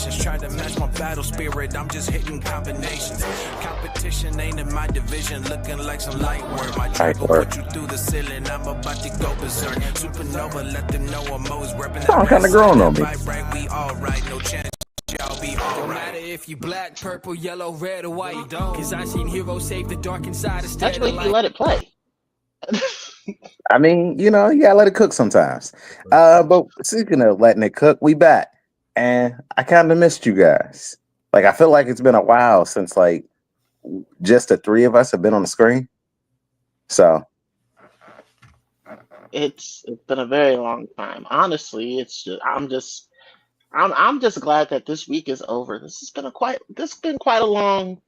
patience. Try to match my battle spirit, I'm just hitting combinations. Competition ain't in my division, looking like some light work. My track will put you through the ceiling, I'm about to go berserk. Supernova, let them know I'm always repping that kind of growing on me. We all right, no chance. Y'all be all right. No matter if you black, purple, yellow, red, or white. Cause I seen heroes save the dark inside instead Especially if you let it play. I mean, you gotta let it cook sometimes. But speaking of letting it cook, we back. And I kind of missed you guys. Like, I feel like it's been a while since, like, just the three of us have been on the screen. So It's been a very long time. Honestly, it's just I'm just glad that this week is over. This has been quite a long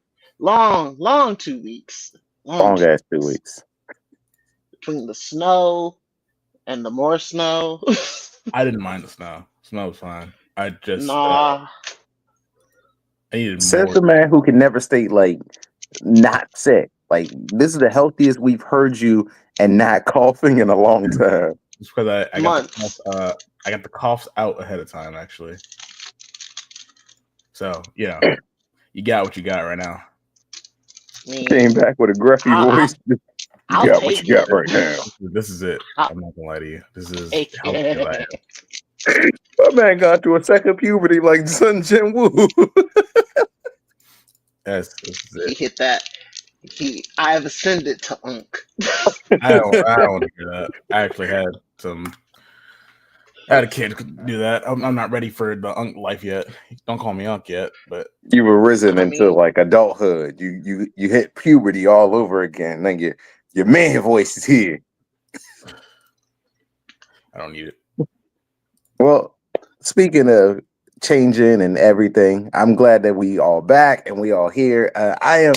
2 weeks. long ass 2 weeks. Between the snow and the more snow. I didn't mind the snow. Snow was fine. I just Nah. I needed Says more. the man who can never stay, like, not sick. Like, this is the healthiest we've heard you and not coughing in a long time. Just because I got the coughs out ahead of time, actually. So, you got what you got right now. Came back with a gruffy voice. I'll got take what you got right now. This is it. I'm not gonna lie to you. This is how good I am. My man got to a second puberty like Sun Jin Woo. This is it. He hit that. I have ascended to Unk. I don't want to hear that. I actually had a kid do that. I'm not ready for the Unk life yet. Don't call me Unk yet, but you were risen into like adulthood. You hit puberty all over again. Then your man voice is here. I don't need it. Well, speaking of changing and everything, I'm glad that we all back and we all here. I am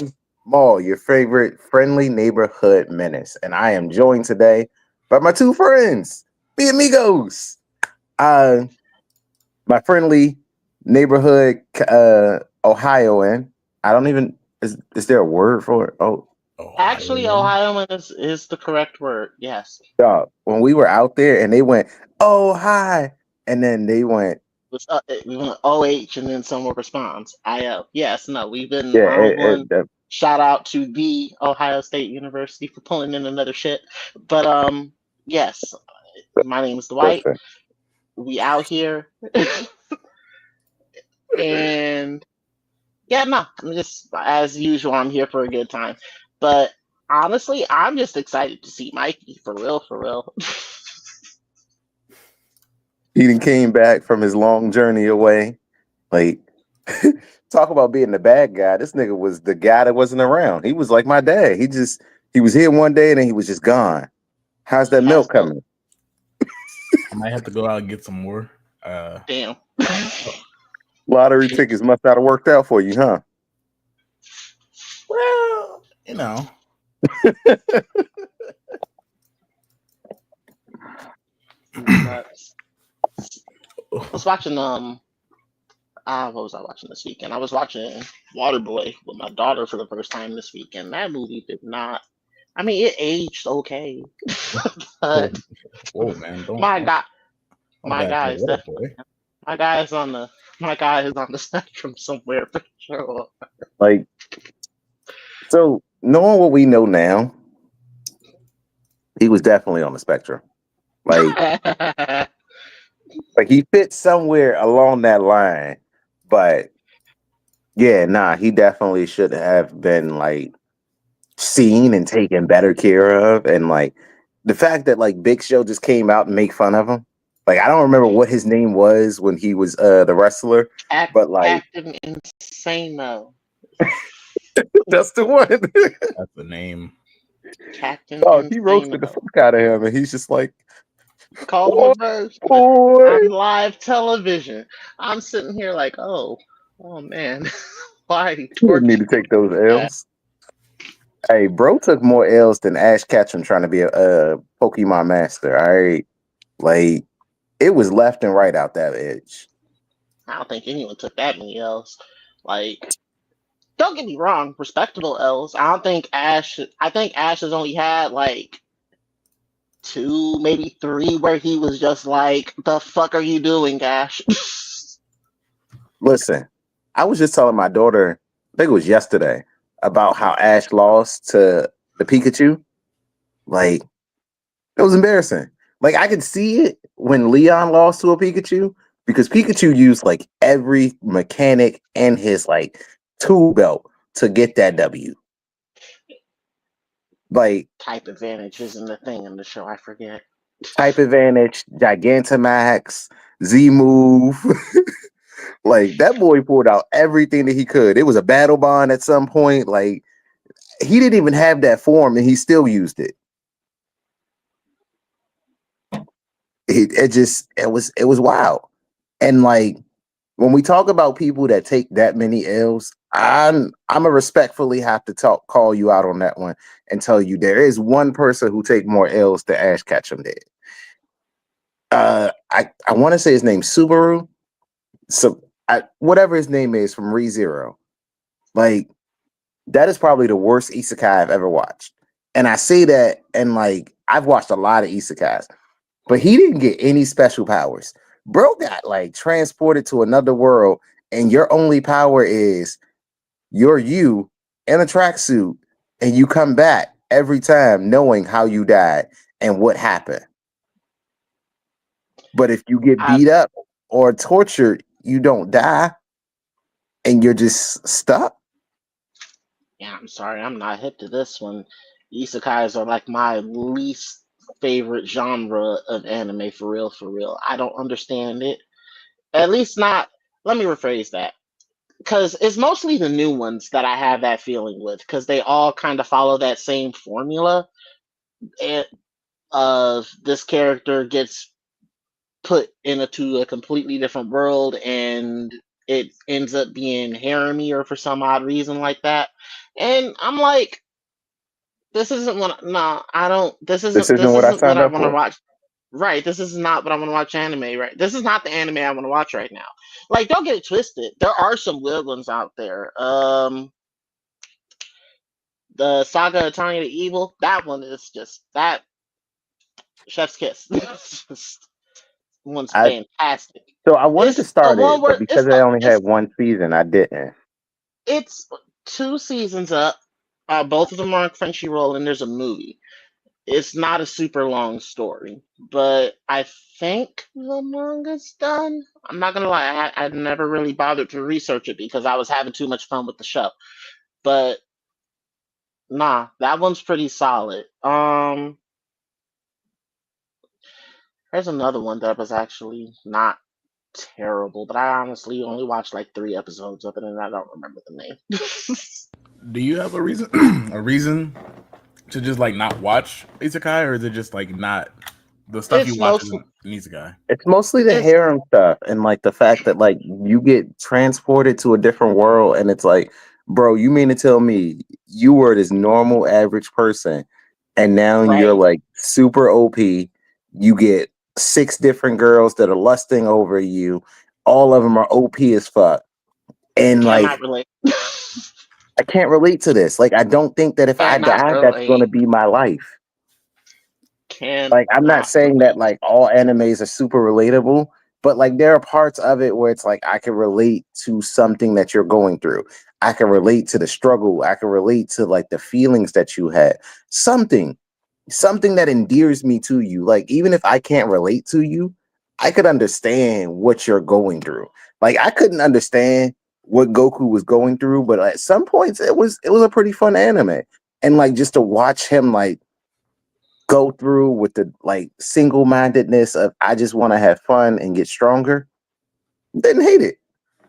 Maul, your favorite friendly neighborhood menace, and I am joined today by my two friends, the amigos. My friendly neighborhood Ohioan. I don't even is there a word for it? Actually, Ohioan is the correct word. Yes. When we were out there and they went, "Oh hi," and then they went, we went OH, and then someone responds, IO. Yes, no, we've been shout out to the Ohio State University for pulling in another shit. But yes, my name is Dwight. Perfect. We out here. And I'm just, as usual, I'm here for a good time. But honestly, I'm just excited to see Mikey, for real. He done came back from his long journey away. Like, talk about being the bad guy. This nigga was the guy that wasn't around. He was like my dad. He was here one day and then he was just gone. How's that milk coming? I might have to go out and get some more. Damn. Lottery tickets must not have worked out for you, huh? Well, I was watching what was I watching this weekend? I was watching Waterboy with my daughter for the first time this weekend. That movie did not. I mean, it aged okay, but man, my guy is on the spectrum somewhere for sure. Like, so knowing what we know now, he was definitely on the spectrum. Like, like he fit somewhere along that line, but yeah, he definitely should have been like seen and taken better care of. And like the fact that like Big Show just came out and make fun of him. Like, I don't remember what his name was when he was the wrestler, but like acting insane though. That's the one. That's the name. Captain. He roasted the fuck out of him, and he's just like, called him a verse on live television. I'm sitting here like, oh man, why? You didn't need to take those L's. Hey, bro took more L's than Ash Ketchum trying to be a Pokemon master. All right, like it was left and right out that edge. I don't think anyone took that many L's. Like, don't get me wrong, respectable L's. I think Ash has only had like 2, maybe 3, where he was just like, "The fuck are you doing, Ash?" Listen, I was just telling my daughter, I think it was yesterday, about how Ash lost to the Pikachu. Like, it was embarrassing. Like, I could see it when Leon lost to a Pikachu because Pikachu used like every mechanic and his like tool belt to get that W. Like, Type advantage isn't a thing in the show. I forget. type advantage, Gigantamax, Z move. Like, that boy pulled out everything that he could. It was a battle bond at some point. Like, he didn't even have that form and he still used it. It was wild. And like, when we talk about people that take that many L's, I'm a respectfully have to call you out on that one and tell you there is one person who take more L's than Ash Ketchum did. I want to say his name's Subaru. So whatever his name is from ReZero. Like, that is probably the worst isekai I've ever watched. And I say that, and like, I've watched a lot of isekais, but he didn't get any special powers. Bro got like transported to another world, and your only power is you're you in a tracksuit, and you come back every time knowing how you died and what happened. But if you get beat up or tortured, you don't die, and you're just stuck. Yeah, I'm sorry, I'm not hip to this one. Isekais are like my least favorite genre of anime, for real, for real. I don't understand it. At least not. Let me rephrase that. Because it's mostly the new ones that I have that feeling with, because they all kind of follow that same formula of this character gets put into a completely different world and it ends up being harem or for some odd reason like that. And I'm like, this isn't what no, I don't This isn't this what I isn't what signed I up want to for. watch. Right, this is not what I want to watch anime, right? This is not the anime I want to watch right now. Like, don't get it twisted. There are some good ones out there. The Saga of Tanya the Evil, that one is just that chef's kiss. It's just one's fantastic. So I wanted to It's the start one it, but where because I only had one season, I didn't. it's 2 seasons up. Both of them are on Crunchyroll, and there's a movie. It's not a super long story, but I think the manga's done. I'm not gonna lie, I never really bothered to research it because I was having too much fun with the show. But nah, that one's pretty solid. There's another one that was actually not terrible, but I honestly only watched like 3 episodes of it, and I don't remember the name. Do you have a reason? A reason to just like not watch isekai, or is it just like not the stuff you It's watch mostly isn't an isekai? It's mostly the it's harem stuff and like the fact that like you get transported to a different world and it's like, bro, you mean to tell me you were this normal average person and now you're right. like super OP. You get 6 different girls that are lusting over you. All of them are OP as fuck. And like, Cannot relate. I can't relate to this. Like, I don't think that if I Cannot die, that's going to relate. be my life. Like, I'm not Cannot saying that relate. like all animes are super relatable, but like there are parts of it where it's like I can relate to something that you're going through. I can relate to the struggle. I can relate to like the feelings that you had. Something that endears me to you. Like, even if I can't relate to you, I could understand what you're going through. Like, I couldn't understand what Goku was going through, but at some points it was a pretty fun anime. And like just to watch him like go through with the like single-mindedness of I just want to have fun and get stronger, didn't hate it.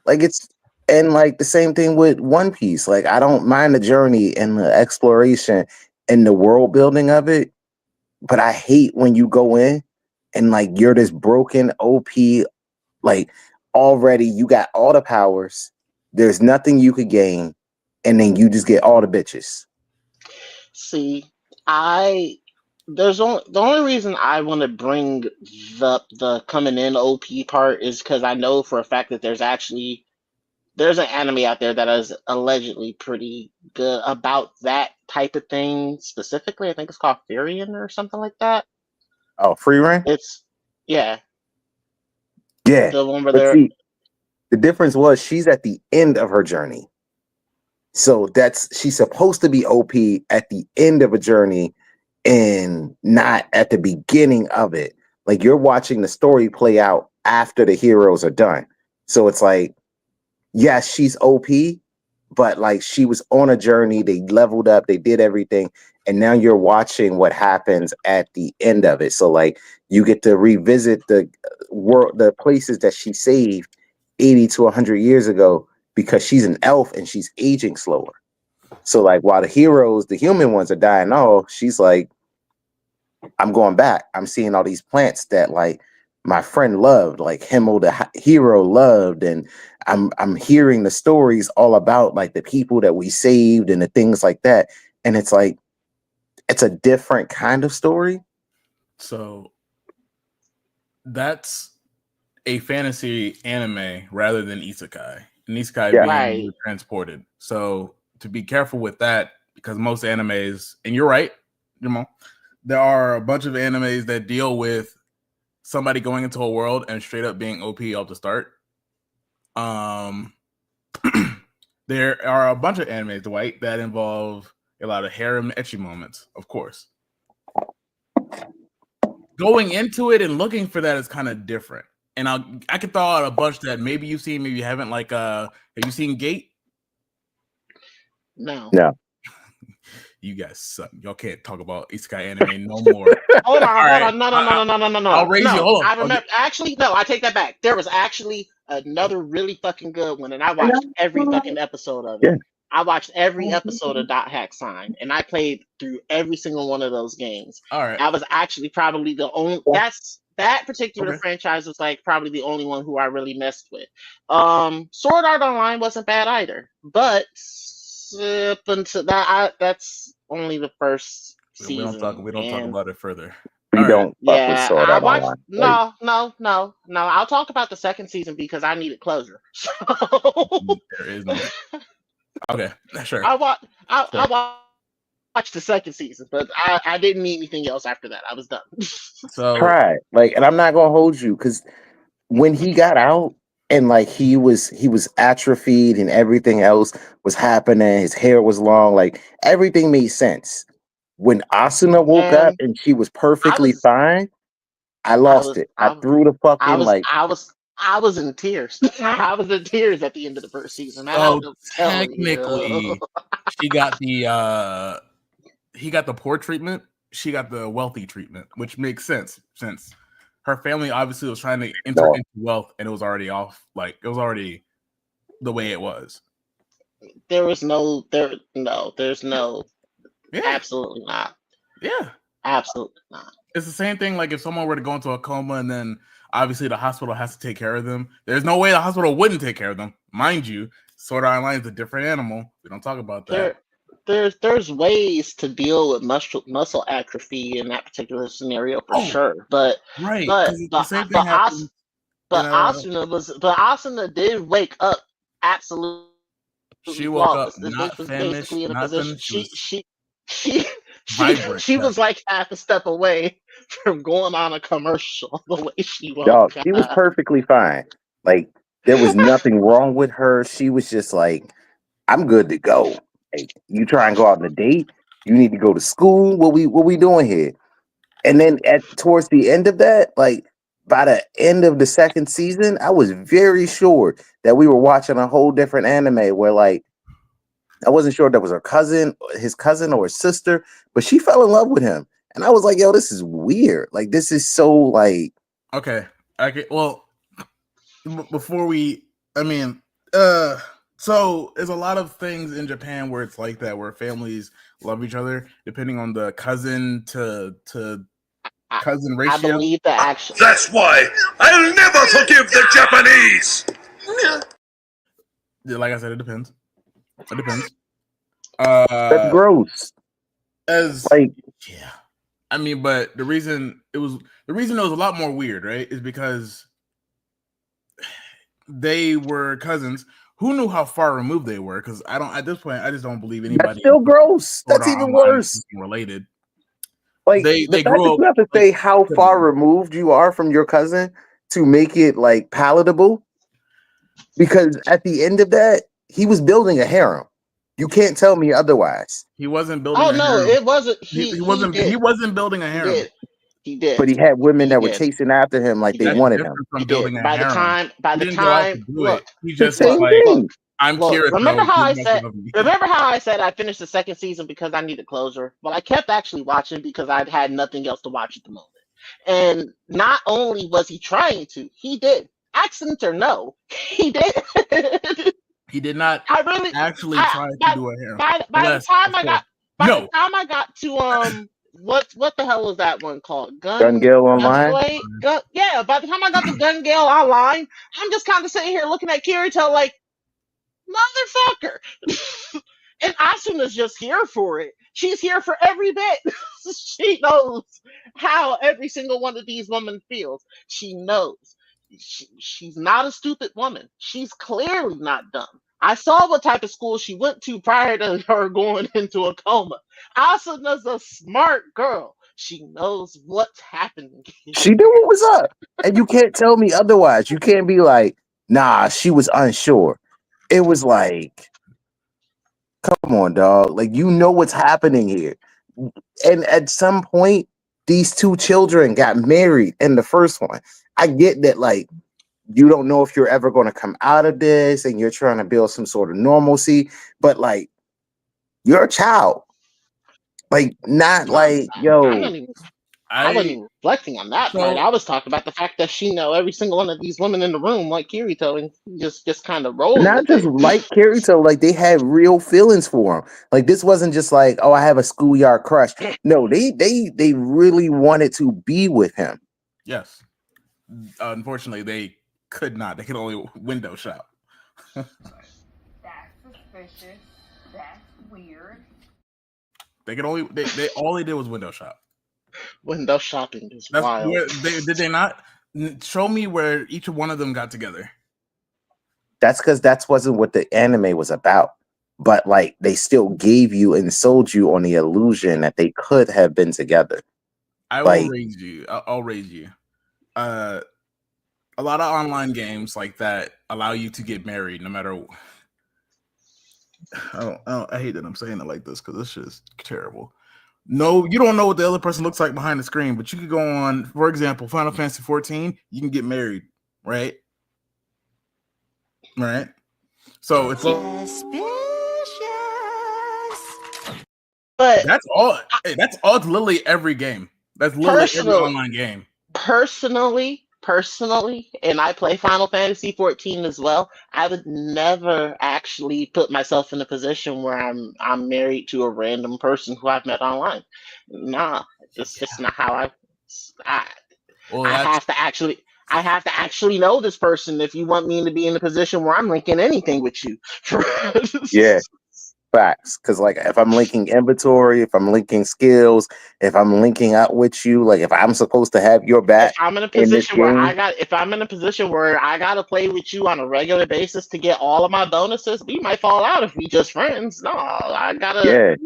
Like it's and like the same thing with One Piece. Like I don't mind the journey and the exploration and the world building of it, but I hate when you go in and like you're this broken OP, like already you got all the powers, there's nothing you could gain, and then you just get all the bitches. See, I the only reason I want to bring the coming in OP part is because I know for a fact that there's an anime out there that is allegedly pretty good about that type of thing specifically. I think it's called Furion or something like that. Oh, free reign? It's yeah, Yeah. the one where But they're see, The difference was she's at the end of her journey. So she's supposed to be OP at the end of a journey and not at the beginning of it. Like you're watching the story play out after the heroes are done. So it's like, yes, she's OP, but like she was on a journey, they leveled up, they did everything, and now you're watching what happens at the end of it. So like you get to revisit the world, the places that she saved 80 to 100 years ago, because she's an elf and she's aging slower. So like while the heroes, the human ones, are dying off, she's like, I'm going back. I'm seeing all these plants that like my friend loved, like Himmel the hero loved, and I'm hearing the stories all about like the people that we saved and the things like that. And it's like it's a different kind of story. So that's a fantasy anime rather than isekai. And isekai being transported. So to be careful with that, because most animes, and you're right, Jamal, there are a bunch of animes that deal with somebody going into a world and straight up being OP off the start. There are a bunch of animes, Dwight, that involve a lot of harem ecchi moments, of course. Going into it and looking for that is kind of different. And I could throw out a bunch that maybe you've seen, maybe you haven't. Like, have you seen Gate? No. You guys suck. Y'all can't talk about isekai anime no more. Hold on. No. I'll raise you. Hold on. I remember. Actually, no, I take that back. There was actually another really fucking good one, and I watched every fucking episode of it. Yeah. I watched every episode of Dot Hack Sign, and I played through every single one of those games. All right. I was actually probably the only. That particular franchise was like probably the only one who I really messed with. Sword Art Online wasn't bad either, but up until that, that's only the first season. We don't talk about it further. We don't fuck with Sword Art Online. No. I'll talk about the second season because I needed closure. So there is no. Okay, sure. I watched the second season, but I didn't need anything else after that. I was done. So right, like, and I'm not gonna hold you, because when he got out and like he was atrophied and everything else was happening, his hair was long, like everything made sense. When Asuna woke up and she was perfectly fine, I lost it. I threw the fucking I was in tears. I was in tears at the end of the first season. So technically, she got the he got the poor treatment. She got the wealthy treatment, which makes sense since her family obviously was trying to enter into wealth, and it was already off. Like it was already the way it was. There's no. Yeah. Absolutely not. Yeah. Absolutely not. It's the same thing. Like if someone were to go into a coma and then obviously the hospital has to take care of them. There's no way the hospital wouldn't take care of them. Mind you, Sword Art Online is a different animal. We don't talk about that. There's ways to deal with muscle atrophy in that particular scenario for sure. But Asuna did wake up absolutely. She woke up not famished, nothing. She was like half a step away from going on a commercial the way she woke up. She was perfectly fine. Like there was nothing wrong with her. She was just like, I'm good to go. Like, you try and go out on a date, you need to go to school. What we doing here? And then towards the end of that, like by the end of the second season, I was very sure that we were watching a whole different anime where like I wasn't sure if that was his cousin or his sister, but she fell in love with him. And I was like, yo, this is weird. Like, this is so like. Okay. Well, before so there's a lot of things in Japan where it's like that, where families love each other, depending on the cousin to cousin ratio. I believe that actually. That's why I'll never forgive the Japanese. Like I said, it depends. It depends. That's gross. I mean, but the reason it was a lot more weird, right? Is because they were cousins. Who knew how far removed they were? Because at this point, I just don't believe anybody. That's still gross. That's even worse. Related. Like they grew up. You have to say how far removed you are from your cousin to make it like palatable. Because at the end of that, he was building a harem. You can't tell me otherwise. He wasn't building. Oh a no, harem. it wasn't. He wasn't. He wasn't building a harem. He did. But he had women that were chasing after him like they wanted him. From building a by harem. the time, look, he just same like, thing. I'm curious. Remember how I said I finished the second season because I needed closure? Well, I kept actually watching because I had nothing else to watch at the moment. And not only was he trying to, he did. Accident or no, he did. He did not try to do a harem. By the time I got to what the hell was that one called? Gun Gale Online? Yeah, by the time I got to Gun Gale Online, I'm just kind of sitting here looking at Kirito like, motherfucker. And Asuna's just here for it. She's here for every bit. She knows how every single one of these women feels. She knows. She's not a stupid woman. She's clearly not dumb. I saw what type of school she went to prior to her going into a coma. Asuna's a smart girl. She knows what's happening. She knew what was up. And you can't tell me otherwise. You can't be like, nah, she was unsure. It was like, come on, dog. Like, you know what's happening here. And at some point, these two children got married in the first one. I get that, like, you don't know if you're ever going to come out of this and you're trying to build some sort of normalcy, but like, you're a child. Like, not like, yo. I wasn't even reflecting on that part. I was talking about the fact that she know every single one of these women in the room, like Kirito, and just kind of roll. Not just like Kirito, like they had real feelings for him. Like this wasn't just like, oh, I have a schoolyard crush. No, they really wanted to be with him. Yes. Unfortunately, they could not. They could only window shop. That's suspicious. That's weird. They could only. They all they did was window shop. Window shopping is wild. Did they not show me where each one of them got together? That's because that wasn't what the anime was about. But like they still gave you and sold you on the illusion that they could have been together. I will raise you. I'll raise you. A lot of online games like that allow you to get married no matter. I hate that I'm saying it like this because this shit is terrible. No, you don't know what the other person looks like behind the screen, but you could go on, for example, Final Fantasy 14, you can get married, right? Right? So it's but that's all it's literally every game. That's literally every online game. Personally, and I play Final Fantasy 14 as well, I would never actually put myself in a position where I'm married to a random person who I've met online. Nah, it's just not how I have to actually know this person if you want me to be in a position where I'm linking anything with you. Yeah. Facts, because like if I'm linking inventory, if I'm linking skills, if I'm linking out with you, like if I'm supposed to have your back, if I'm in a position where I gotta play with you on a regular basis to get all of my bonuses, we might fall out if we just friends. No, I gotta. Yeah,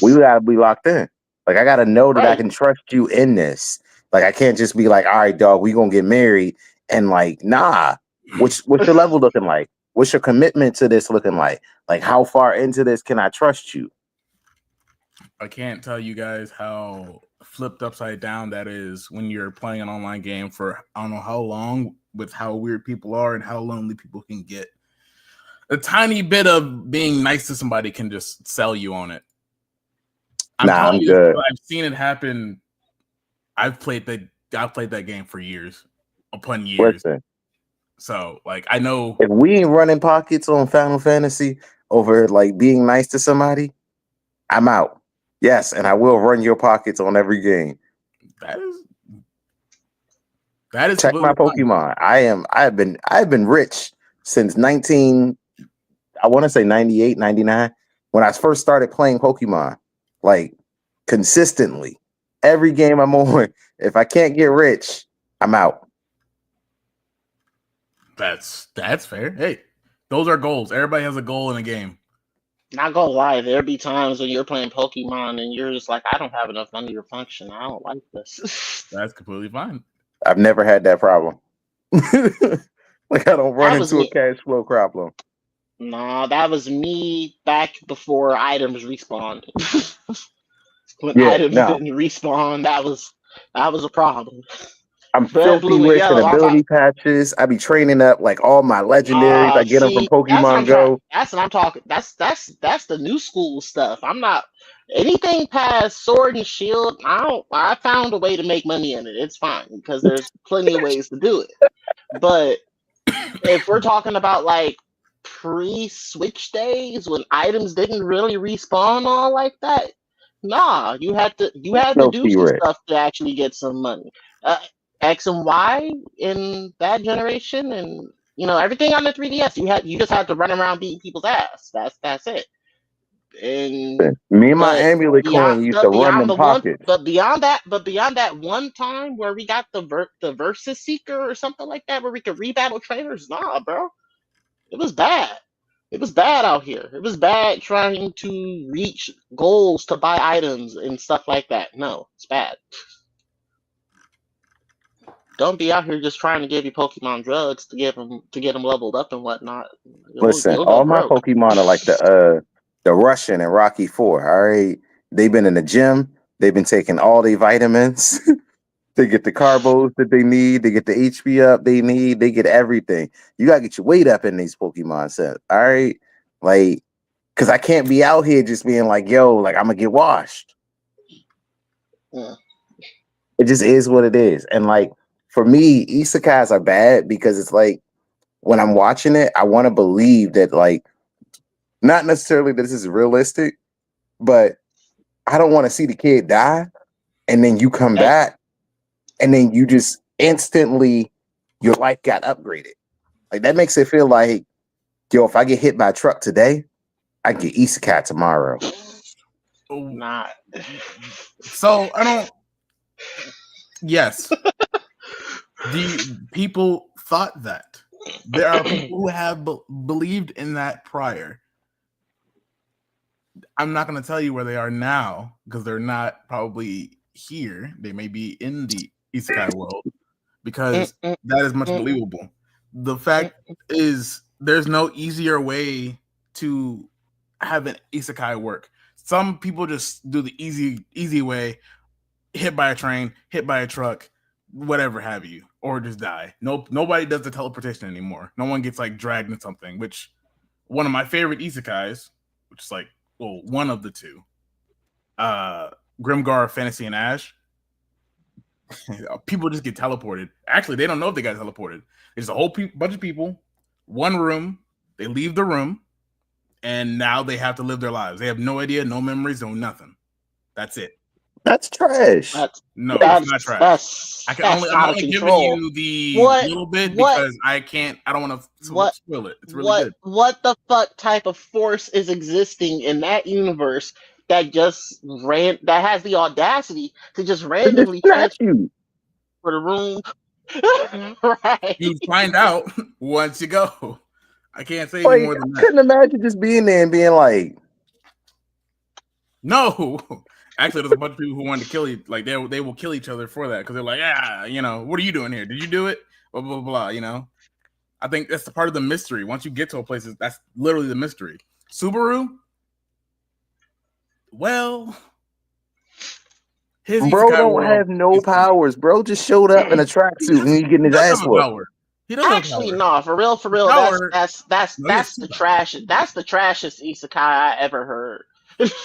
we gotta be locked in. Like I gotta know that I can trust you in this. Like I can't just be like, all right, dog, we gonna get married, and like, nah. What's your level looking like? What's your commitment to this looking like? Like, how far into this can I trust you? I can't tell you guys how flipped upside down that is when you're playing an online game for I don't know how long, with how weird people are and how lonely people can get. A tiny bit of being nice to somebody can just sell you on it. I'm good. I've seen it happen. I've played that game for years upon years. Listen. So, like, I know if we ain't running pockets on Final Fantasy over like being nice to somebody, I'm out. Yes, and I will run your pockets on every game. That is check my Pokemon. I've been rich since 98, 99 when I first started playing Pokemon. Like consistently. Every game I'm on, if I can't get rich, I'm out. That's fair. Hey, those are goals. Everybody has a goal in a game. Not gonna lie, there'll be times when you're playing Pokemon and you're just like, I don't have enough money to function. I don't like this. That's completely fine. I've never had that problem. Like I don't run into a cash flow problem. No, that was me back before items respawned. When items didn't respawn, that was a problem. I'm filthy rich in ability patches. I be training up like all my legendaries. I get them from Pokemon Go. That's what I'm talking. That's the new school stuff. I'm not anything past Sword and Shield. I found a way to make money in it. It's fine because there's plenty of ways to do it. But if we're talking about like pre-Switch days when items didn't really respawn all like that, nah, you had to do some stuff to actually get some money. X and Y in that generation, and everything on the 3DS, you just had to run around beating people's ass. That's it. And me and my amulet coin used to run them pockets. But beyond that one time where we got the Versus Seeker or something like that, where we could rebattle trainers, nah, bro, it was bad. It was bad out here. It was bad trying to reach goals to buy items and stuff like that. No, it's bad. Don't be out here just trying to give you Pokemon drugs to get them leveled up and whatnot. Listen, all my Pokemon are like the Russian and Rocky 4. All right, they've been in the gym. They've been taking all their vitamins. They get the carbos that they need. They get the HP up they need. They get everything. You gotta get your weight up in these Pokemon sets. All right, like, cause I can't be out here just being like, yo, like I'm gonna get washed. Yeah. It just is what it is, and like. For me, isekais are bad because it's like when I'm watching it, I want to believe that like not necessarily that this is realistic, but I don't want to see the kid die and then you come back and then you just instantly your life got upgraded. Like that makes it feel like, yo, if I get hit by a truck today, I get isekai tomorrow. Not. So I don't. Yes. People thought that. There are people who have believed in that prior. I'm not going to tell you where they are now because they're not probably here. They may be in the isekai world because that is much believable. The fact is there's no easier way to have an isekai work. Some people just do the easy way, hit by a train, hit by a truck, whatever have you, or just die. Nobody does the teleportation anymore. No one gets like dragged into something, which one of my favorite isekais, which is like, well, one of the two, Grimgar, Fantasy, and Ash. People just get teleported. Actually, they don't know if they got teleported. There's a whole bunch of people, one room, they leave the room, and now they have to live their lives. They have no idea, no memories, no nothing. That's it. That's trash. It's not trash. I'm only giving you the little bit because I don't want to spoil it. It's really good. What the fuck type of force is existing in that universe that just that has the audacity to just randomly transfer for the room? Right. You find out once you go. I can't say any more than that. I couldn't imagine just being there and being like, no. Actually, there's a bunch of people who want to kill you. Like they will kill each other for that because they're like, what are you doing here? Did you do it? Blah blah blah. I think that's the part of the mystery. Once you get to a place, that's literally the mystery. Subaru, well, his bro don't have no powers. Bro just showed up in a tracksuit and he's getting his ass whooped. Actually, no, for real. That's the trash. That's the trashiest isekai I ever heard.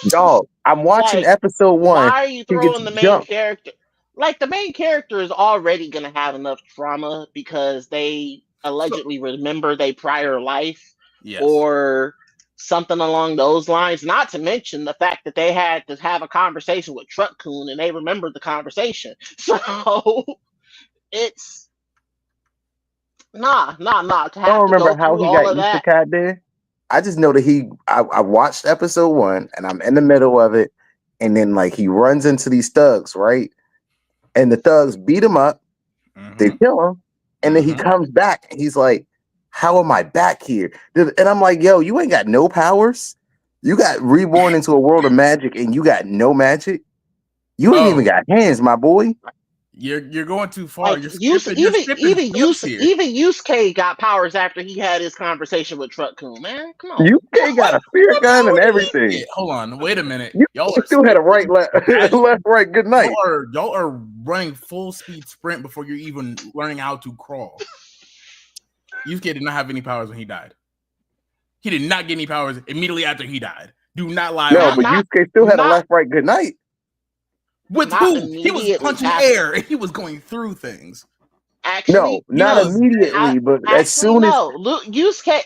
Dog, I'm watching episode 1. Why are you throwing the main character? Like the main character is already gonna have enough trauma because they allegedly remember their prior life or something along those lines. Not to mention the fact that they had to have a conversation with Truck Coon and they remembered the conversation. So it's nah. I don't remember how he got isekai there. I just know that I watched episode 1 and I'm in the middle of it. And then like he runs into these thugs, right? And the thugs beat him up. They kill him. And then he comes back and he's like, how am I back here? And I'm like, yo, you ain't got no powers. You got reborn into a world of magic and you got no magic. You ain't even got hands, my boy. You're going too far. Like, You're skipping steps here. even Yusuke got powers after he had his conversation with Truck Kun, man. Come on. Yusuke got a spirit gun and everything. Hold on, wait a minute. Y'all still had a right, left, right. Good night. Y'all are running full speed sprint before you're even learning how to crawl. Yusuke did not have any powers when he died. He did not get any powers immediately after he died. Do not lie. No, but Yusuke still had a left, right. Good night. With who? He was punching air and he was going through things. Actually, no, not immediately, but as soon as Yusuke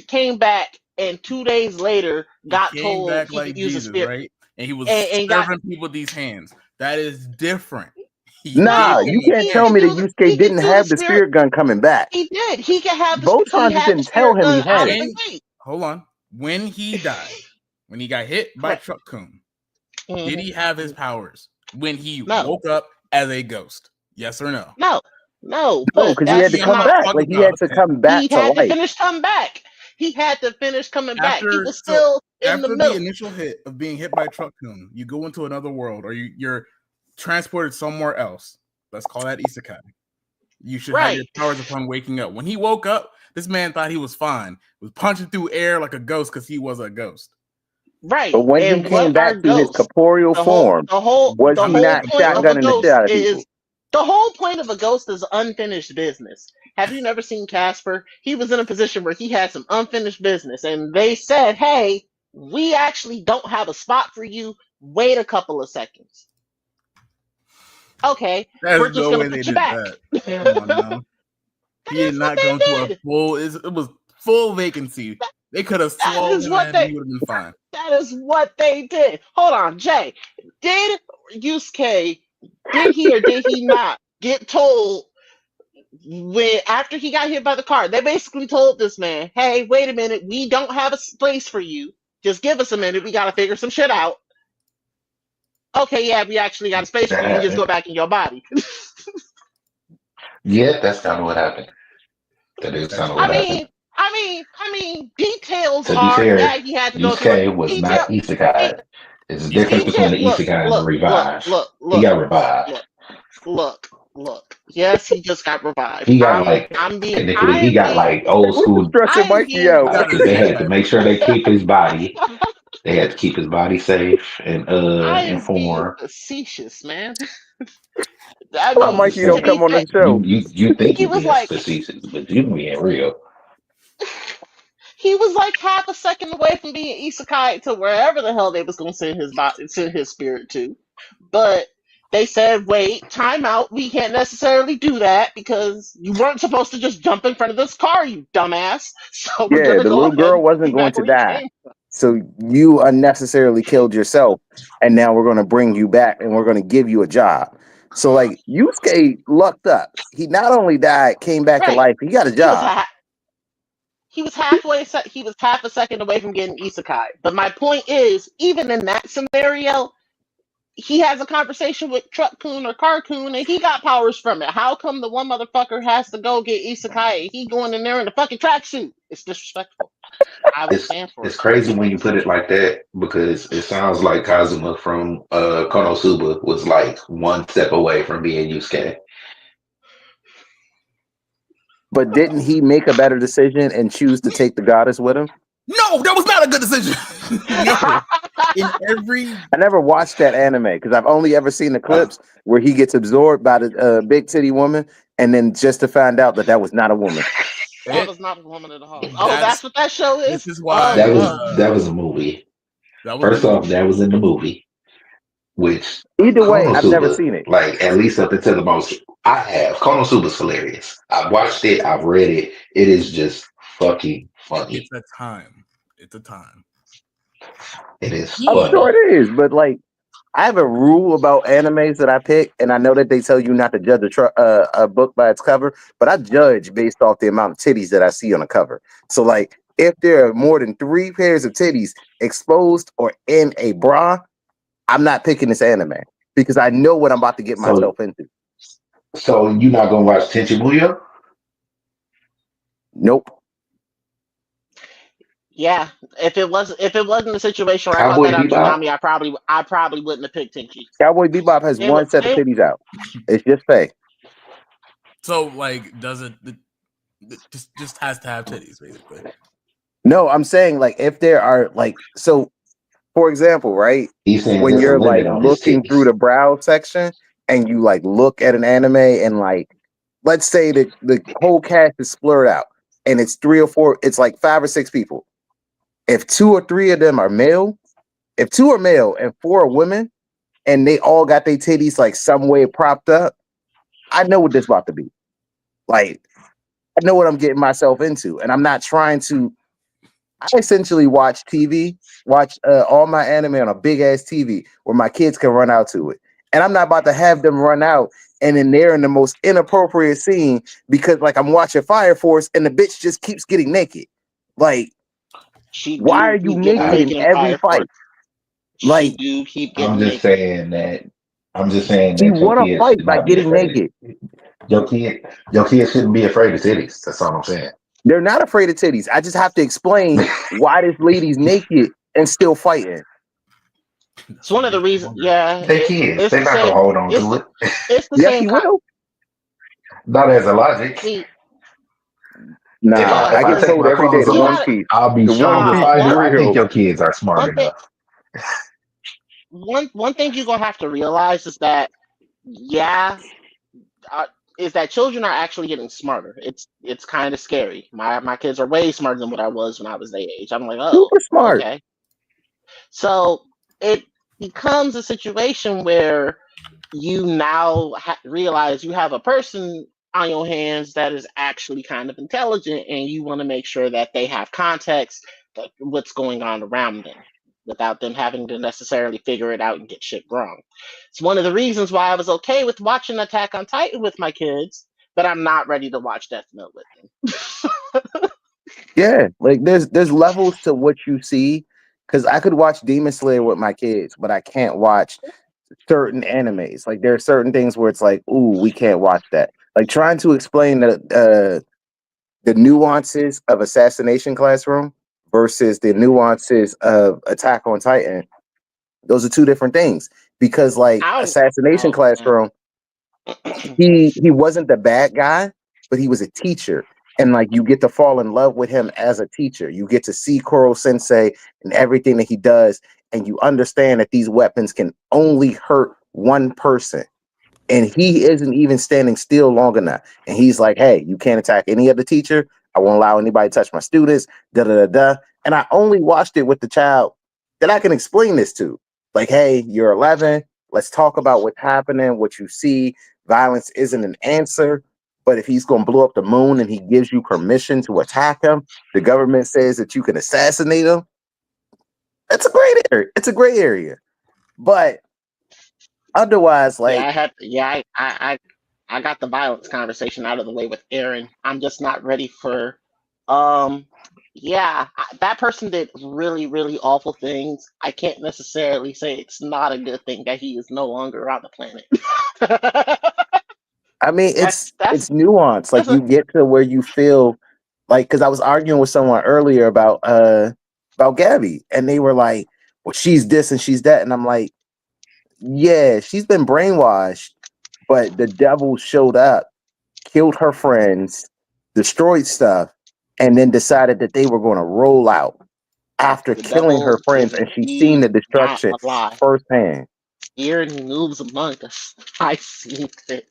came back, and 2 days later got told back he like could use Jesus, a spirit, right? And he was serving people with these hands. That is different. Nah, you can't tell me that Yusuke didn't have the spirit gun coming back. He did. He could have both times. He didn't tell him he had it. Hold on. When he died, when he got hit by Truck Kun, did he have his powers when he woke up as a ghost? Yes or no? No, because he had to come back. Like he had to come back. He had to finish coming back. He had to finish coming back. He was still in the middle. After the initial hit of being hit by Truck Kun, you go into another world, or you're transported somewhere else. Let's call that isekai. You should have your powers upon waking up. When he woke up, this man thought he was fine. He was punching through air like a ghost because he was a ghost. Right. But when he came back to his corporeal form, was he not shotgunning the shit out of people? The whole point of a ghost is unfinished business. Have you never seen Casper? He was in a position where he had some unfinished business, and they said, "Hey, we actually don't have a spot for you. Wait a couple of seconds." Okay, we're just going to put you back. Come on now. He did not go to a full. It was full vacancy. They could have swallowed him and he would have been fine. That is what they did. Hold on, Jay. Did Yusuke, did he or did he not get told when after he got hit by the car? They basically told this man, "Hey, wait a minute, we don't have a place for you. Just give us a minute. We got to figure some shit out." Okay, yeah, we actually got a space for you. You just go back in your body. Yeah, that's kind of what happened. That is kind of what happened. I mean, details to be are fair, that he had to go through. Yusuke was not isekai. There's a difference between the isekai and the revive. He got revived. Look. Yes, he just got revived. He got he got like old school. Stretching Mikey out. They had to make sure they keep his body. They had to keep his body safe and informed. Facetious, man. I mean, Mikey don't come on the show. You think he was like facetious, but you being real. He was like half a second away from being isekai to wherever the hell they was gonna send his spirit to. But they said, "Wait, time out. We can't necessarily do that because you weren't supposed to just jump in front of this car, you dumbass." So the little girl wasn't going to die. So you unnecessarily killed yourself, and now we're going to bring you back, and we're going to give you a job. So, like, Yusuke lucked up. He not only died, came back to life. He got a job. He was half a second away from getting isekai. But my point is, even in that scenario, he has a conversation with Truck Kun or Car Kun, and he got powers from it. How come the one motherfucker has to go get isekai and he going in there in the fucking tracksuit? It's disrespectful. It's crazy when you put it like that because it sounds like Kazuma from Konosuba was like one step away from being Yusuke. But didn't he make a better decision and choose to take the goddess with him? No, that was not a good decision. I never watched that anime because I've only ever seen the clips where he gets absorbed by the big titty woman, and then just to find out that was not a woman. That was not a woman at all. That's what that show is. This is why that was a movie. First off, that was in the movie. Which either way, I've never seen it. Like at least up until the most I have. Konosuba's hilarious. I've watched it. I've read it. It is just fucking funny. It's a time. It is. I'm sure it is, but like I have a rule about animes that I pick, and I know that they tell you not to judge a book by its cover, but I judge based off the amount of titties that I see on the cover. So like, if there are more than 3 pairs of titties exposed or in a bra, I'm not picking this anime because I know what I'm about to get myself into. So you're not gonna watch Tenchi Muyo? Nope. Yeah, if it wasn't a situation where I caught Cowboy that on Bebop. Toonami, I probably wouldn't have picked Tenchi. Cowboy Bebop has one set of titties out. It's just Faye. So, like, does it just has to have titties, basically? No, I'm saying like if there are like so. For example, right? He's saying When there's a you're like limit on his looking through titties. the browse section and you like look at an anime and like, let's say that the whole cast is splurred out and it's 3 or 4, it's like 5 or 6 people. If 2 or 3 of them are male, if 2 are male and 4 are women, and they all got their titties like some way propped up, I know what this about to be. Like, I know what I'm getting myself into, and I'm not trying to. I essentially watch TV, watch all my anime on a big ass TV where my kids can run out to it. And I'm not about to have them run out and then they're in the most inappropriate scene because like I'm watching Fire Force and the bitch just keeps getting naked. Like, why are you Keep getting naked in naked in every Fire Force. fight? Like, Keep I'm getting just naked. saying that. I'm just saying she that your won a kids fight should by not be getting afraid. naked. Your kids shouldn't be afraid of titties. That's all I'm saying. They're not afraid of titties. I just have to explain why this lady's naked and still fighting. It's one of the reasons. Yeah, They kids. it's They're the not gonna same. hold on to it. It's the Yes, same. he will. Not as a logic. See, Nah, I If I get take told my every day clothes the you One off, got Piece. I'll be The One stronger Piece is fighter. I think real. your kids are smart one thing. enough. One thing you're gonna have to realize is that uh, is that children are actually getting smarter. It's kind of scary. My kids are way smarter than what I was when I was their age. I'm like, oh, Super smart. okay. So it becomes a situation where you now realize you have a person on your hands that is actually kind of intelligent, and you want to make sure that they have context that what's going on around them without them having to necessarily figure it out and get shit wrong. It's one of the reasons why I was okay with watching Attack on Titan with my kids, but I'm not ready to watch Death Note with them. Yeah, like there's levels to what you see. Because I could watch Demon Slayer with my kids, but I can't watch certain animes. Like there are certain things where it's like, ooh, we can't watch that. Like trying to explain the nuances of Assassination Classroom versus the nuances of Attack on Titan. Those are two different things. Because like Assassination Oh man. Classroom, he wasn't the bad guy, but he was a teacher. And like you get to fall in love with him as a teacher. You get to see Koro Sensei and everything that he does, and you understand that these weapons can only hurt one person. And he isn't even standing still long enough. And he's like, hey, you can't attack any other teacher. I won't allow anybody to touch my students. Da da da da. And I only watched it with the child that I can explain this to. Like, hey, you're 11. Let's talk about what's happening, what you see. Violence isn't an answer. But if he's going to blow up the moon and he gives you permission to attack him, the government says that you can assassinate him. It's a great area. It's a gray area. But otherwise, like, I got the violence conversation out of the way with Aaron. I'm just not ready for that person did really, really awful things. I can't necessarily say it's not a good thing that he is no longer on the planet. I mean, that's it's nuance. Like you get to where you feel like, because I was arguing with someone earlier about Gabby, and they were like, "Well, she's this and she's that," and I'm like, "Yeah, she's been brainwashed, but the devil showed up, killed her friends, destroyed stuff, and then decided that they were going to roll out after the killing devil her friends, is and she's seen indeed the not destruction alive. firsthand." Here he moves among us. I see it.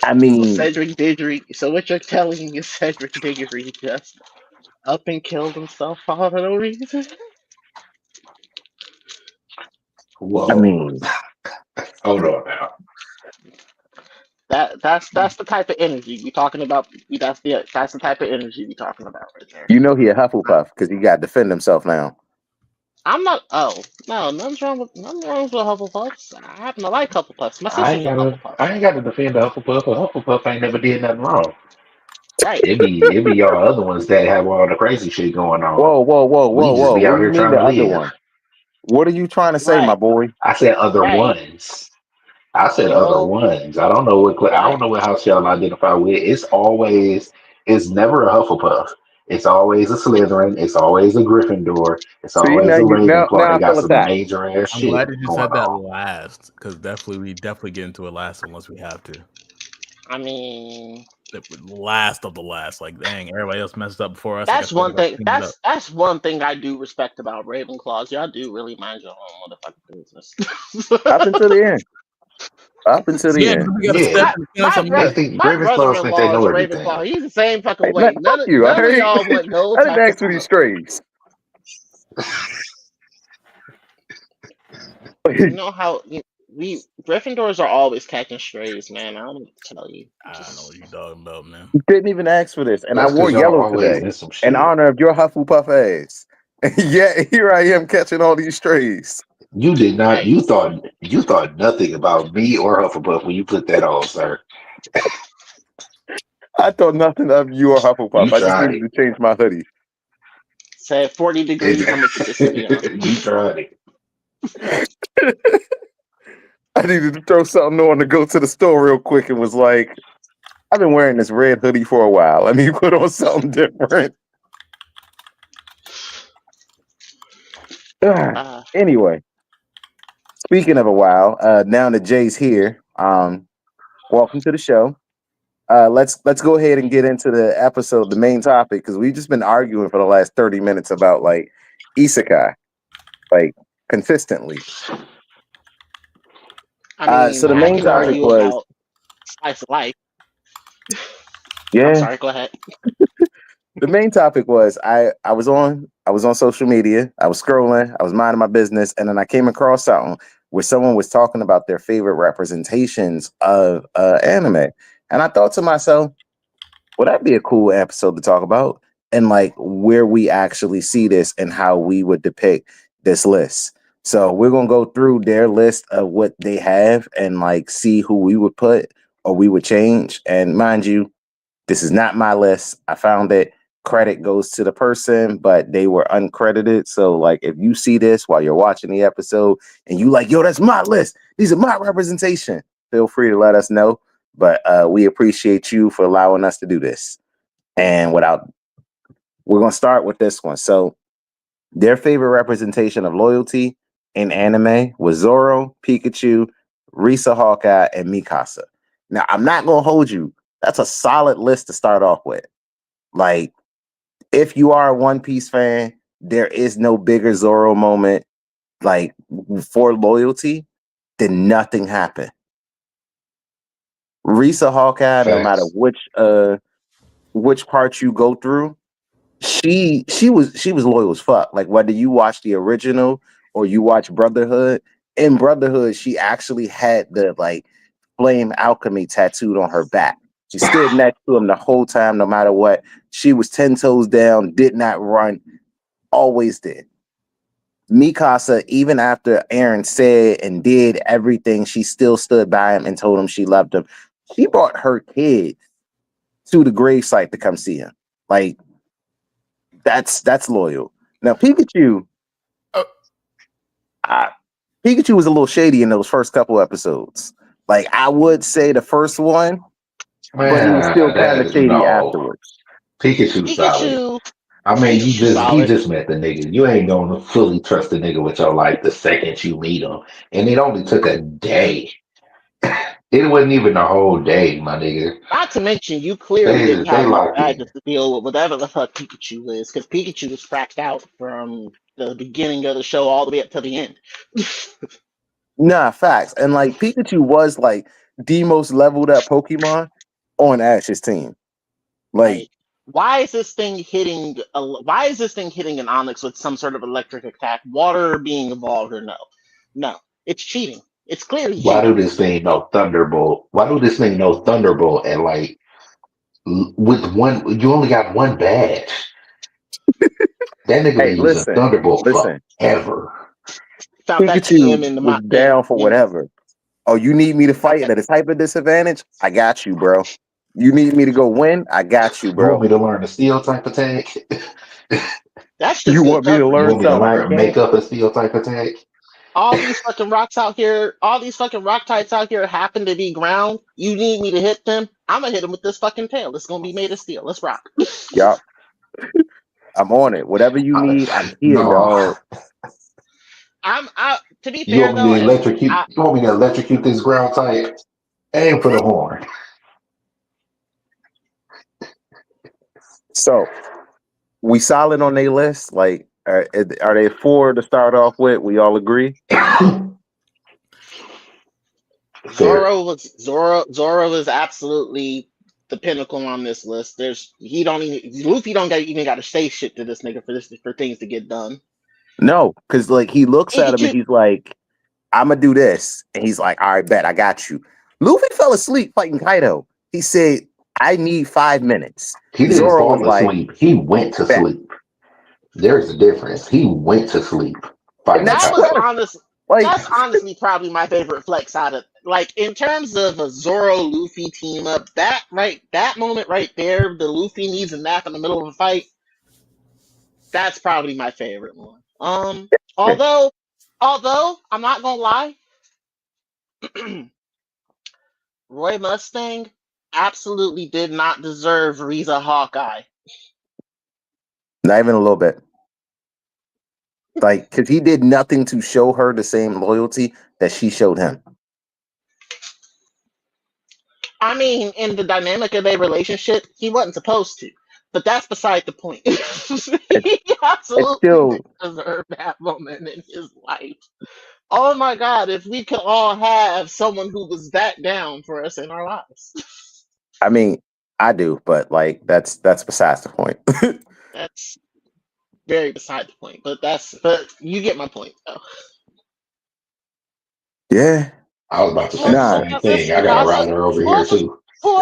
I mean, Cedric Diggory. So what you're telling me is Cedric Diggory just up and killed himself for no reason? Whoa. I mean, hold on now. That's the type of energy you're talking about. That's the type of energy we're talking about right there. you know he a Hufflepuff because he got to defend himself now. I'm not. Oh no, nothing's wrong with Hufflepuffs. I happen to like Hufflepuffs. My sister's a Hufflepuff. I ain't got to defend the Hufflepuff. A Hufflepuff ain't never did nothing wrong. Right. It be y'all other ones that have all the crazy shit going on. We just Whoa. be What out do you here mean trying the to other live. one? What are you trying to say, my Right. boy? I said other Right. ones. I said other Well. ones. I don't know what Right. house y'all identify with. It's never a Hufflepuff. It's always a Slytherin. It's always a Gryffindor. It's See, always a now Ravenclaw. They I feel got some attacked. major ass I'm shit glad that you going said that on. last, because we definitely get into it last unless we have to. I mean, The last of the last. Like, dang, everybody else messed up before us. that's one thing. That's one thing I do respect about Ravenclaws. Y'all do really mind your own motherfucking business. Up until the end. Up until the Yeah, end. we gotta step in the sense of They think my Ravenclaws think they brother-in-law is know a everything. Ravenclaw. He's the same fucking Hey, man, way. fuck you. None of y'all want no I didn't type ask for of. these strays. You know how we Gryffindors are always catching strays, man. I don't need to tell you. I don't know what you're talking about, man. Didn't even ask for this, and I That's wore because y'all yellow always today in some in shit. honor of your Hufflepuff ass. Yeah, here I am catching all these strays. You did not. Right. You thought nothing about me or Hufflepuff when you put that on, sir. I thought nothing of you or Hufflepuff. You I just tried needed to change my hoodie. Say 40 degrees. I'm gonna keep this hoodie on. You tried it. I needed to throw something on to go to the store real quick and was like, I've been wearing this red hoodie for a while. Let me put on something different. Anyway, speaking of a while, now that Jay's here, welcome to the show. Let's go ahead and get into the episode, the main topic, because we've just been arguing for the last 30 minutes about like isekai, like consistently. I mean, So the I main can topic argue was about slice of life. yeah. I'm sorry. Go ahead. The main topic was I was on social media. I was scrolling. I was minding my business, and then I came across something where someone was talking about their favorite representations of anime, and I thought to myself, well, that'd be a cool episode to talk about, and like where we actually see this and how we would depict this list. So we're gonna go through their list of what they have and like see who we would put or we would change. And mind you, this is not my list. I found it. Credit goes to the person, but they were uncredited. So, like, if you see this while you're watching the episode and you like, yo, that's my list. These are my representation. Feel free to let us know. But we appreciate you for allowing us to do this. And we're gonna start with this one. So, their favorite representation of loyalty in anime was Zoro, Pikachu, Risa Hawkeye, and Mikasa. Now, I'm not gonna hold you. That's a solid list to start off with. Like, if you are a One Piece fan, there is no bigger Zoro moment, like, for loyalty than nothing happened. Risa Hawkeye, no matter which part you go through, she was loyal as fuck. Like, whether you watch the original or you watch Brotherhood, in Brotherhood, she actually had the like flame alchemy tattooed on her back. She stood next to him the whole time, no matter what. She was 10 toes down, did not run, always did. Mikasa, even after Eren said and did everything, she still stood by him and told him she loved him. She brought her kids to the gravesite to come see him. Like, that's loyal. Now, Pikachu, Pikachu was a little shady in those first couple episodes. Like, I would say the first one, but he was still kind of shady afterwards. Pikachu solid. I mean, he just met the nigga. You ain't gonna fully trust the nigga with your life the second you meet him. And it only took a day. It wasn't even a whole day, my nigga. Not to mention, you clearly didn't have enough badges to deal with whatever the fuck Pikachu is, because Pikachu was cracked out from the beginning of the show all the way up to the end. Nah, facts. And like Pikachu was like the most leveled up Pokemon on Ash's team. Like, why is this thing hitting an Onyx with some sort of electric attack? Water being evolved or no? No, it's cheating. It's clearly cheating. Why do this thing know Thunderbolt? Why do this thing know Thunderbolt and like with one? You only got one badge. That nigga been using Thunderbolt forever. Pikachu was down for whatever. Oh, you need me to fight at a type of disadvantage? I got you, bro. You need me to go win? I got you, bro. You want me to learn a steel type attack? That's just you want me to learn you want me to make up a steel type attack? All these fucking rocks out here, all these fucking rock types out here happen to be ground. You need me to hit them? I'm gonna hit them with this fucking tail. It's gonna be made of steel. Let's rock. Yup. I'm on it. Whatever you need, I'm here, dog. To be fair though, you want me to electrocute this ground type? Aim for the horn. So, we solid on their list. Like, are they 4 to start off with? We all agree. Zoro is absolutely the pinnacle on this list. Luffy don't even got to say shit to this nigga for things to get done. No, because like he looks at him and he's like, "I'm gonna do this," and he's like, "All right, bet I got you." Luffy fell asleep fighting Kaido. He said, "I need 5 minutes." He didn't fall asleep. He went to sleep. There's a difference. He went to sleep fighting Kaido. That's honestly probably my favorite flex out of, like, in terms of a Zoro Luffy team up. That moment right there, the Luffy needs a nap in the middle of a fight. That's probably my favorite one. Although I'm not gonna lie, Roy Mustang absolutely did not deserve Riza Hawkeye. Not even a little bit. Like, because he did nothing to show her the same loyalty that she showed him. I mean, in the dynamic of their relationship, he wasn't supposed to. But that's beside the point. He absolutely didn't deserve that moment in his life. Oh my God, if we could all have someone who was that down for us in our lives. I mean, I do, but like that's besides the point. That's very beside the point. But you get my point though. Yeah. I was about to say the same thing. I got a router over here too. Who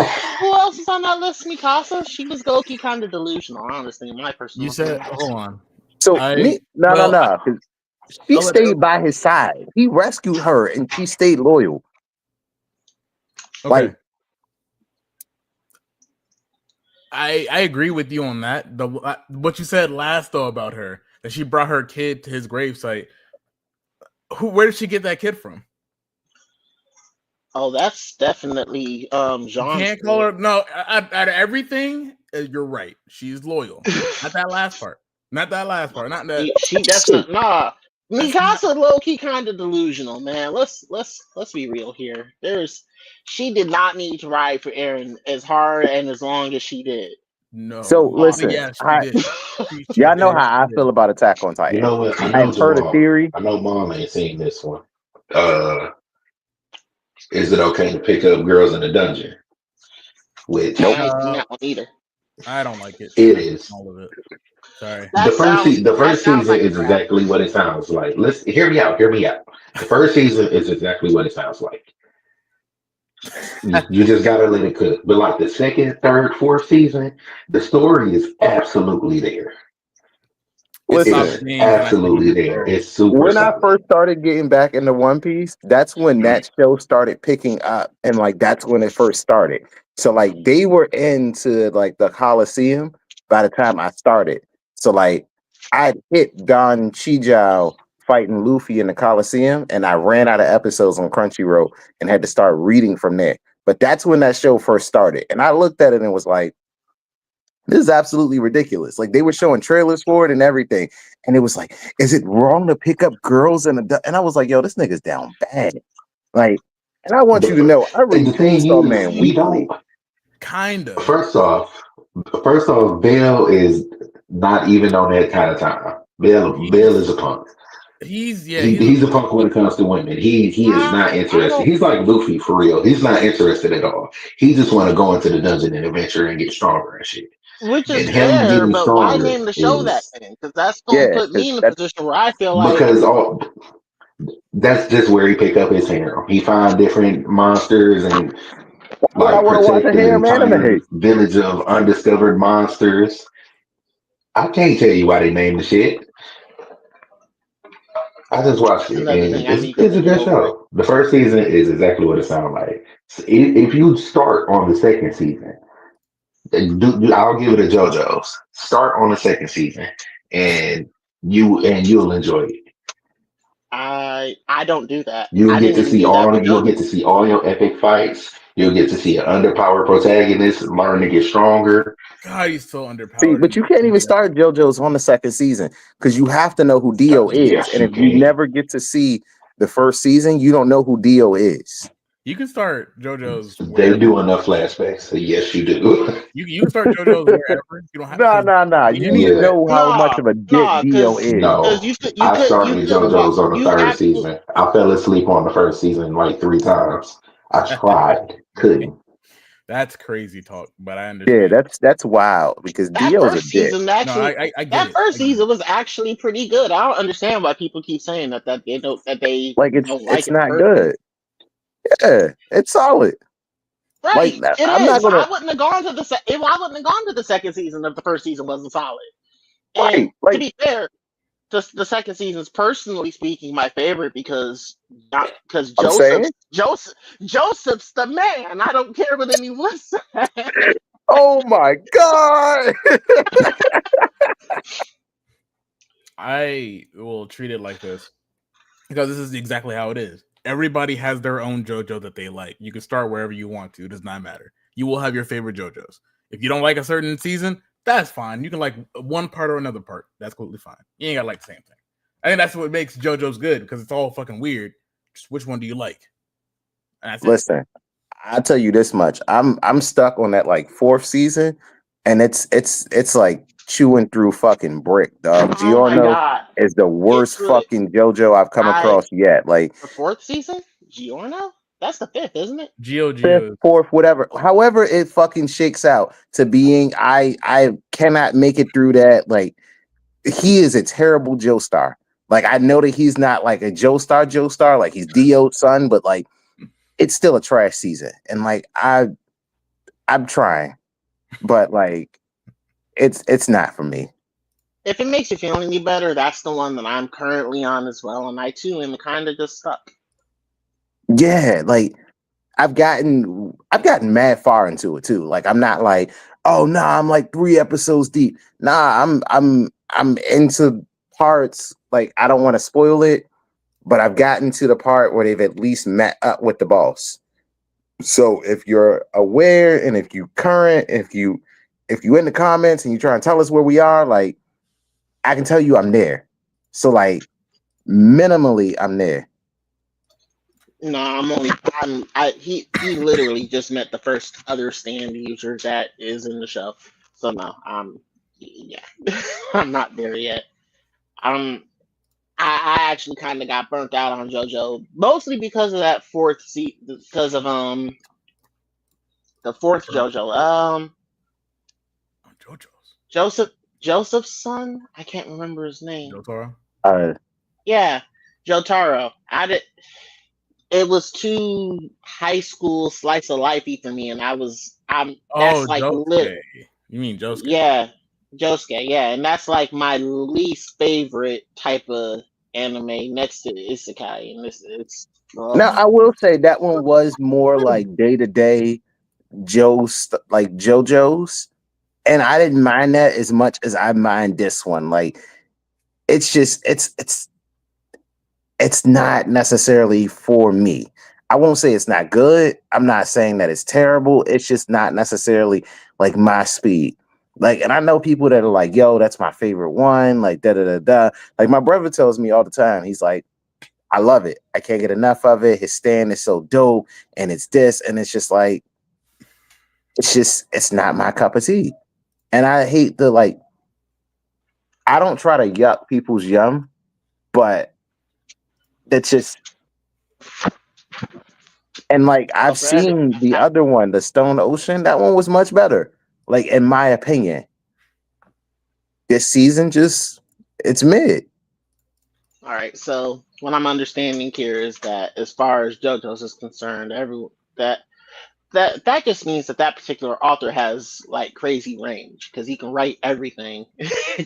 else is on that list? Mikasa? She was low-key kind of delusional, honestly, in my personal opinion. Hold on. So no. She stayed by his side. He rescued her, and she stayed loyal. Okay. Like, I agree with you on that. What you said last though about her, that she brought her kid to his gravesite. Where did she get that kid from? Oh, that's definitely Jean. You can't call her. No, out of everything, you're right. She's loyal. Not that last part. Not that. She definitely Mikasa low key kind of delusional, man. Let's be real here. She did not need to ride for Eren as hard and as long as she did. No. So listen, y'all know how I feel about Attack on Titan. You know what? I've heard a theory. I know Mom ain't seen this one. Is it okay to pick up girls in the dungeon? Which I haven't seen that one either. I don't like it. It is. All of it. Sorry. The first season is exactly what it sounds like. Hear me out. The first season is exactly what it sounds like. You just gotta let it cook. But like the second, third, fourth season, the story is absolutely there. Listen, it's absolutely there. It's super. When solid. I first started getting back into One Piece, that's when that show started picking up, and like that's when it first started. So like they were into like the Coliseum by the time I started. So like I hit Don Chijao fighting Luffy in the Coliseum, and I ran out of episodes on Crunchyroll and had to start reading from there. But that's when that show first started, and I looked at it and was like, this is absolutely ridiculous. Like they were showing trailers for it and everything. And it was like, is it wrong to pick up girls? And I was like, yo, this nigga's down bad. Like, and I want you to know, I really saw man weekly. Kind of. First off, Bill is not even on that kind of time. Bill is a punk. He's a punk when it comes to women. He is not interested. He's like Luffy for real. He's not interested at all. He just want to go into the dungeon and adventure and get stronger and shit. Which is fair, but why name the show that thing? Because that's going to put me in a position where I feel like that's just where he pick up his harem. He find different monsters and like protect the entire village of undiscovered monsters. I can't tell you why they named the shit. I just watched it, and it's a good show. The first season is exactly what it sounds like. If you start on the second season, I'll give it a JoJo's. Start on the second season, and you'll enjoy it. I don't do that. You'll get to see all your epic fights. You'll get to see an underpowered protagonist learn to get stronger. God, he's so underpowered. See, but you can't even start JoJo's on the second season because you have to know who Dio is. Yes, and if you never get to see the first season, you don't know who Dio is. You can start JoJo's. They do enough flashbacks, so yes, you do. You can start JoJo's wherever. You don't have Nah. You need to know how much of a dick Dio is. No, I started JoJo's on the third season. I fell asleep on the first season like 3 times. I tried, couldn't. That's crazy talk, but I understand. Yeah, that's wild because Dio's a dick. Season actually, I get that it. first season was actually pretty good. I don't understand why people keep saying that they don't like it's not good. Yeah, it's solid. Right, like, I wouldn't have gone to the second season if the first season wasn't solid. And to be fair, the second season's, personally speaking, my favorite because Joseph's the man. I don't care what anyone says. Oh my god! I will treat it like this because this is exactly how it is. Everybody has their own JoJo that they like. You can start wherever you want to. It does not matter. You will have your favorite JoJos. If you don't like a certain season, that's fine. You can like one part or another part. That's completely fine. You ain't got to like the same thing. I think that's what makes JoJo's good because it's all fucking weird. Just which one do you like? Listen, I'll tell you this much. I'm stuck on that like 4th season, and it's like chewing through fucking brick, dog. Giorno is the worst fucking JoJo I've come across yet. Like the 4th season, Giorno? That's the 5th, isn't it? 5th, 4th, whatever. However it fucking shakes out to being, I cannot make it through that. Like, he is a terrible Joestar. Like, I know that he's not like a Joestar, like he's Dio's son, but like it's still a trash season. And like I'm trying, but like it's not for me. If it makes you feel any better, that's the one that I'm currently on as well, and I too am kind of just stuck. Yeah, like I've gotten mad far into it too. Like I'm not like, oh no, I'm like 3 episodes deep. Nah, I'm into parts. Like I don't want to spoil it, but I've gotten to the part where they've at least met up with the boss. So if you're aware and if you current, if you in the comments and you try and tell us where we are, like I can tell you I'm there. So like minimally I'm there. No, he literally just met the first other stand user that is in the show. So no, yeah, I'm not there yet. I actually kind of got burnt out on JoJo, mostly because of that 4th seat, because of the 4th JoJo. Joseph's son. I can't remember his name. Jotaro. Yeah, Jotaro. It was too high school slice of lifey for me, and that's like Josuke. You mean Josuke? Yeah, Josuke. Yeah, and that's like my least favorite type of anime next to Isekai, and it's. Now I will say that one was more like day-to-day like JoJo's, and I didn't mind that as much as I mind this one. Like it's just it's not necessarily for me. I won't say it's not good. I'm not saying that it's terrible. It's just not necessarily like my speed. Like, and I know people that are like, yo, that's my favorite one. Like, da-da-da-da. Like, my brother tells me all the time, he's like, I love it. I can't get enough of it. His stand is so dope. And it's this. And it's just like, it's not my cup of tea. And I hate I don't try to yuck people's yum, but it's just, and like I've seen the other one, the Stone Ocean, that one was much better. Like in my opinion, this season it's mid. All right, so what I'm understanding here is that as far as JoJo's is concerned, that just means that particular author has like crazy range because he can write everything.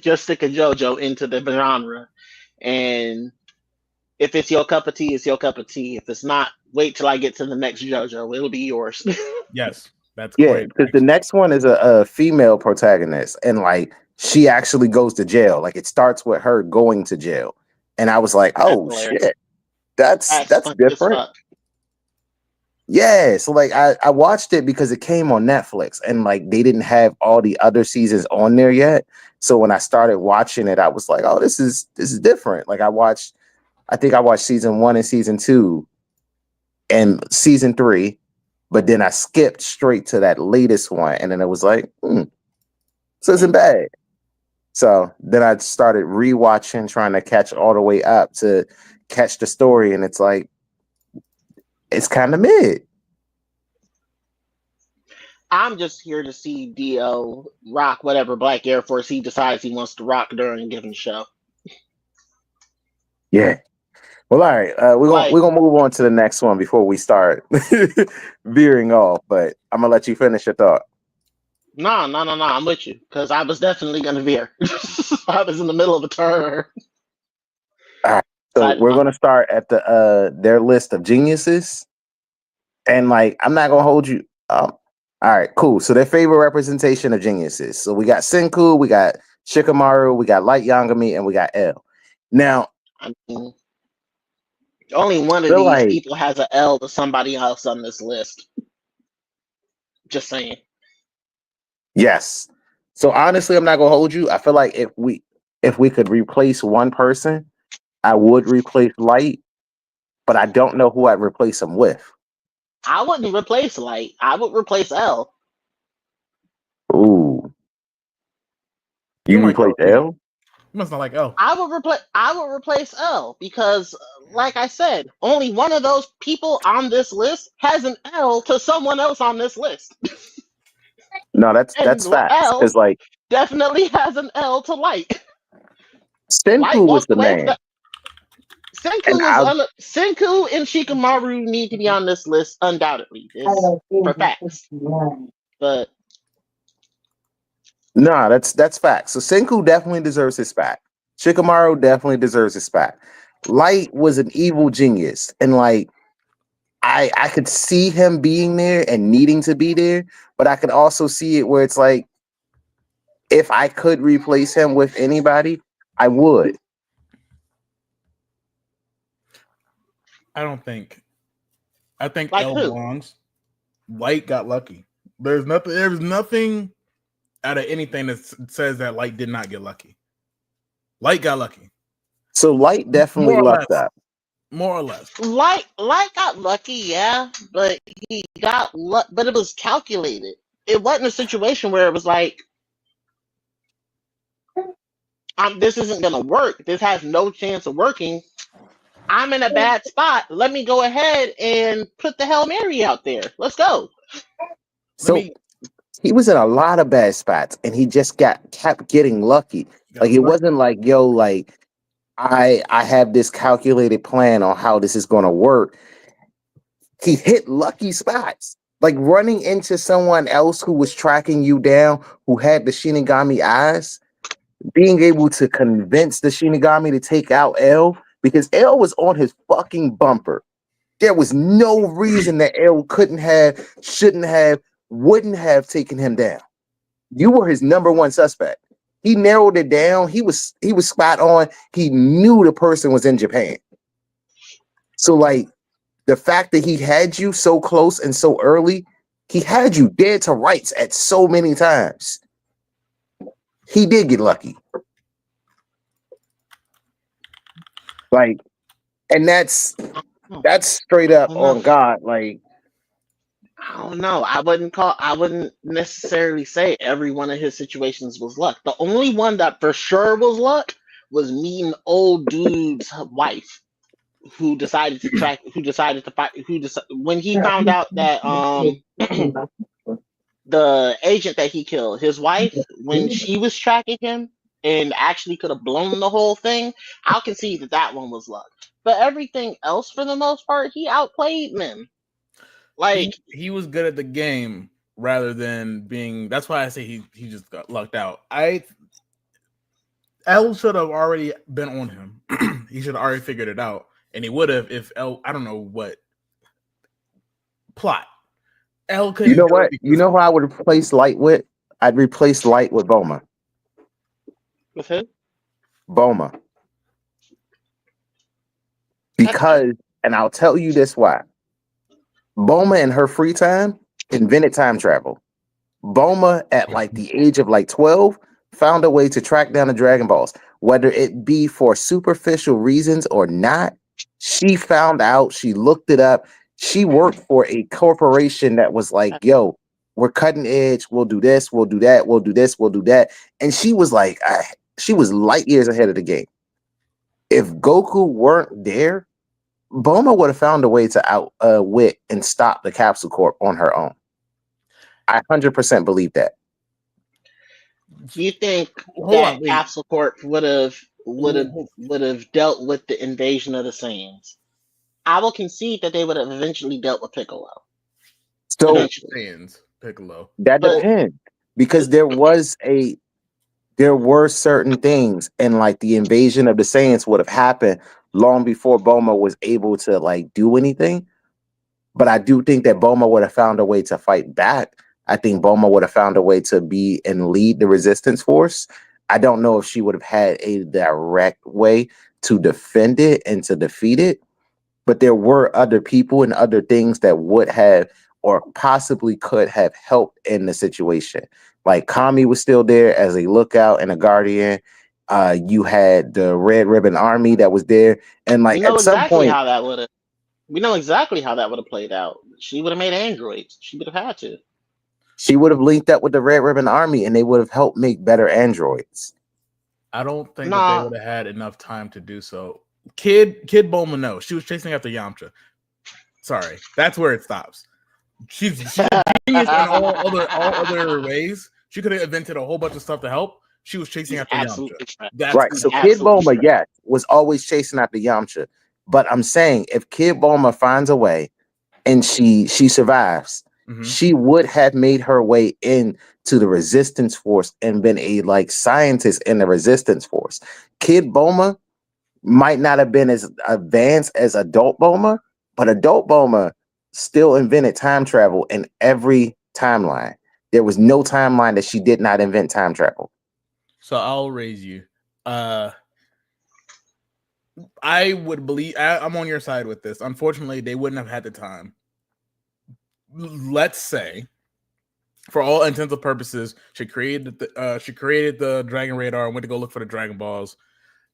Just stick a JoJo into the genre, and if it's your cup of tea, it's your cup of tea. If it's not, wait till I get to the next JoJo. It'll be yours. Yes, that's great. Because the next one is a female protagonist, and like she actually goes to jail. Like it starts with her going to jail, and I was like, oh shit, that's different. Yeah, so like I watched it because it came on Netflix and like they didn't have all the other seasons on there yet. So when I started watching it, I was like, oh, this is different. Like I think I watched season 1 and season 2 and season 3, but then I skipped straight to that latest one, and then it was like, this isn't bad. So then I started rewatching, trying to catch all the way up to catch the story, and it's like it's kind of mid. I'm just here to see Dio rock whatever Black Air Force he decides he wants to rock during a given show. Yeah. Well, all right. We're gonna move on to the next one before we start veering off. But I'm gonna let you finish your thought. No. I'm with you because I was definitely gonna veer. I was in the middle of a turn. All right. So we're gonna start at their list of geniuses, and like I'm not gonna hold you. All right, cool. So their favorite representation of geniuses. So we got Senku, we got Shikamaru, we got Light Yagami, and we got L. Now, I mean, only one of these people has an L to somebody else on this list. Just saying. Yes. So honestly, I'm not gonna hold you. I feel like if we could replace one person, I would replace Light, but I don't know who I'd replace him with. I wouldn't replace Light. I would replace L. Ooh. You replace L? You must not like L. I would replace L because, like I said, only one of those people on this list has an L to someone else on this list. No, that's facts. Because like definitely has an L to Light. Senku Light was walked the away man. from Senku and Shikamaru need to be on this list undoubtedly. It's for facts. But no, that's facts. So Senku definitely deserves his spot. Shikamaru definitely deserves his spot. Light was an evil genius, and like I could see him being there and needing to be there, but I could also see it where it's like if I could replace him with anybody, I would. I think like L who? belongs. Light got lucky. There's nothing out of anything that says that Light did not get lucky. Light got lucky. So Light definitely lucked up. More or less. Light got lucky, yeah, but he got but it was calculated. It wasn't a situation where it was like, this isn't gonna work. This has no chance of working. I'm in a bad spot. Let me go ahead and put the Hail Mary out there. Let's go. So he was in a lot of bad spots, and he just kept getting lucky. Like it wasn't like, yo, like I have this calculated plan on how this is gonna work. He hit lucky spots, like running into someone else who was tracking you down, who had the Shinigami eyes, being able to convince the Shinigami to take out L because L was on his fucking bumper. There was no reason that L couldn't have, shouldn't have, wouldn't have taken him down. You were his number one suspect. He narrowed it down. He was spot on. He knew the person was in Japan. So like the fact that he had you so close and so early, he had you dead to rights at so many times. He did get lucky. Like, and that's straight up on God. Like, I don't know. I wouldn't necessarily say every one of his situations was luck. The only one that for sure was luck was meeting old dude's wife who decided to fight, when he found out that the agent that he killed, his wife, when she was tracking him and actually could have blown the whole thing, I'll concede that one was luck. But everything else, for the most part, he outplayed them. Like he was good at the game rather than being. That's why I say he just got lucked out. L should have already been on him. He should have already figured it out, and he would have if L. I don't know what plot L could. You know what? You know who I would replace Light with? I'd replace Light with Boma. With who? Boma. Because, and I'll tell you this why. Bulma in her free time invented time travel. Bulma at like the age of like 12 found a way to track down the Dragon Balls, whether it be for superficial reasons or not. She found out, she looked it up. She worked for a corporation that was like, yo, we're cutting edge. We'll do this, we'll do that, we'll do this, we'll do that. And she was like, she was light years ahead of the game. If Goku weren't there, Bulma would have found a way to outwit and stop the Capsule Corp on her own. I 100% believe that. Do you think that Capsule Corp would have dealt with the invasion of the Saiyans? I will concede that they would have eventually dealt with Piccolo. So Saiyans, Piccolo. That depends, because there were certain things, and like the invasion of the Saiyans would have happened long before Bulma was able to like do anything. But I do think that Bulma would have found a way to fight back. I think Bulma would have found a way to be and lead the resistance force. I don't know if she would have had a direct way to defend it and to defeat it, but there were other people and other things that would have or possibly could have helped in the situation. Like Kami was still there as a lookout and a guardian. You had the Red Ribbon Army that was there, and like at some point, we know exactly how that would have played out. She would have made androids. She would have had to. She would have linked up with the Red Ribbon Army, and they would have helped make better androids. I don't think that they would have had enough time to do so. Kid Bulma, no. She was chasing after Yamcha. Sorry, that's where it stops. She's a genius in all other ways. She could have invented a whole bunch of stuff to help. She was chasing after Yamcha. That's right. So Kid Bulma, yes, was always chasing after Yamcha. But I'm saying if Kid Bulma finds a way and she survives, she would have made her way into the resistance force and been a like scientist in the resistance force. Kid Bulma might not have been as advanced as adult Bulma, but adult Bulma still invented time travel in every timeline. There was no timeline that she did not invent time travel. So I'll raise you. I would believe I'm on your side with this. Unfortunately, they wouldn't have had the time. Let's say, for all intents and purposes, she created the Dragon Radar and went to go look for the Dragon Balls.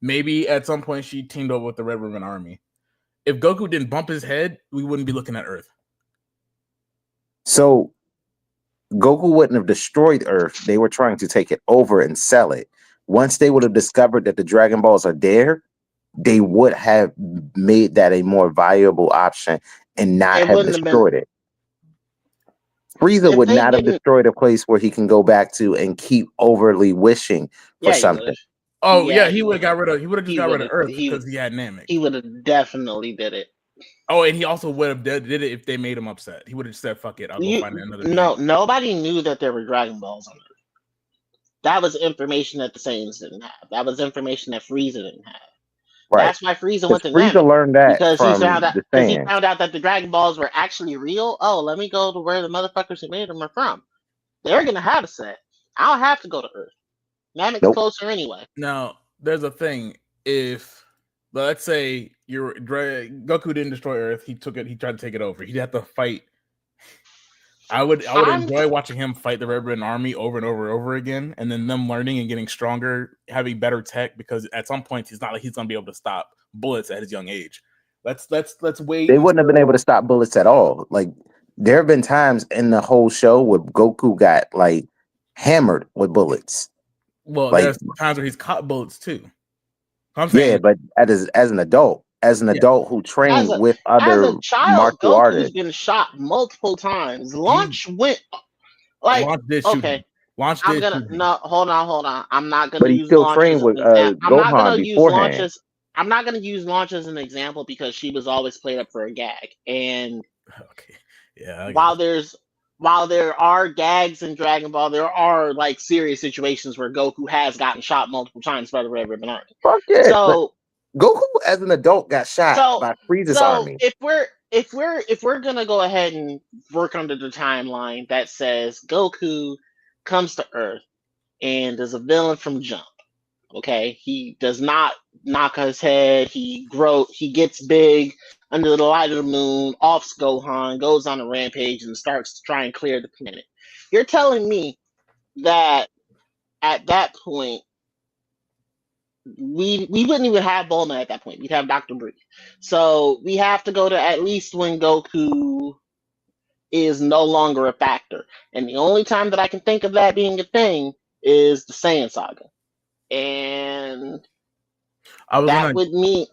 Maybe at some point she teamed up with the Red Ribbon Army. If Goku didn't bump his head, we wouldn't be looking at Earth. So Goku wouldn't have destroyed Earth. They were trying to take it over and sell it. Once they would have discovered that the Dragon Balls are there, they would have made that a more viable option and not have destroyed it. Frieza would not have destroyed a place where he can go back to and keep overly wishing for something. Oh yeah, he would have got rid of. He would have just got rid of Earth because he had Namek. He would have definitely did it. Oh, and he also would have did it if they made him upset. He would have said, "Fuck it, I'll go find another." No, nobody knew that there were Dragon Balls on Earth. That was information that the Saiyans didn't have. That was information that Frieza didn't have. Right. That's why Frieza went to Frieza learned that because from he found out the Saiyans. He found out that the Dragon Balls were actually real. Oh, let me go to where the motherfuckers who made them are from. They're gonna have a set. I don't have to go to Earth. Namek's closer anyway. Now, there's a thing. If let's say Goku didn't destroy Earth, he took it. He tried to take it over. He'd have to fight. I would enjoy watching him fight the Red Ribbon Army over and over and over again, and then them learning and getting stronger, having better tech. Because at some point, he's not like he's gonna be able to stop bullets at his young age. Let's wait. They wouldn't have been able to stop bullets at all. Like there have been times in the whole show where Goku got like hammered with bullets. Well, like, there's times where he's caught bullets too. I'm saying, yeah, but as an adult who trained with other as a child, martial artists, been shot multiple times. Launch went like okay. Launch I'm gonna no hold on. I'm not gonna but he use still launch trained with Gohan beforehand. I'm not gonna use launch as an example because she was always played up for a gag. And okay, yeah. While there are gags in Dragon Ball, there are like serious situations where Goku has gotten shot multiple times by the Red Ribbon Army. Fuck yeah. So Goku as an adult got shot by Frieza's army. If we're gonna go ahead and work under the timeline that says Goku comes to Earth and is a villain from jump. Okay, he does not knock his head. He gets big. under the light of the moon, offs Gohan, goes on a rampage, and starts to try and clear the planet. You're telling me that at that point, we wouldn't even have Bulma at that point. We'd have Dr. Brief. So we have to go to at least when Goku is no longer a factor. And the only time that I can think of that being a thing is the Saiyan Saga. And that would mean...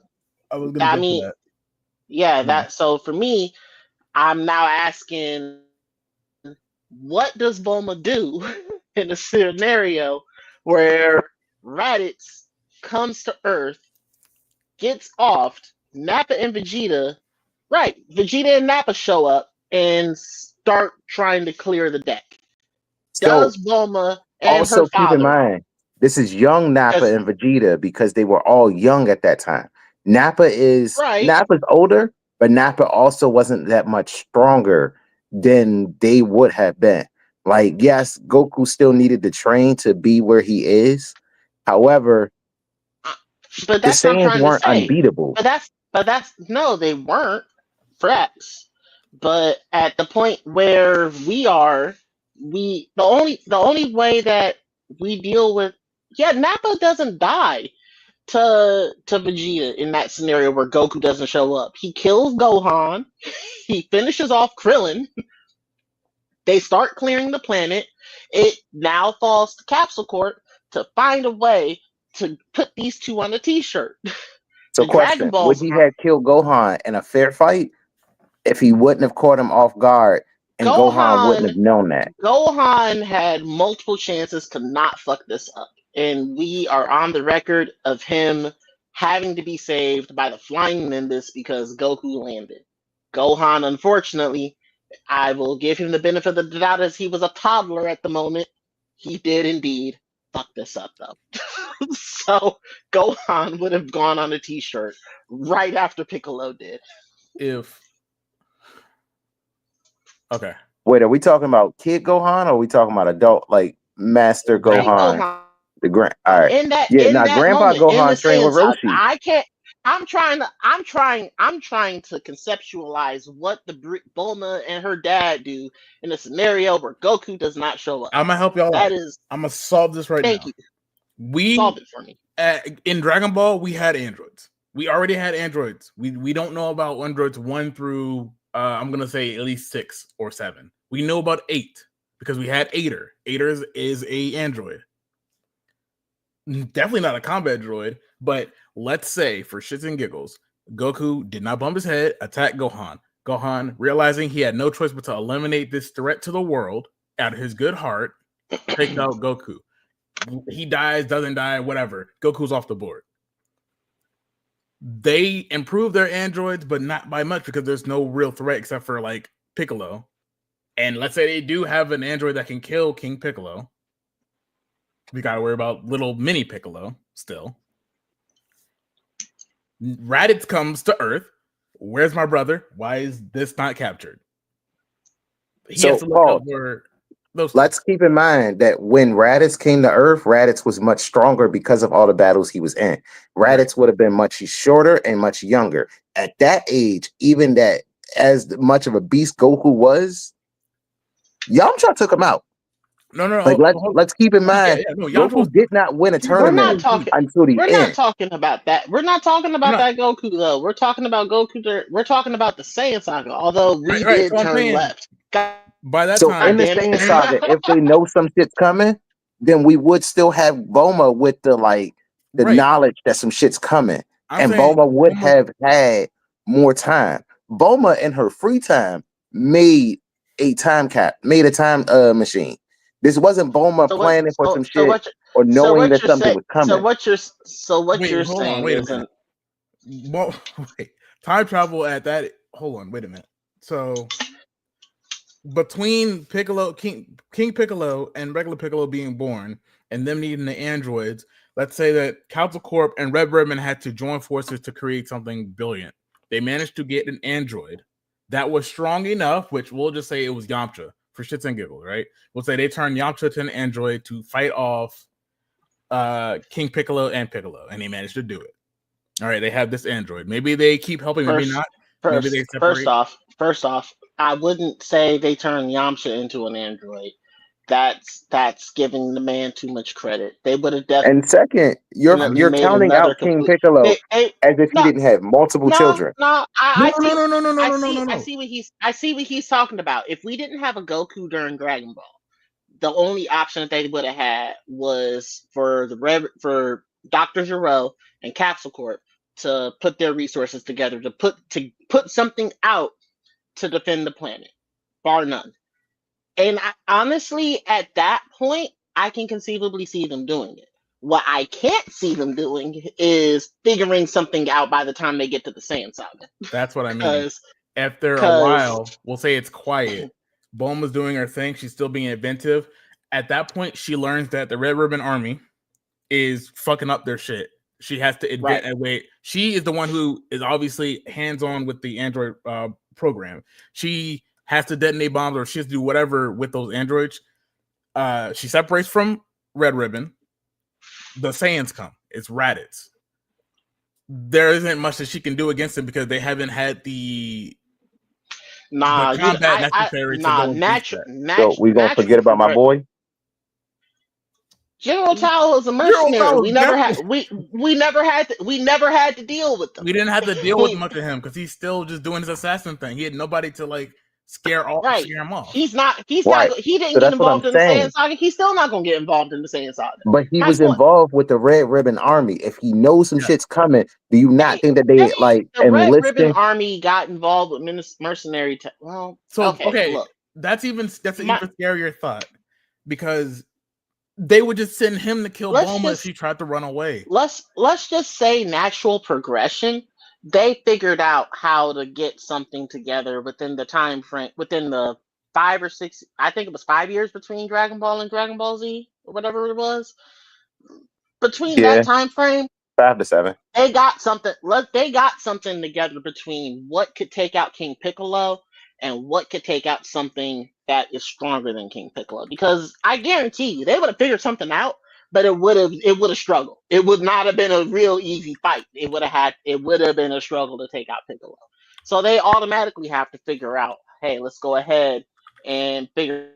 So for me, I'm now asking, what does Bulma do in a scenario where Raditz comes to Earth, gets offed, Nappa and Vegeta and Nappa show up and start trying to clear the deck. Does Bulma and also her father... keep in mind, this is young Nappa and Vegeta because they were all young at that time. Nappa's older, but Nappa also wasn't that much stronger than they would have been. Like, yes, Goku still needed to train to be where he is. However, but that's the Saiyans weren't unbeatable. But that's no, they weren't. Facts. But at the point where we are, the only way that we deal with Nappa doesn't die to Vegeta in that scenario where Goku doesn't show up. He kills Gohan. He finishes off Krillin. They start clearing the planet. It now falls to Capsule Corp to find a way to put these two on a t-shirt. So question, would he have killed Gohan in a fair fight if he wouldn't have caught him off guard and Gohan wouldn't have known that? Gohan had multiple chances to not fuck this up. And we are on the record of him having to be saved by the flying Nimbus because Goku landed. Gohan, unfortunately, I will give him the benefit of the doubt as he was a toddler at the moment. He did indeed fuck this up, though. So Gohan would have gone on a t-shirt right after Piccolo did. Okay. Wait, are we talking about kid Gohan or are we talking about adult, like Master Gohan? The grand. All right. Grandpa Gohan trained with Roshi. I'm trying to conceptualize what the Bulma and her dad do in a scenario where Goku does not show up. I'm gonna help y'all out. I'm gonna solve this right now. Thank you. Solve it for me. In Dragon Ball, we had androids. We already had androids. We don't know about androids 1 through I'm gonna say at least 6 or 7. We know about 8 because we had Aider. Aider is a android. Definitely not a combat droid, but let's say for shits and giggles, Goku did not bump his head, attack Gohan. Gohan, realizing he had no choice but to eliminate this threat to the world out of his good heart, takes out Goku. He dies, doesn't die, whatever. Goku's off the board. They improve their androids, but not by much because there's no real threat except for like Piccolo. And let's say they do have an android that can kill King Piccolo. We gotta worry about little mini Piccolo still. Raditz comes to Earth. Where's my brother? Why is this not captured? Let's keep in mind that when Raditz came to Earth, Raditz was much stronger because of all the battles he was in. Raditz would have been much shorter and much younger. At that age, even that as much of a beast Goku was, Yamcha took him out. No. Like let's keep in mind, Goku did not win a tournament until the end. We're not talking about that. We're not talking about that Goku though. We're talking about Goku. We're talking about the Saiyan Saga. Although we did turn left. By that time, in the Saiyan Saga, if they know some shit's coming, then we would still have Bulma with the knowledge that some shit's coming, and Bulma would have had more time. Bulma in her free time made a time machine. This wasn't Bulma planning for some shit or knowing that something was coming. So what you're saying isn't... Time travel at that... Hold on, wait a minute. So between Piccolo, King Piccolo and regular Piccolo being born and them needing the androids, let's say that Council Corp and Red Ribbon had to join forces to create something brilliant. They managed to get an android that was strong enough, which we'll just say it was Yamcha for shits and giggles, right? We'll say they turned Yamcha to an android to fight off King Piccolo and Piccolo, and they managed to do it. All right, they have this android. Maybe they keep helping, maybe not. First off, I wouldn't say they turned Yamcha into an android. That's giving the man too much credit. They would have definitely. And second, you're made counting another out King complete. Piccolo as if he No, didn't have multiple children. no. I see. No. I see what he's talking about. If we didn't have a Goku during Dragon Ball, the only option that they would have had was for for Dr. Gero and Capsule Corp to put their resources together to put something out to defend the planet, bar none. And honestly, at that point, I can conceivably see them doing it. What I can't see them doing is figuring something out by the time they get to the Saiyan Saga. That's what I mean. After a while, we'll say it's quiet. Bulma's doing her thing. She's still being inventive. At that point, she learns that the Red Ribbon Army is fucking up their shit. She has to invent a way. She is the one who is obviously hands-on with the android program. She has to detonate bombs or she has to do whatever with those androids. She separates from Red Ribbon. The Saiyans come. It's Raditz. There isn't much that she can do against them because they haven't had the combat necessary to go and So we gonna forget about my boy? General Tao was a mercenary. We never had to deal with them. We didn't have to deal with much of him because he's still just doing his assassin thing. He had nobody to like scare him off. He didn't get involved in the Saiyan Saga. He's still not gonna get involved in the Saiyan Saga. But he was involved with the Red Ribbon Army. If he knows some shit's coming, do you not think that they the Red Ribbon Army got involved with mercenary? Look, that's an even scarier thought because they would just send him to kill Bulma if he tried to run away. Let's just say natural progression. They figured out how to get something together within the time frame, within the 5 or 6. I think it was 5 years between Dragon Ball and Dragon Ball Z, or whatever it was. Between that time frame, 5 to 7, they got something. They got something together between what could take out King Piccolo and what could take out something that is stronger than King Piccolo. Because I guarantee you, they would have figured something out, but it would have struggled. It would not have been a real easy fight. It would have been a struggle to take out Piccolo. So they automatically have to figure out, hey, let's go ahead and figure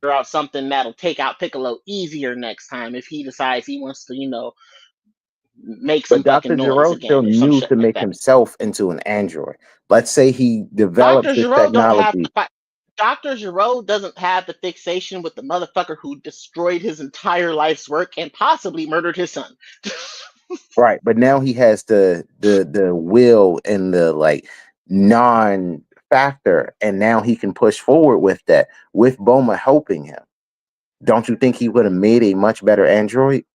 out something that'll take out Piccolo easier next time if he decides he wants to, make some fucking noise. Dr. Gero still knew to make himself into an android. Let's say he developed this technology. Dr. Gero doesn't have the fixation with the motherfucker who destroyed his entire life's work and possibly murdered his son. Right, but now he has the will and the non-factor, and now he can push forward with that, with Bulma helping him. Don't you think he would have made a much better android?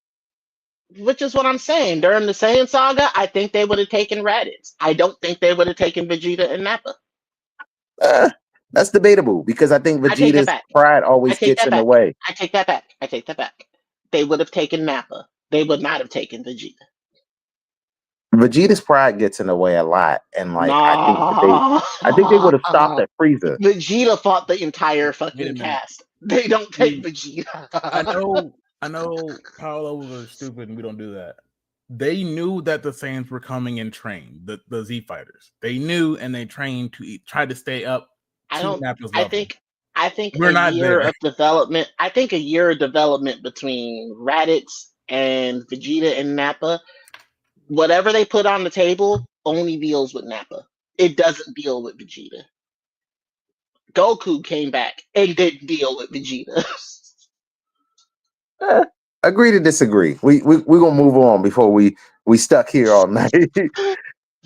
Which is what I'm saying. During the Saiyan Saga, I think they would have taken Raditz. I don't think they would have taken Vegeta and Nappa. That's debatable because I think Vegeta's pride always gets in the way. I take that back. They would have taken Nappa. They would not have taken Vegeta. Vegeta's pride gets in the way a lot, and I think they would have stopped at Frieza. Vegeta fought the entire fucking cast. They don't take Vegeta. I know power levels are stupid and we don't do that. They knew that the Saiyans were coming and trained, the Z fighters. They knew and they trained to try to stay up. I think a year of development. I think a year of development between Raditz and Vegeta and Nappa. Whatever they put on the table only deals with Nappa. It doesn't deal with Vegeta. Goku came back and didn't deal with Vegeta. Agree to disagree. We're gonna move on before we stuck here all night.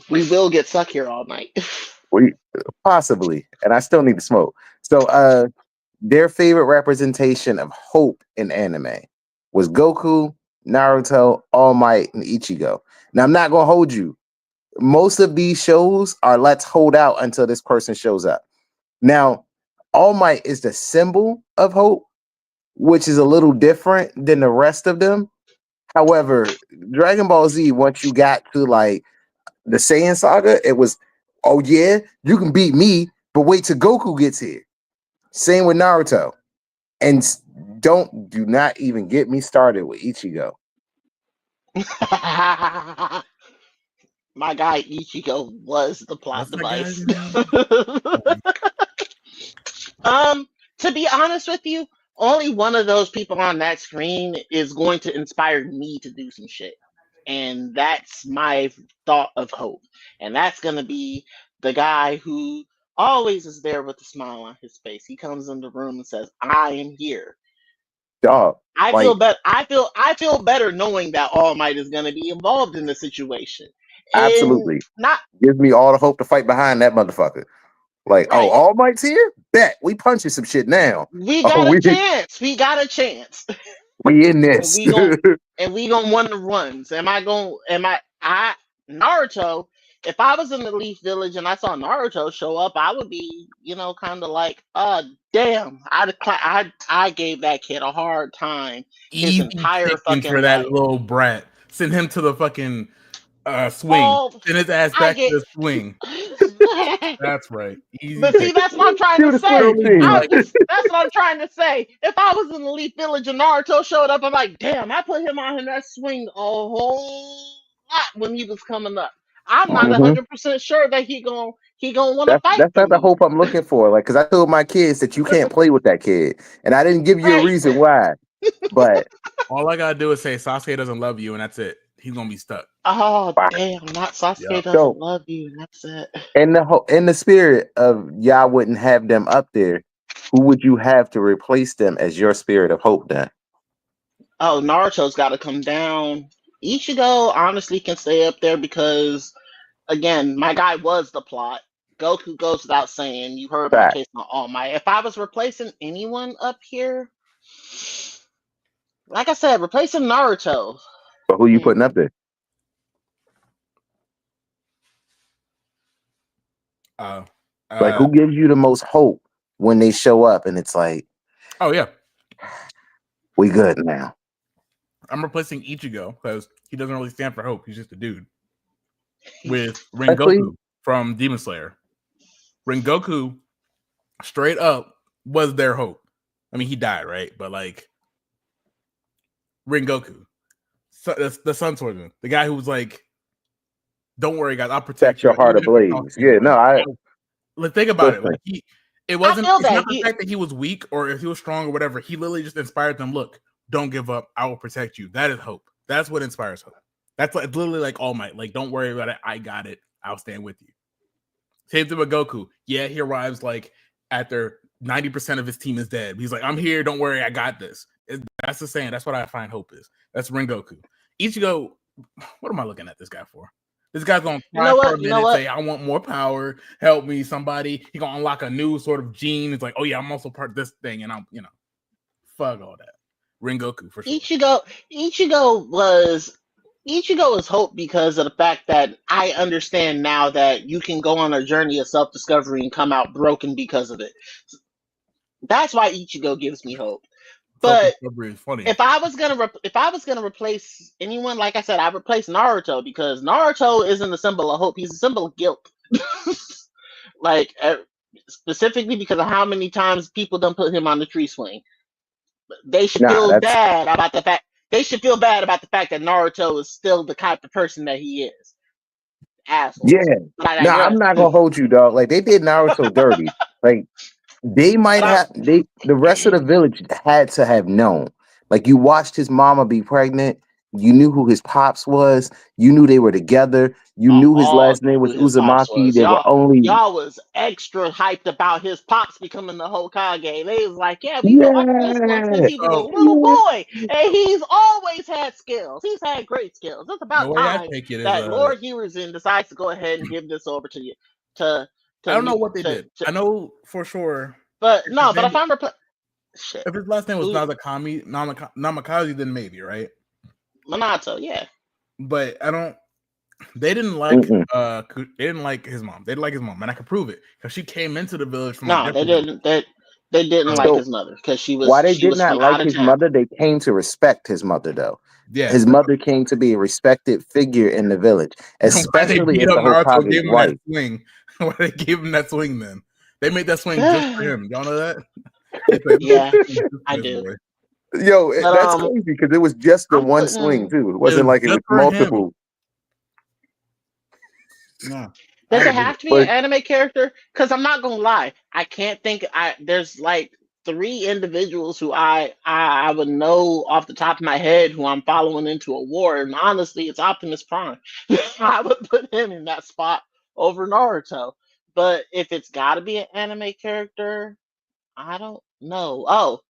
We will get stuck here all night. We possibly, and I still need to smoke. So their favorite representation of hope in anime was Goku, Naruto, All Might, and Ichigo. Now I'm not gonna hold you. Most of these shows are let's hold out until this person shows up. Now, All Might is the symbol of hope, which is a little different than the rest of them. However, Dragon Ball Z, once you got to the Saiyan Saga, it was, oh yeah, you can beat me, but wait till Goku gets here. Same with Naruto. And do not even get me started with Ichigo. my guy Ichigo was the plot device. To be honest with you, only one of those people on that screen is going to inspire me to do some shit. And that's my thought of hope. And that's going to be the guy who always is there with a smile on his face. He comes in the room and says, "I am here." Dog. I feel better. I feel better knowing that All Might is going to be involved in the situation. And absolutely. Gives me all the hope to fight behind that motherfucker. Like, right. Oh, All Might's here? Bet. We punching some shit now. We got a chance. We got a chance. We in this. and we gonna win the runs. Naruto, if I was in the Leaf Village and I saw Naruto show up, I would be, kind of like, damn, I gave that kid a hard time his entire fucking for that life. Little brat. Send him to the fucking swing. Send his ass back to the swing. That's right. Easy. But see, that's what I'm trying to say. That's what I'm trying to say. If I was in the Leaf Village and Naruto showed up, I'm like, damn, I put him on in that swing a whole lot when he was coming up. I'm not 100% sure that he gonna want to fight. That's not the hope I'm looking for. Like, because I told my kids that you can't play with that kid, and I didn't give you a reason why. But all I gotta do is say Sasuke doesn't love you, and that's it. He's gonna be stuck. Oh damn! Not Sasuke doesn't love you, and that's it. In the spirit of y'all wouldn't have them up there, who would you have to replace them as your spirit of hope then? Oh, Naruto's got to come down. Ichigo honestly can stay up there because, again, my guy was the plot. Goku goes without saying. You heard my case on All Might. If I was replacing anyone up here, like I said, replacing Naruto. But who you putting up there? Like, who gives you the most hope when they show up and it's like, oh yeah, we good now. I'm replacing Ichigo because he doesn't really stand for hope. He's just a dude. With Rengoku from Demon Slayer. Rengoku, straight up, was their hope. I mean, he died, right? But like, Rengoku, the Sun Swordsman, the guy who was like, "Don't worry, guys, I'll protect your heart ablaze." Yeah, no, Let's think about it. Like it wasn't it's not the fact that he was weak or if he was strong or whatever. He literally just inspired them. Look, don't give up. I will protect you. That is hope. That's what inspires hope. That's like literally like All Might. Like, don't worry about it. I got it. I'll stand with you. Same thing with Goku. Yeah, he arrives like after 90% of his team is dead. He's like, I'm here. Don't worry. I got this. That's the saying. That's what I find hope is. That's Rengoku. Ichigo, what am I looking at this guy for? This guy's gonna try for a minute, say, I want more power, help me, somebody. He gonna unlock a new sort of gene. It's like, oh yeah, I'm also part of this thing, and I'm, fuck all that. Rengoku for sure. Ichigo was hope because of the fact that I understand now that you can go on a journey of self-discovery and come out broken because of it. That's why Ichigo gives me hope. But if I was gonna replace anyone, like I said, I replace Naruto because Naruto isn't a symbol of hope; he's a symbol of guilt. Like specifically because of how many times people done put him on the tree swing. They should feel bad about the fact. They should feel bad about the fact that Naruto is still the type of person that he is. Assholes. Yeah. I'm not gonna hold you, dog. Like they did Naruto dirty. Like. They might the rest of the village had to have known. Like you watched his mama be pregnant, you knew who his pops was, you knew they were together, you knew his last name was Uzumaki. Y'all was extra hyped about his pops becoming the Hokage. They was like, yeah, we like this one since he was a little boy, and he's always had skills. He's had great skills. It's about time that Lord Hiruzen decides to go ahead and give this over to you. I don't know what they did. I know for sure. But no, but if I'm if his last name was Namikaze, then maybe, right? Minato, yeah. But they didn't like his mom. They didn't like his mom, and I could prove it because she came into the village from they didn't. They didn't like his mother because she was. Why they did not like his mother? They came to respect his mother, though. Yeah, his mother came to be a respected figure in the village, especially if the Hokage's wife. Why they gave him that swing then? They made that swing just for him. Y'all know that? Yeah, I do. Yo, that's crazy because it was just the one swing too. It wasn't like it was multiple. No. Does it have to be an anime character? Because I'm not gonna lie, I can't think. There's like 3 individuals who I would know off the top of my head who I'm following into a war, and honestly, it's Optimus Prime. I would put him in that spot over Naruto. But if it's got to be an anime character, I don't know. Oh,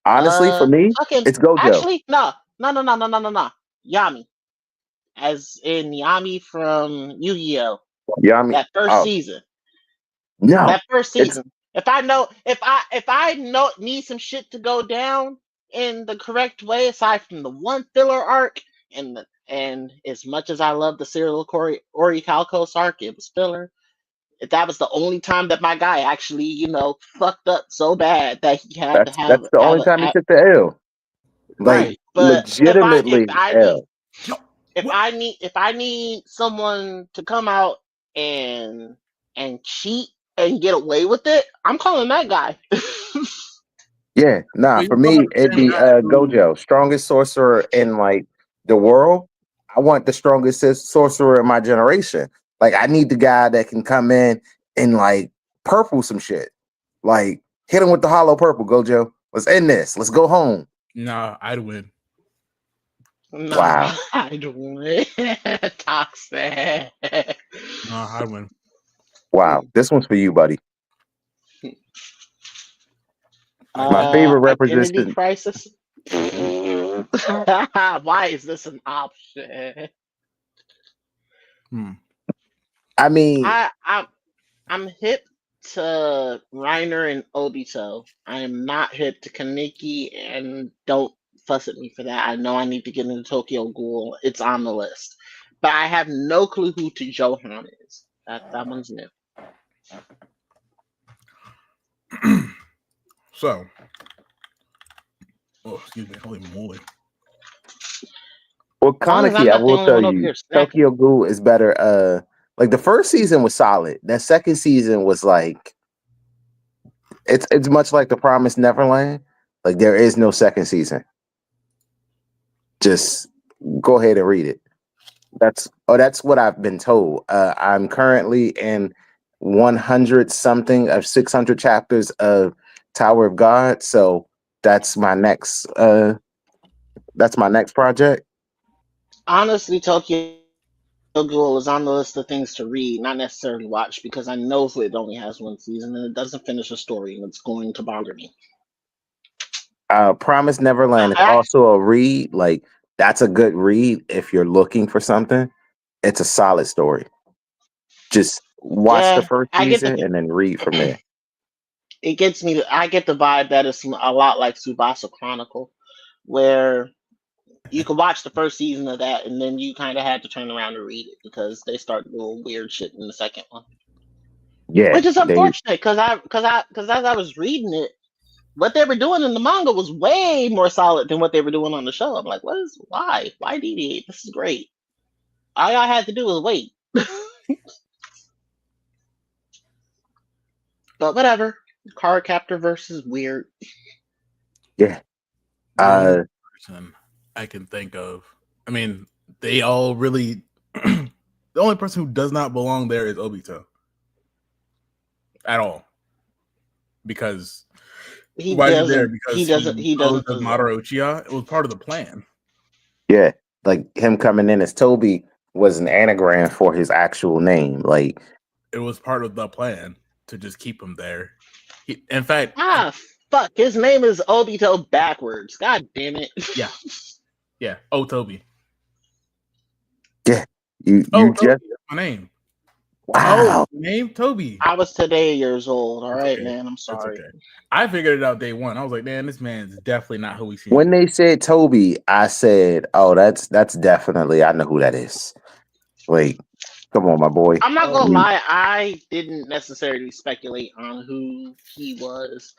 Honestly, for me, fucking it's Gojo. actually, no. Yami, as in Yami from Yu-Gi-Oh. Yami. That first season. No, That first season. If I know need some shit to go down in the correct way, aside from the one filler arc, and as much as I love the Serial Ori Calcos arc, it was filler. If that was the only time that my guy actually, fucked up so bad that he had to have that's the only time he took the L. Like right. But legitimately L. If I need someone to come out and cheat and get away with it, I'm calling that guy. Yeah, nah. For me, it'd be Gojo, strongest sorcerer in like the world. I want the strongest sorcerer in my generation. Like, I need the guy that can come in and like purple some shit. Like, hit him with the hollow purple, Gojo. Let's end this. Let's go home. Nah, I'd win. Wow. I'd win. Toxic. Nah, I'd win. Wow. This one's for you, buddy. My favorite representation. Identity crisis. Why is this an option? I mean, I'm hip to Reiner and Obito. I am not hip to Kaneki, and don't fuss at me for that. I know I need to get into Tokyo Ghoul. It's on the list. But I have no clue who to Johan is. That one's new. So, excuse me, holy moly. Well, Kaneki, I will tell you, Tokyo Ghoul is better. Like the first season was solid. That second season was like, it's much like The Promised Neverland. Like there is no second season. Just go ahead and read it. That's what I've been told. I'm currently in 100 something of 600 chapters of Tower of God. So that's my next project. Honestly, Tokyo Ghoul is on the list of things to read, not necessarily watch, because I know it only has 1 season and it doesn't finish a story, and it's going to bother me. Promised Neverland is also a read. Like that's a good read if you're looking for something. It's a solid story. Just watch the first season and then read from there. It gets me. I get the vibe that it's a lot like Tsubasa Chronicle, where you could watch the first season of that and then you kind of had to turn around and read it because they start doing weird shit in the second one. Yeah, which is unfortunate because as I was reading it, what they were doing in the manga was way more solid than what they were doing on the show. I'm like, why deviate? This is great. All I had to do was wait. But whatever. Card Captor versus weird. Yeah. The person I can think of. I mean, they all really. The only person who does not belong there is Obito. At all. Because why is he there? Because he doesn't Madara Uchiha. It was part of the plan. Yeah, like him coming in as Toby was an anagram for his actual name. Like it was part of the plan to just keep him there. In fact, fuck, his name is Obito backwards. God damn it. Yeah. Oh, Toby. Yeah, you Toby, just that's my name. Wow. Name Toby. I was today years old. All right, man. I'm sorry. Okay. I figured it out day one. I was like, man, this man's definitely not who we see. When they said Toby, I said, oh, that's definitely, I know who that is. Like, come on, my boy. I'm not gonna lie, I didn't necessarily speculate on who he was.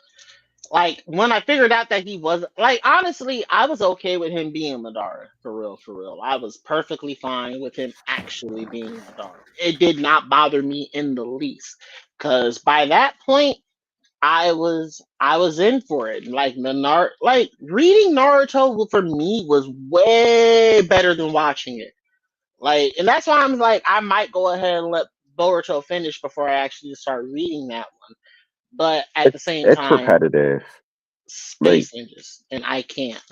Like, when I figured out that he was, like, honestly, I was okay with him being Madara, for real. I was perfectly fine with him actually being Madara. It did not bother me in the least, because by that point, I was in for it. Like, reading Naruto for me was way better than watching it. Like, and that's why I'm like, I might go ahead and let Boruto finished before I actually started reading that one. But at the same it's time, repetitive. Space Ninjas, and I can't.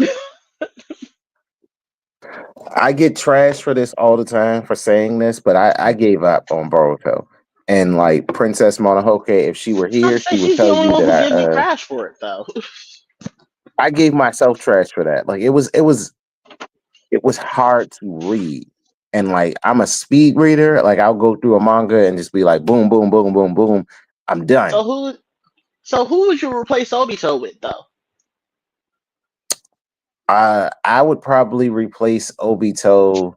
I get trashed for this all the time for saying this, but I gave up on Boruto. And like Princess Mononoke, if she were here, she would She's the tell only you one who gives you that trash for it, though. I gave myself trash for that. Like it was hard to read. And like I'm a speed reader. Like I'll go through a manga and just be like boom, boom, boom, boom, boom. I'm done. So who would you replace Obito with, though? I would probably replace Obito.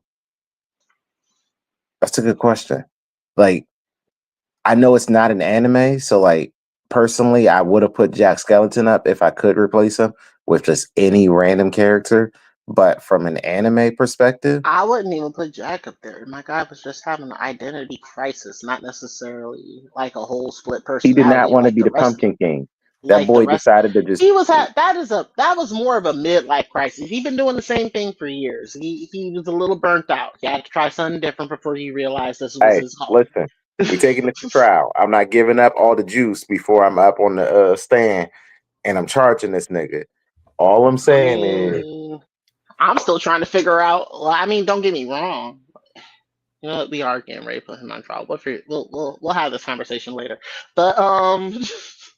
That's a good question. Like, I know it's not an anime, so like personally, I would have put Jack Skeleton up if I could replace him with just any random character. But from an anime perspective, I wouldn't even put Jack up there. My guy was just having an identity crisis, not necessarily like a whole split he did not personality want to like be the the rest. Pumpkin King. That Like the boy rest, decided to just he was at that was more of a midlife crisis. He'd been doing the same thing for years. He was a little burnt out. He had to try something different before he realized this was hey, his home. listen, we taking this to trial. I'm not giving up all the juice before I'm up on the stand and I'm charging this nigga. All I'm I saying is, mean, I'm still trying to figure out. Well, I mean, don't get me wrong. You know what? We are getting ready to put him on trial. We'll have this conversation later. But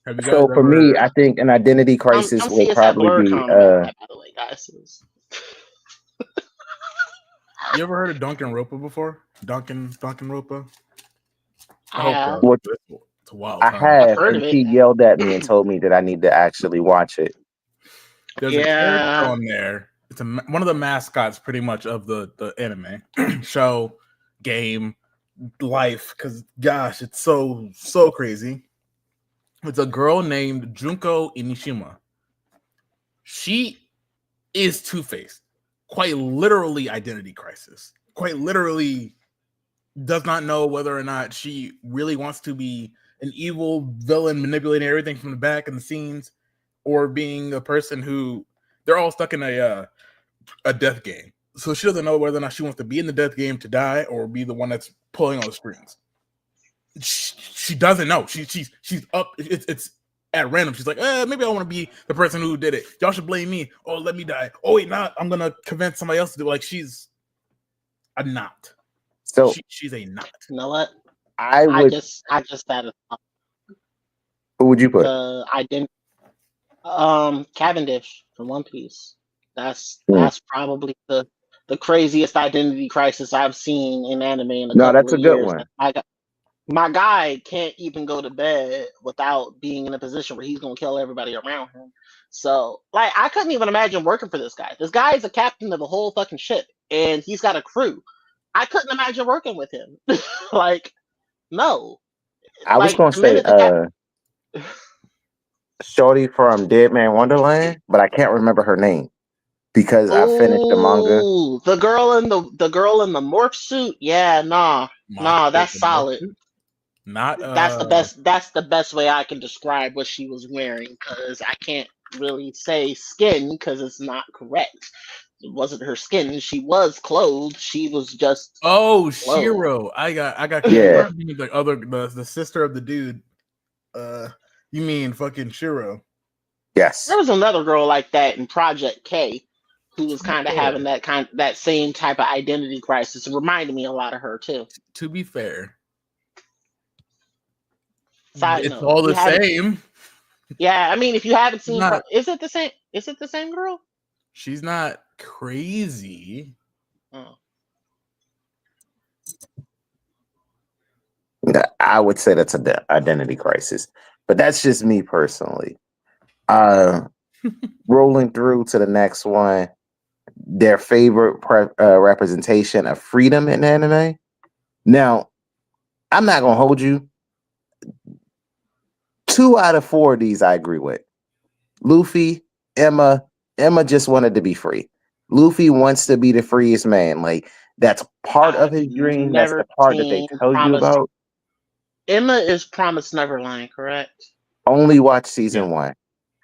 Have you guys so for me, ever I think an identity crisis come would see us at probably be BlerdCon by the way, guys. you ever heard of Danganronpa before? Danganronpa? I I hope have. what it's a wild I time. I've have, heard and of it. he yelled at me and told me that I need to actually watch it. There's a character on there. It's one of the mascots, pretty much, of the anime show, game, life. Because gosh, it's so crazy. It's a girl named Junko Inishima. She is Two-Faced. Quite literally, identity crisis. Quite literally, does not know whether or not she really wants to be an evil villain manipulating everything from the back and the scenes, or being a person who they're all stuck in a death game. So she doesn't know whether or not she wants to be in the death game to die or be the one that's pulling on the strings. She doesn't know. She's up. It's at random. She's like, maybe I want to be the person who did it. Y'all should blame me. Oh, let me die. Oh wait, not. I'm gonna convince somebody else to do it. Like she's a knot. So she's a knot. You know what? I just had a who would you put? Identity. Cavendish from One Piece. That's probably the craziest identity crisis I've seen in anime in a couple That's of a good years. one. My guy can't even go to bed without being in a position where he's gonna kill everybody around him. So, like, I couldn't even imagine working for this guy. This guy is a captain of a whole fucking ship, and he's got a crew. I couldn't imagine working with him. Like, no. I was Like gonna the say minute the Shorty from Dead Man Wonderland, but I can't remember her name because I finished the manga. Oh, the girl in the morph suit. Yeah, nah, that's solid. Not That's the best. That's the best way I can describe what she was wearing, because I can't really say skin because it's not correct. It wasn't her skin. She was clothed. She was just clothed. Shiro. I got Yeah. the sister of the dude. You mean fucking Shiro? Yes. There was another girl like that in Project K, who was kind of having that same type of identity crisis. It reminded me a lot of her too. To be fair, Side it's note, all the same. Yeah, I mean, if you haven't seen, is it the same? Is it the same girl? She's not crazy. Oh. I would say that's an identity crisis, but that's just me personally. Rolling through to the next one, their favorite representation of freedom in anime. Now, I'm not gonna hold you. 2 out of 4 of these I agree with. Luffy, Emma just wanted to be free. Luffy wants to be the freest man. Like that's part of his dream. That's the part that they tell you about. Emma is Promised Neverland, correct? Only watch season 1.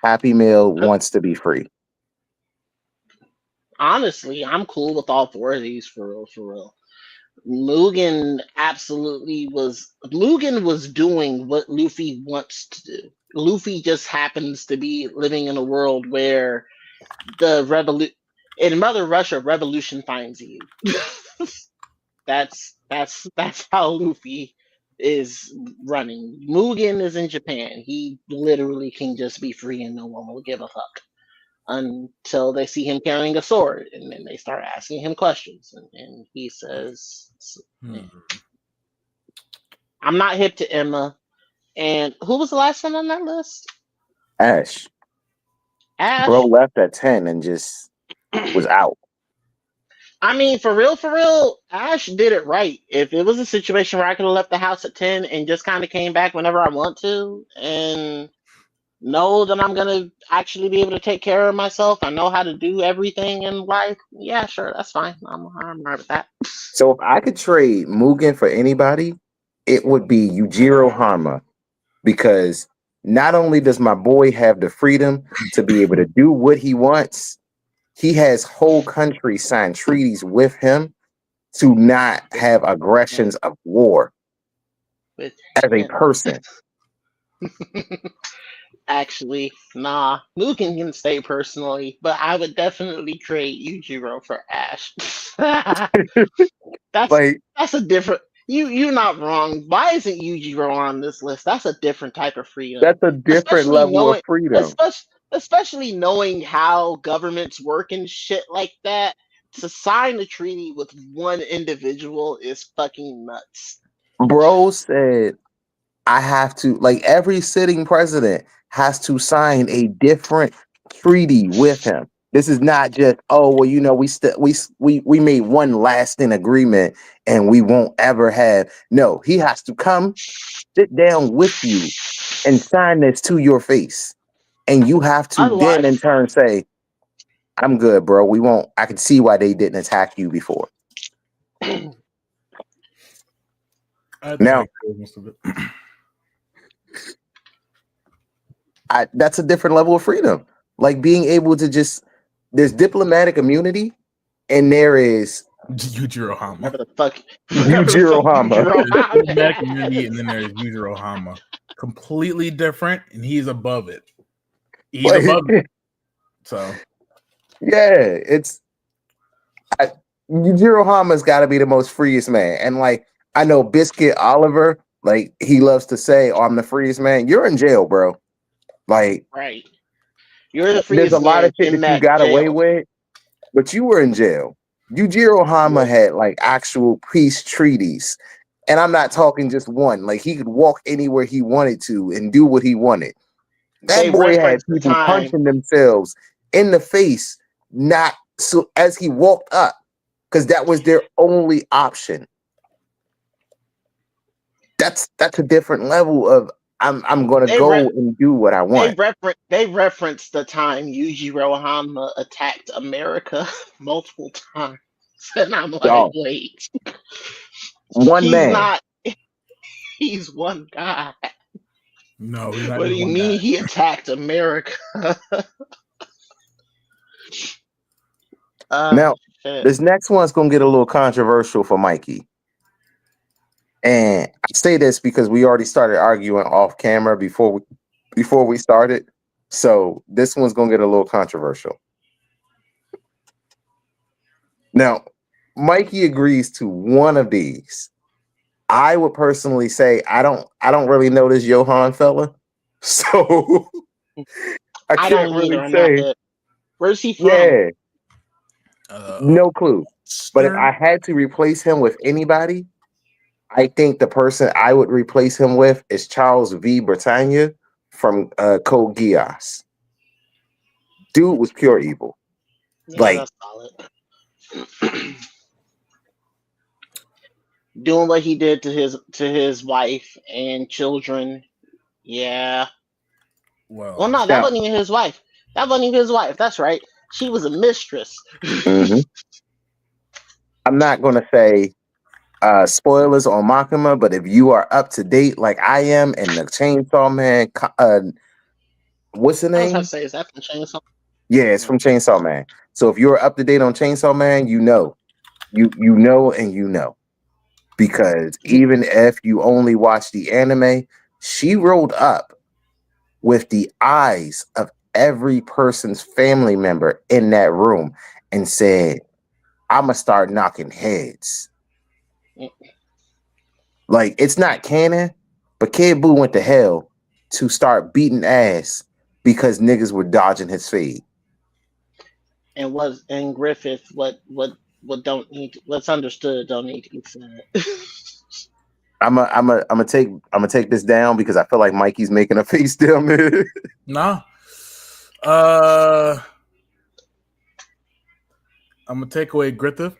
Happy Meal wants to be free. Honestly, I'm cool with all 4 of these for real. Mugen absolutely was. Mugen was doing what Luffy wants to do. Luffy just happens to be living in a world where the in Mother Russia, revolution finds you. that's how Luffy is running. Mugen is in Japan. He literally can just be free and no one will give a fuck until they see him carrying a sword, and then they start asking him questions, and he says, "I'm not hip to Emma." And who was the last one on that list? Ash. Bro left at 10 and just was out. I mean, for real, Ash did it right. If it was a situation where I could have left the house at 10 and just kind of came back whenever I want to, and know that I'm gonna actually be able to take care of myself, I know how to do everything in life, yeah, sure, that's fine. I'm right with that. So if I could trade Mugen for anybody, it would be Yujiro Hanma, because not only does my boy have the freedom to be able to do what he wants, he has whole countries sign treaties with him to not have aggressions of war as a person. Actually, nah, Mugen can stay personally, but I would definitely trade Yujiro for Ash. That's a different. You're not wrong. Why isn't Yujiro on this list? That's a different type of freedom. That's a different level of freedom. Especially knowing how governments work and shit like that. To sign a treaty with one individual is fucking nuts. Bro said, I have to, like, every sitting president has to sign a different treaty with him. This is not just, oh, well, you know, we made one lasting agreement and we won't ever have. No, he has to come sit down with you and sign this to your face. And you have to then in turn say, I'm good, bro. We won't. I can see why they didn't attack you before. Now, that's a different level of freedom. Like being able to just, there's diplomatic immunity, and there is Yujiro Hanma. Whatever the fuck. Yujiro Hanma. Diplomatic immunity, and then there's Yujiro Hanma. Completely different, and he's above it. He's above it. So, yeah, it's Yujiro Hanma's got to be the most freest man. And like, I know Biscuit Oliver, like he loves to say, "Oh, I'm the freest man." You're in jail, bro. Like, right. You're the freest. There's a lot of shit that you got away with, but you were in jail. Yujiro Hanma had like actual peace treaties. And I'm not talking just one. Like he could walk anywhere he wanted to and do what he wanted. That boy had people punching themselves in the face, not so as he walked up, because that was their only option. That's a different level of I'm gonna go and do what I want. They referenced the time Yujiro Hanma attacked America multiple times. And I'm like, wait. One man. He's one guy. No, he's not. What do you mean he attacked America? Now, this next one's gonna get a little controversial for Mikey. And I say this because we already started arguing off camera before we started. So this one's gonna get a little controversial. Now, Mikey agrees to one of these. I would personally say I don't really know this Johan fella, so I can't really say. Where's he from? Yeah, no clue. But if I had to replace him with anybody, I think the person I would replace him with is Charles V. Britannia from Code Geass. Dude was pure evil. Yeah, like, that's solid. Doing what he did to his wife and children. Yeah. Well, no, that wasn't even his wife. That wasn't even his wife. That's right. She was a mistress. Mm-hmm. I'm not going to say spoilers on Makima, but if you are up to date like I am, and the Chainsaw Man, what's the name? I was going to say, is that from Chainsaw? Yeah, it's from Chainsaw Man. So if you're up to date on Chainsaw Man, you know. You know and you know. because even if you only watch the anime, she rolled up with the eyes of every person's family member in that room and said, I'm gonna start knocking heads. Like, it's not canon, but Kid Buu went to hell to start beating ass because niggas were dodging his fade. And Griffith, what don't need what's understood don't need to be said. I'm gonna take this down because I feel like Mikey's making a face down there. Nah. I'm gonna take away Griffith.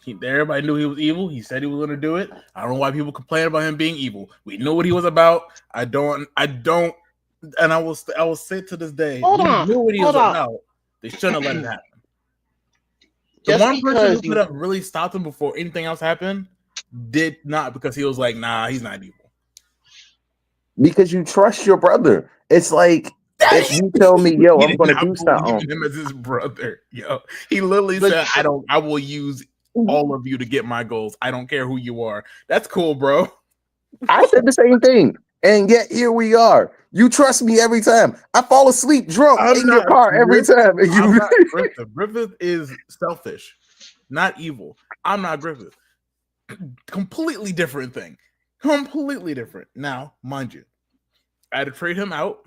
Everybody knew he was evil. He said he was gonna do it. I don't know why people complain about him being evil. We knew what he was about. I don't, and I will say to this day, Hold on. Knew what he was about. They shouldn't have let it happen. The one person who could have really stopped him before anything else happened did not, because he was like, nah, he's not evil. Because you trust your brother. It's like, if you tell me, yo, I'm gonna do something. Him as his brother, yo, he literally said, I will use all of you to get my goals. I don't care who you are. That's cool, bro. I said the same thing, and yet here we are. You trust me every time. I fall asleep drunk in your car every time. I'm not Griffith. Griffith is selfish, not evil. I'm not Griffith. Completely different thing. Completely different. Now, mind you, I had to trade him out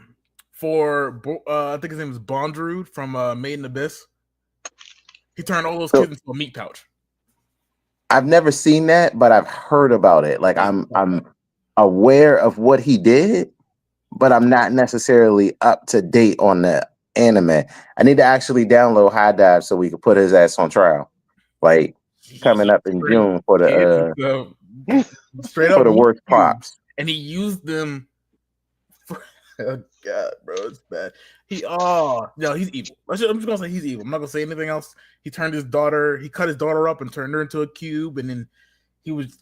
for I think his name is Bondrude from Made in Abyss. He turned all those kids into a meat pouch. I've never seen that, but I've heard about it. Like, I'm aware of what he did, but I'm not necessarily up to date on the anime. I need to actually download High Dive so we can put his ass on trial. Like, coming up in June for the straight up for the worst props. And he used them for, oh god, bro, it's bad. He's evil. I'm just gonna say he's evil. I'm not gonna say anything else. He cut his daughter up and turned her into a cube, and then he was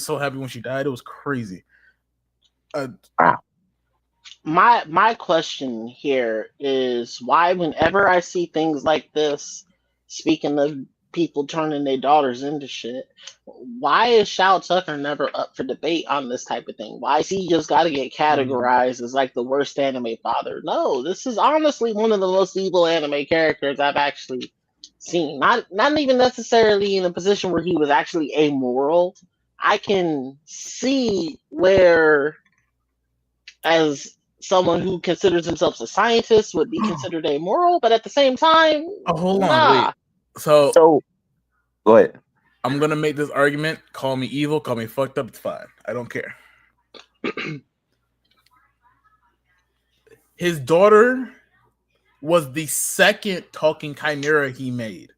so happy when she died. It was crazy. My question here is why, whenever I see things like this, speaking of people turning their daughters into shit, why is Shao Tucker never up for debate on this type of thing? Why is he just got to get categorized as like the worst anime father? No, this is honestly one of the most evil anime characters I've actually seen. Not even necessarily in a position where he was actually amoral. I can see where, as someone who considers himself a scientist, would be considered amoral, but at the same time, hold on, wait. So go ahead. I'm gonna make this argument. Call me evil, call me fucked up. It's fine. I don't care. His daughter was the second talking chimera he made.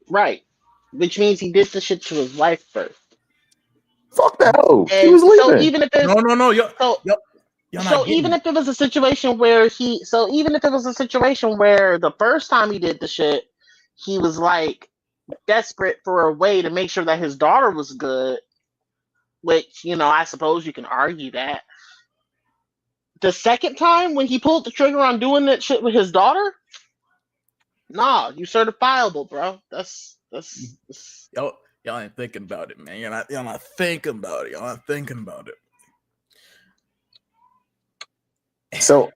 Right. Which means he did the shit to his wife first. Fuck that hoe. He was leaving. So even if there's even if it was a situation where the first time he did the shit, he was like desperate for a way to make sure that his daughter was good, which, I suppose you can argue that. The second time when he pulled the trigger on doing that shit with his daughter, nah, you certifiable, bro. That's y'all ain't thinking about it, man. Y'all not thinking about it. Y'all not thinking about it. So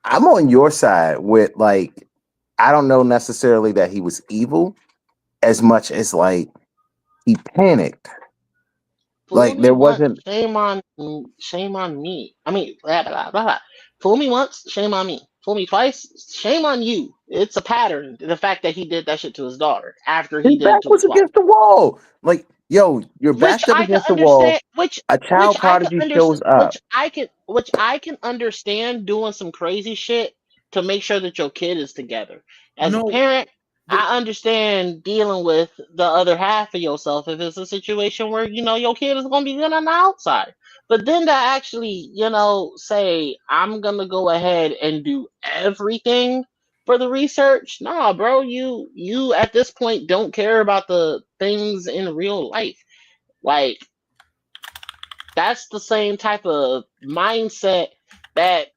I'm on your side with, like, I don't know necessarily that he was evil as much as, like, he panicked. Like, there wasn't shame on me. I mean, blah, blah, blah, blah. Fool me once, shame on me. Fool me twice, shame on you. It's a pattern. The fact that he did that shit to his daughter after he his did back it to was his against wife. the wall. Like, yo, your back's up against the wall. A child prodigy shows up. Which I can understand doing some crazy shit to make sure that your kid is together. As a parent, I understand dealing with the other half of yourself if it's a situation where, your kid is going to be good on the outside. But then to actually, say, I'm going to go ahead and do everything for the research. Nah, bro, you at this point don't care about the things in real life. Like, that's the same type of mindset that,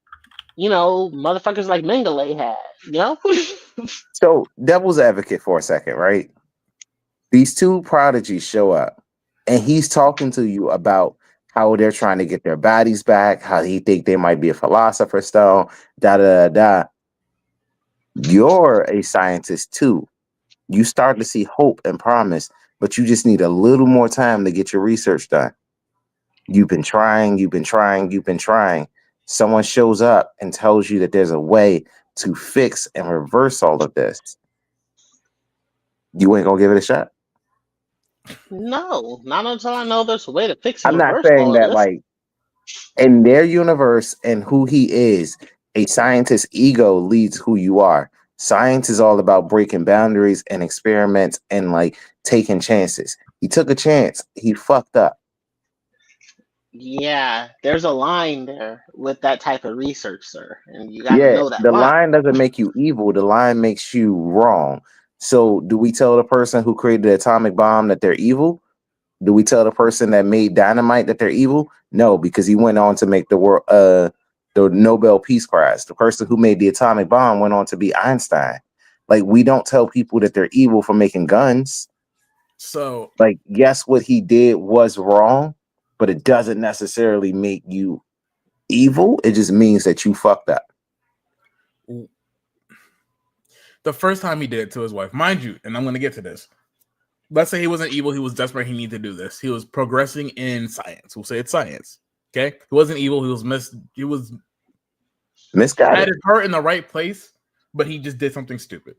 motherfuckers like Mengele had, So, devil's advocate for a second, right? These two prodigies show up, and he's talking to you about how they're trying to get their bodies back, how he think they might be a philosopher's stone, da da da. You're a scientist too. You start to see hope and promise, but you just need a little more time to get your research done. You've been trying. Someone shows up and tells you that there's a way to fix and reverse all of this. You ain't gonna give it a shot? No, not until I know there's a way to fix and reverse. I'm not saying that, like, in their universe and who he is, a scientist's ego leads who you are. Science is all about breaking boundaries and experiments and like taking chances. He took a chance. He fucked up. Yeah, there's a line there with that type of research, sir, and you gotta know that. The line doesn't make you evil. The line makes you wrong. So, do we tell the person who created the atomic bomb that they're evil? Do we tell the person that made dynamite that they're evil? No, because he went on to make the world, the Nobel Peace Prize. The person who made the atomic bomb went on to be Einstein. Like, we don't tell people that they're evil for making guns. So, like, yes, what he did was wrong, but it doesn't necessarily make you evil. It just means that you fucked up. The first time he did it to his wife, mind you, and I'm going to get to this. Let's say he wasn't evil. He was desperate. He needed to do this. He was progressing in science. We'll say it's science. Okay. He wasn't evil. He was misguided. Had his heart in the right place, but he just did something stupid.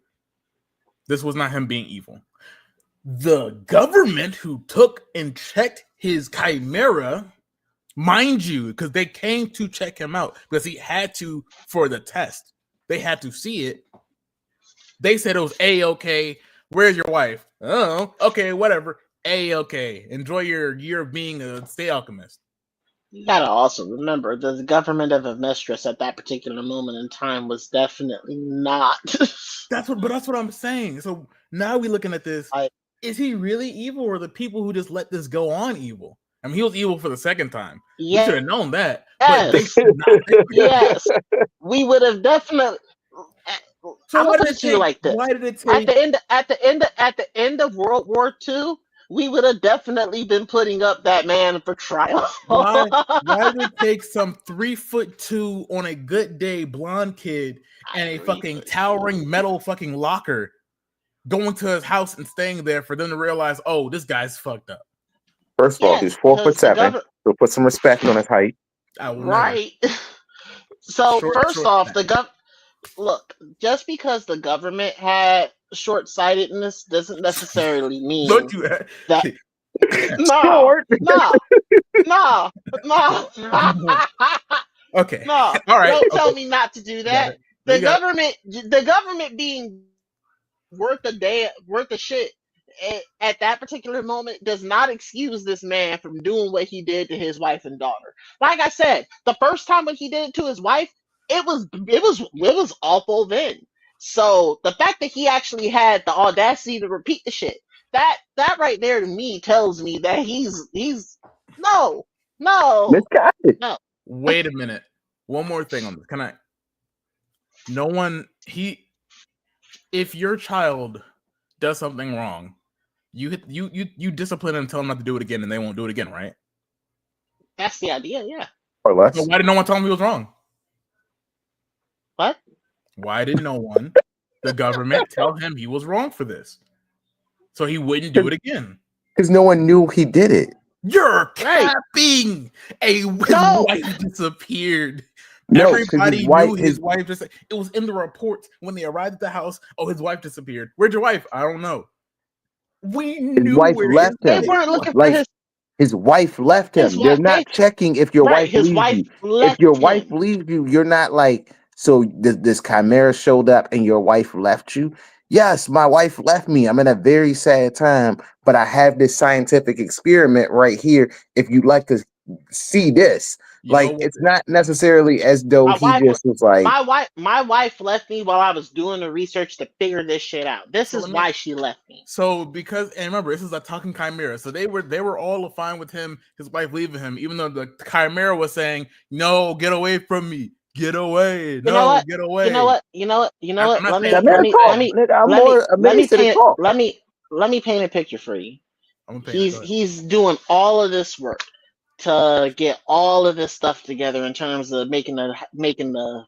This was not him being evil. The government who took and checked his chimera, mind you, because they came to check him out because he had to for the test. They had to see it. They said it was A-okay. Where's your wife? Oh, okay, whatever. A-okay. Enjoy your year of being a state alchemist. You gotta also remember the government of a mistress at that particular moment in time was definitely not. That's what I'm saying. So now we're looking at this. Is he really evil, or the people who just let this go on evil? I mean, he was evil for the second time. Yeah. We should have known that. Yes. Yes. We would have definitely. So I'm gonna put you like this. Why did it take at the end of World War II? We would have definitely been putting up that man for trial. Why did it take some 3'2" on a good day blonde kid and a fucking towering metal fucking locker going to his house and staying there for them to realize, oh, this guy's fucked up? First of all, he's 4'7", so put some respect on his height. Right. So first off, look, just because the government had short-sightedness doesn't necessarily mean that. No. Okay. No. All right. Don't tell me not to do that. The government being worth a shit at that particular moment does not excuse this man from doing what he did to his wife and daughter. Like I said, the first time when he did it to his wife, it was awful then. So the fact that he actually had the audacity to repeat the shit, that right there to me tells me that he's no. Wait a minute. One more thing on this. Can I? If your child does something wrong, you discipline them and tell them not to do it again, and they won't do it again, right? That's the idea, yeah. Or less. So why did no one tell him he was wrong? What? Why did no one, the government, tell him he was wrong for this? So he wouldn't do it again. Because no one knew he did it. You're capping. His wife disappeared. No, everybody knew his wife just. It was in the reports when they arrived at the house. Oh, his wife disappeared. Where'd your wife? I don't know. We knew his wife left him. They weren't looking for his wife left him. They're not checking if your wife leaves you. If your wife leaves you, you're not like, so this chimera showed up and your wife left you. Yes, my wife left me. I'm in a very sad time, but I have this scientific experiment right here. If you'd like to see this, it's not necessarily as though just was like, my wife left me while I was doing the research to figure this shit out. This is why she left me. So and remember, this is a talking chimera. So they were all fine with him, his wife leaving him, even though the chimera was saying, "No, get away from me. Get away. Get away." You know what? Let let me paint a picture for you. He's doing all of this work to get all of this stuff together in terms of making the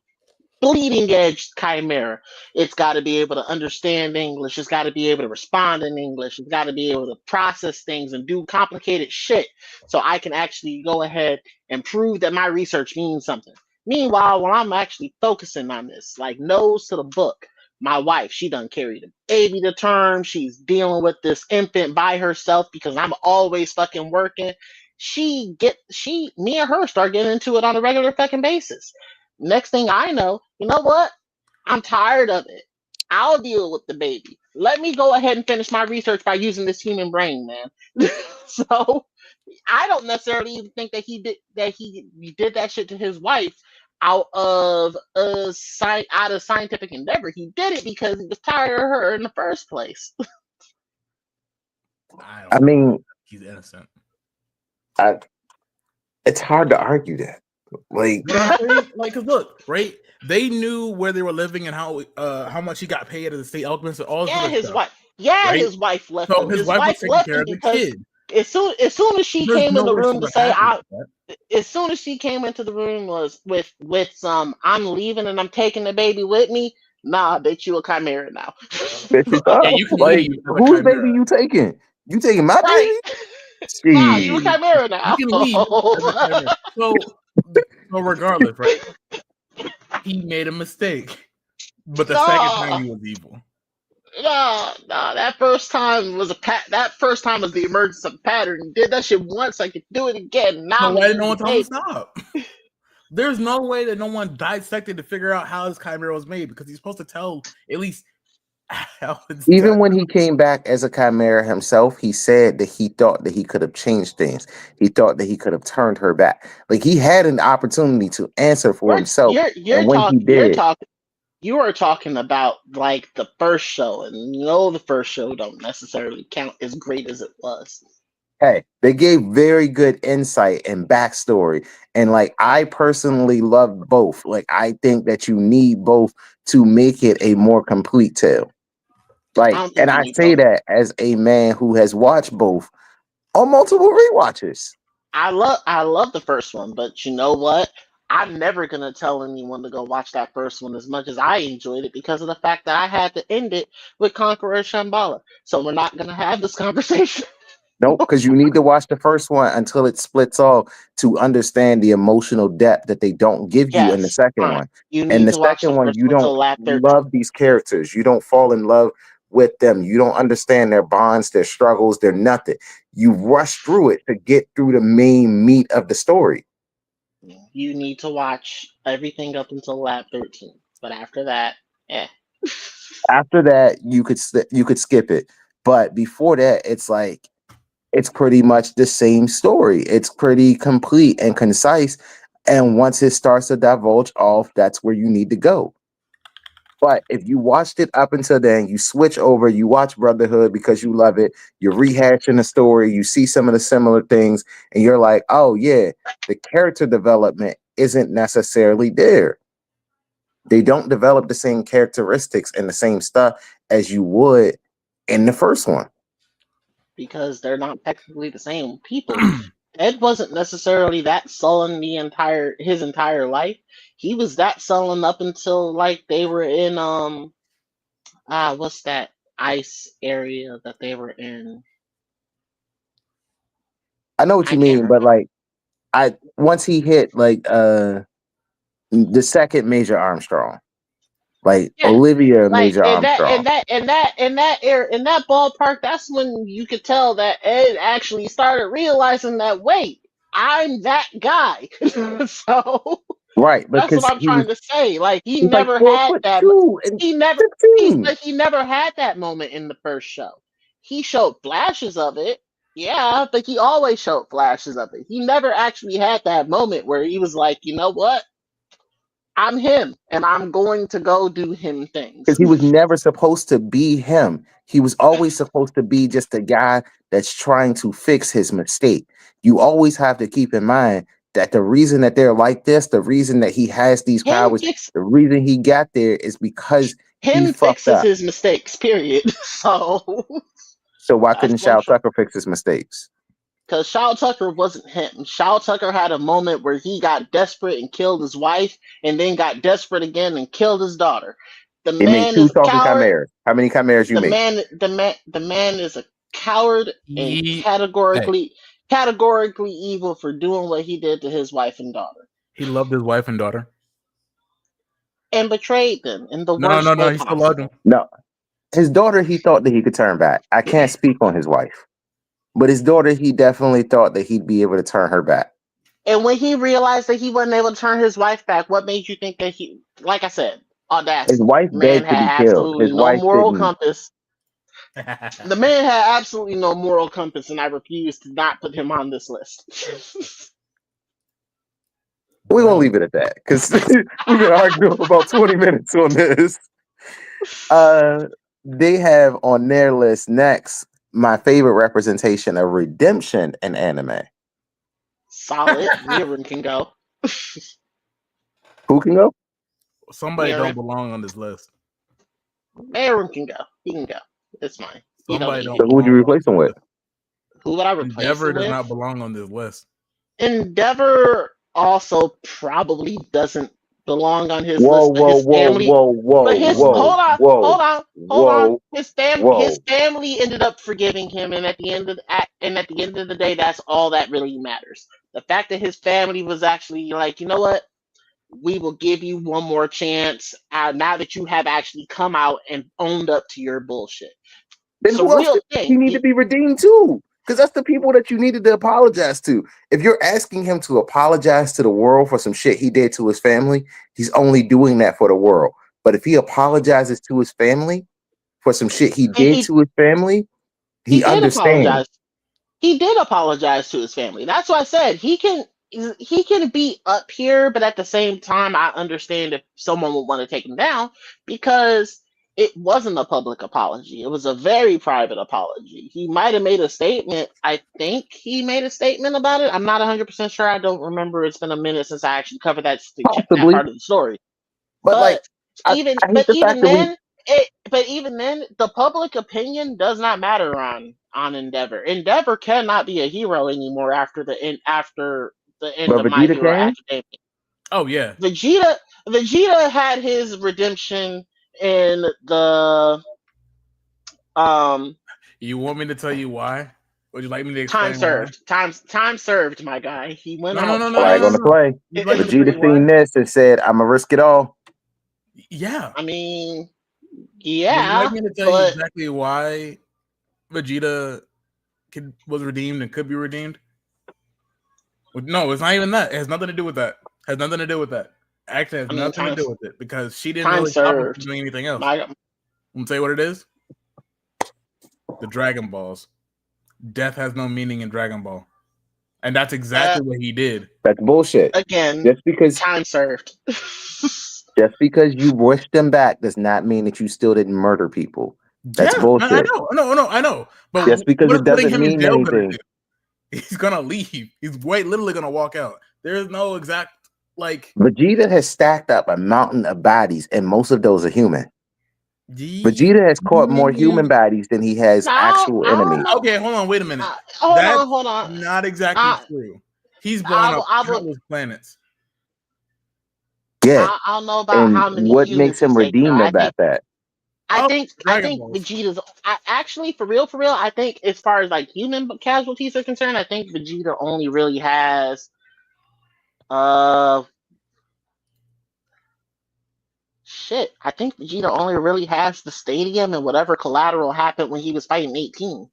bleeding edge chimera. It's got to be able to understand English. It's got to be able to respond in English. It's got to be able to process things and do complicated shit so I can actually go ahead and prove that my research means something. Meanwhile, when I'm actually focusing on this, like nose to the book, my wife, she done carried a baby to term. She's dealing with this infant by herself because I'm always fucking working. Me and her start getting into it on a regular fucking basis. Next thing I know, you know what? I'm tired of it. I'll deal with the baby. Let me go ahead and finish my research by using this human brain, man. So I don't necessarily even think that he did that shit to his wife out of scientific endeavor. He did it because he was tired of her in the first place. I mean, he's innocent. It's hard to argue that. Like, cause look, right? They knew where they were living and how much he got paid at the state elements and all. Yeah, his stuff, wife. Yeah, right? his wife left so him. His wife was taking care of the kid. As soon as she came in the room to say, as soon as she came into the room was with some, I'm leaving and I'm taking the baby with me. Nah, bitch, you a chimera now. Yeah, you can like, whose baby you taking? You taking my baby? Nah, you a chimera now. You can leave. So regardless, right? He made a mistake, but the second time he was evil. No, that first time was that first time was the emergence of pattern. He did that shit once, I could do it again. Now why did no one tell him to stop? There's no way that no one dissected to figure out how his chimera was made because he's supposed to tell at least how it's even done. when he came back as a chimera himself, he said that he thought that he could have changed things. He thought that he could have turned her back. Like he had an opportunity to answer for himself. You are talking about like the first show, and the first show don't necessarily count as great as it was. Hey, they gave very good insight and backstory. And like I personally love both. Like I think that you need both to make it a more complete tale. Like, and I say that as a man who has watched both on multiple rewatches. I love the first one, but you know what? I'm never gonna tell anyone to go watch that first one as much as I enjoyed it because of the fact that I had to end it with Conqueror Shambhala. So we're not gonna have this conversation. Nope, because you need to watch the first one until it splits off to understand the emotional depth that they don't give you in the second one. In the second one, you don't love these characters. You don't fall in love with them. You don't understand their bonds, their struggles, their nothing. You rush through it to get through the main meat of the story. You need to watch everything up until lap 13, but after that, After that, you could skip it, but before that, it's like it's pretty much the same story. It's pretty complete and concise, and once it starts to divulge off, that's where you need to go. But if you watched it up until then, you switch over, you watch Brotherhood because you love it, you're rehashing the story, you see some of the similar things, and you're like, oh yeah, the character development isn't necessarily there. They don't develop the same characteristics and the same stuff as you would in the first one. Because they're not technically the same people. Ed wasn't necessarily that sullen his entire life. He was that sullen up until like they were in what's that ice area that they were in? I know what you mean, but like once he hit like the second Major Armstrong. Like Olivia Major Armstrong. In that ballpark, that's when you could tell that Ed actually started realizing that wait, I'm that guy. So right, that's what I'm trying to say. Like he never had that. He never had that moment in the first show. He showed flashes of it, yeah, but he always showed flashes of it. He never actually had that moment where he was like, you know what? I'm him, and I'm going to go do him things. Because he was never supposed to be him. He was always supposed to be just a guy that's trying to fix his mistake. You always have to keep in mind that the reason that they're like this, the reason that he has these powers, the reason he got there is because he fixes fucked up. His mistakes, period. So why couldn't Shao Tucker fix his mistakes? Because Shao Tucker wasn't him. Shao Tucker had a moment where he got desperate and killed his wife, and then got desperate again and killed his daughter. He made 2 talking chimeras. How many chimeras you made? The man is a coward and categorically evil for doing what he did to his wife and daughter. He loved his wife and daughter. And betrayed them in the worst way he still loved them. No. His daughter, he thought that he could turn back. I can't speak on his wife. But his daughter, he definitely thought that he'd be able to turn her back. And when he realized that he wasn't able to turn his wife back, what made you think that he, like I said, audacity? His wife begged to be killed. His wife didn't. Compass. The man had absolutely no moral compass, and I refuse to not put him on this list. We're going to leave it at that, because we've been arguing for about 20 minutes on this. They have on their list next my favorite representation of redemption in anime. Solid. Mirren can go. Who can go? Somebody don't belong on this list. Mirren can go. He can go. It's fine. So who would you replace him with? Who would I replace Endeavor him with? does not belong on this list. Endeavor also probably doesn't belong on his list. Hold on. His family ended up forgiving him, and at the end of the day, that's all that really matters. The fact that his family was actually like, you know what, we will give you one more chance now that you have actually come out and owned up to your bullshit. Then who else he need to be redeemed too? Because that's the people that you needed to apologize to. If you're asking him to apologize to the world for some shit he did to his family, he's only doing that for the world. But if he apologizes to his family for some shit he did to his family, he understands. He did apologize to his family. That's why I said he can be up here, but at the same time, I understand if someone would want to take him down, because it wasn't a public apology. It was a very private apology. He might have made a statement. I think he made a statement about it. I'm not 100% sure. I don't remember. It's been a minute since I actually covered that part of the story. But even then, the public opinion does not matter on Endeavor. Endeavor cannot be a hero anymore after the end of My Hero Academia. Oh yeah, Vegeta had his redemption in the You want me to tell you why? Would you like me to explain? Time served, my guy. He went out. No. Flag on the play. Vegeta seen this and said, "I'm gonna risk it all." Yeah. I mean, yeah. Would you like me to tell you exactly why Vegeta was redeemed and could be redeemed? No, it's not even that. It has nothing to do with that. Actually, it has nothing to do with it, because she didn't really stop him from doing anything else. I'm gonna tell you what it is. The Dragon Balls. Death has no meaning in Dragon Ball, and that's exactly what he did. That's bullshit. Again, just because time served. Just because you wished them back does not mean that you still didn't murder people. That's bullshit. I know. But just because it doesn't mean anything. He's gonna leave. He's literally gonna walk out. There is no exact Vegeta has stacked up a mountain of bodies, and most of those are human. Vegeta has caught more human bodies than he has actual enemies. Okay, hold on, wait a minute. Hold on. Not exactly true. He's blown up countless planets. Yeah, I don't know about how many. What makes him redeemed about that? I think Vegeta's actually for real. I think as far as human casualties are concerned, I think Vegeta only really has I think Vegeta only really has the stadium and whatever collateral happened when he was fighting 18.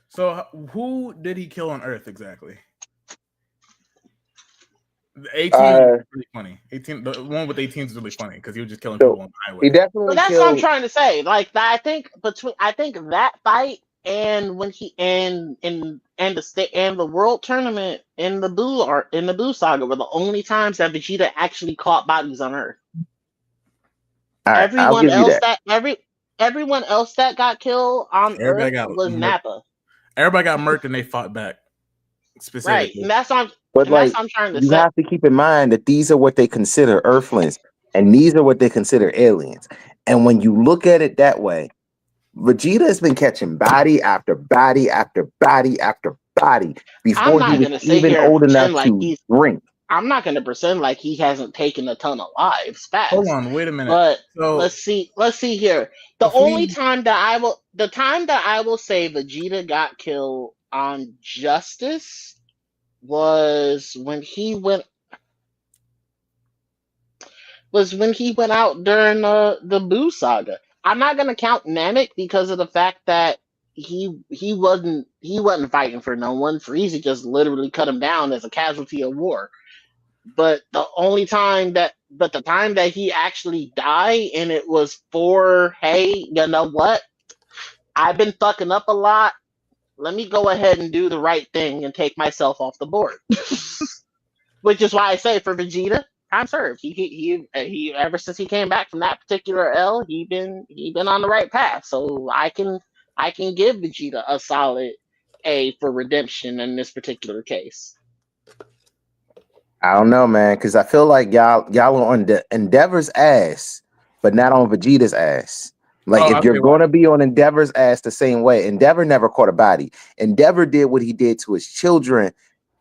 So who did he kill on Earth exactly? The 18 is really funny. 18, the one with 18 is really funny because he was just killing people on the highway. He definitely. But that's what I'm trying to say. I think that fight and when he and the world tournament in the Buu saga were the only times that Vegeta actually caught bodies on Earth. Right, everyone else that got killed on Earth was Nappa. Everybody got murked and they fought back. Specifically. Right, and that's what I'm trying to say. You have to keep in mind that these are what they consider Earthlings, and these are what they consider aliens. And when you look at it that way, Vegeta has been catching body after body after body after body before he was even old enough to drink. I'm not going to pretend like he hasn't taken a ton of lives fast. Hold on, wait a minute. But let's see here. The time that I will say Vegeta got killed on justice was when he went out during the Buu saga. I'm not going to count Namek because of the fact that he wasn't fighting for no one. Frieza just literally cut him down as a casualty of war. But the time that he actually died, and it was for, hey, you know what? I've been fucking up a lot. Let me go ahead and do the right thing and take myself off the board. Which is why I say for Vegeta, time served. He ever since he came back from that particular L, he been on the right path. So I can give Vegeta a solid A for redemption in this particular case. I don't know, man, because I feel like y'all are on Endeavor's ass, but not on Vegeta's ass. Like, if you're going to be on Endeavor's ass the same way, Endeavor never caught a body. Endeavor did what he did to his children,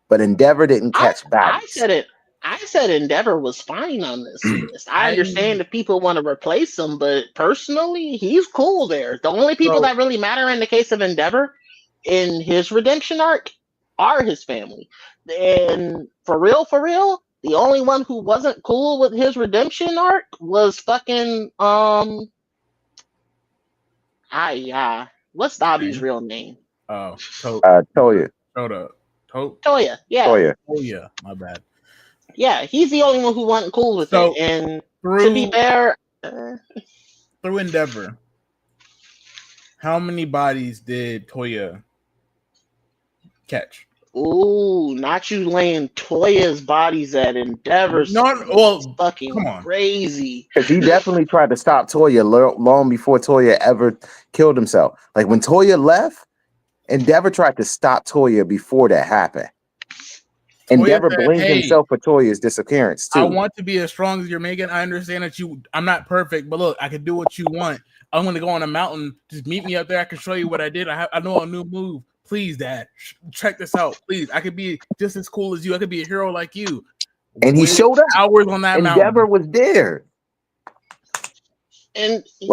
but Endeavor didn't catch bodies. I said Endeavor was fine on this list. I understand if people want to replace him, but personally, he's cool there. The only people that really matter in the case of Endeavor in his redemption arc are his family. And for real, the only one who wasn't cool with his redemption arc was fucking what's Dobby's real name? Toya. Toya, yeah. Toya, my bad. Yeah, he's the only one who wasn't cool with it. And to be fair, through Endeavor, how many bodies did Toya catch? Ooh, not you laying Toya's bodies at Endeavor's. Fucking crazy. Because he definitely tried to stop Toya long before Toya ever killed himself. Like, when Toya left, Endeavor tried to stop Toya before that happened. Endeavor blamed himself for Toya's disappearance too. I want to be as strong as you're making. I understand that I'm not perfect, but look, I can do what you want. I'm going to go on a mountain. Just meet me up there. I can show you what I did. I know a new move. Please, Dad, check this out. Please, I could be just as cool as you. I could be a hero like you. And he showed up. Hours on that mountain. Endeavor was there. And he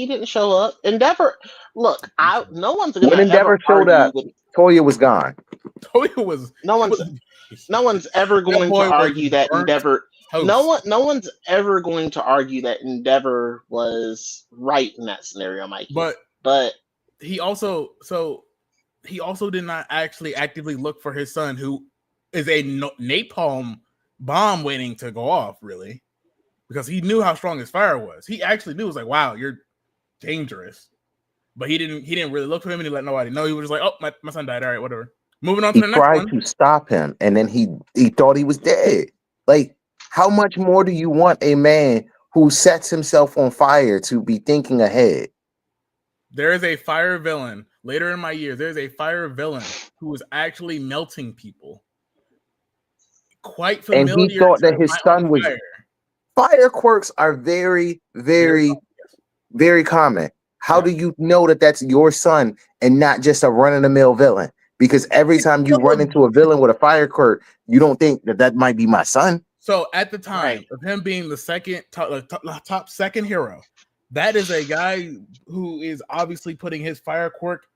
didn't show up. Endeavor, look, no one's gonna when Endeavor showed up. Toya was gone. Toya was no one's ever going to argue that Endeavor. Toast. No one's ever going to argue that Endeavor was right in that scenario, Mikey. But he also did not actually actively look for his son, who is a napalm bomb waiting to go off, really, because he knew how strong his fire was. He actually knew, it was like, wow, you're dangerous. But he didn't really look for him, and he let nobody know. He was just like, oh, my son died. All right, whatever. Moving on to the next one. He tried to stop him, and then he thought he was dead. Like, how much more do you want a man who sets himself on fire to be thinking ahead? There is a fire villain. Later in my years, there's a fire villain who was actually melting people. Quite familiar. And he thought that his son was... Fire quirks are very, very, very common. How do you know that that's your son and not just a run-of-the-mill villain? Because every time you run into a villain with a fire quirk, you don't think that might be my son. So at the time of him being the second top second hero, that is a guy who is obviously putting his fire quirk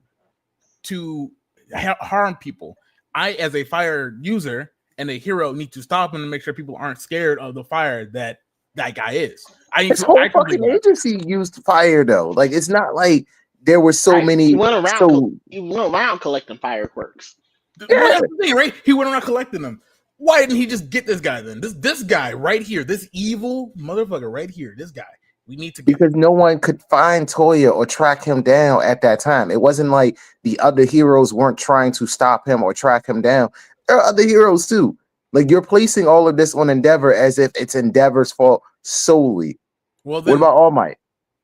to harm people. I, as a fire user and a hero, need to stop him and make sure people aren't scared of the fire that guy is. His whole fucking agency used fire, though. Like, it's not like there were so many. He went around collecting fireworks. Yeah. That's the thing, right? He went around collecting them. Why didn't he just get this guy then? This guy right here, this evil motherfucker right here, this guy. We need to because no one could find Toya or track him down at that time. It wasn't like the other heroes weren't trying to stop him or track him down. There are other heroes too. Like, you're placing all of this on Endeavor as if it's Endeavor's fault solely. Well, then, what about All Might?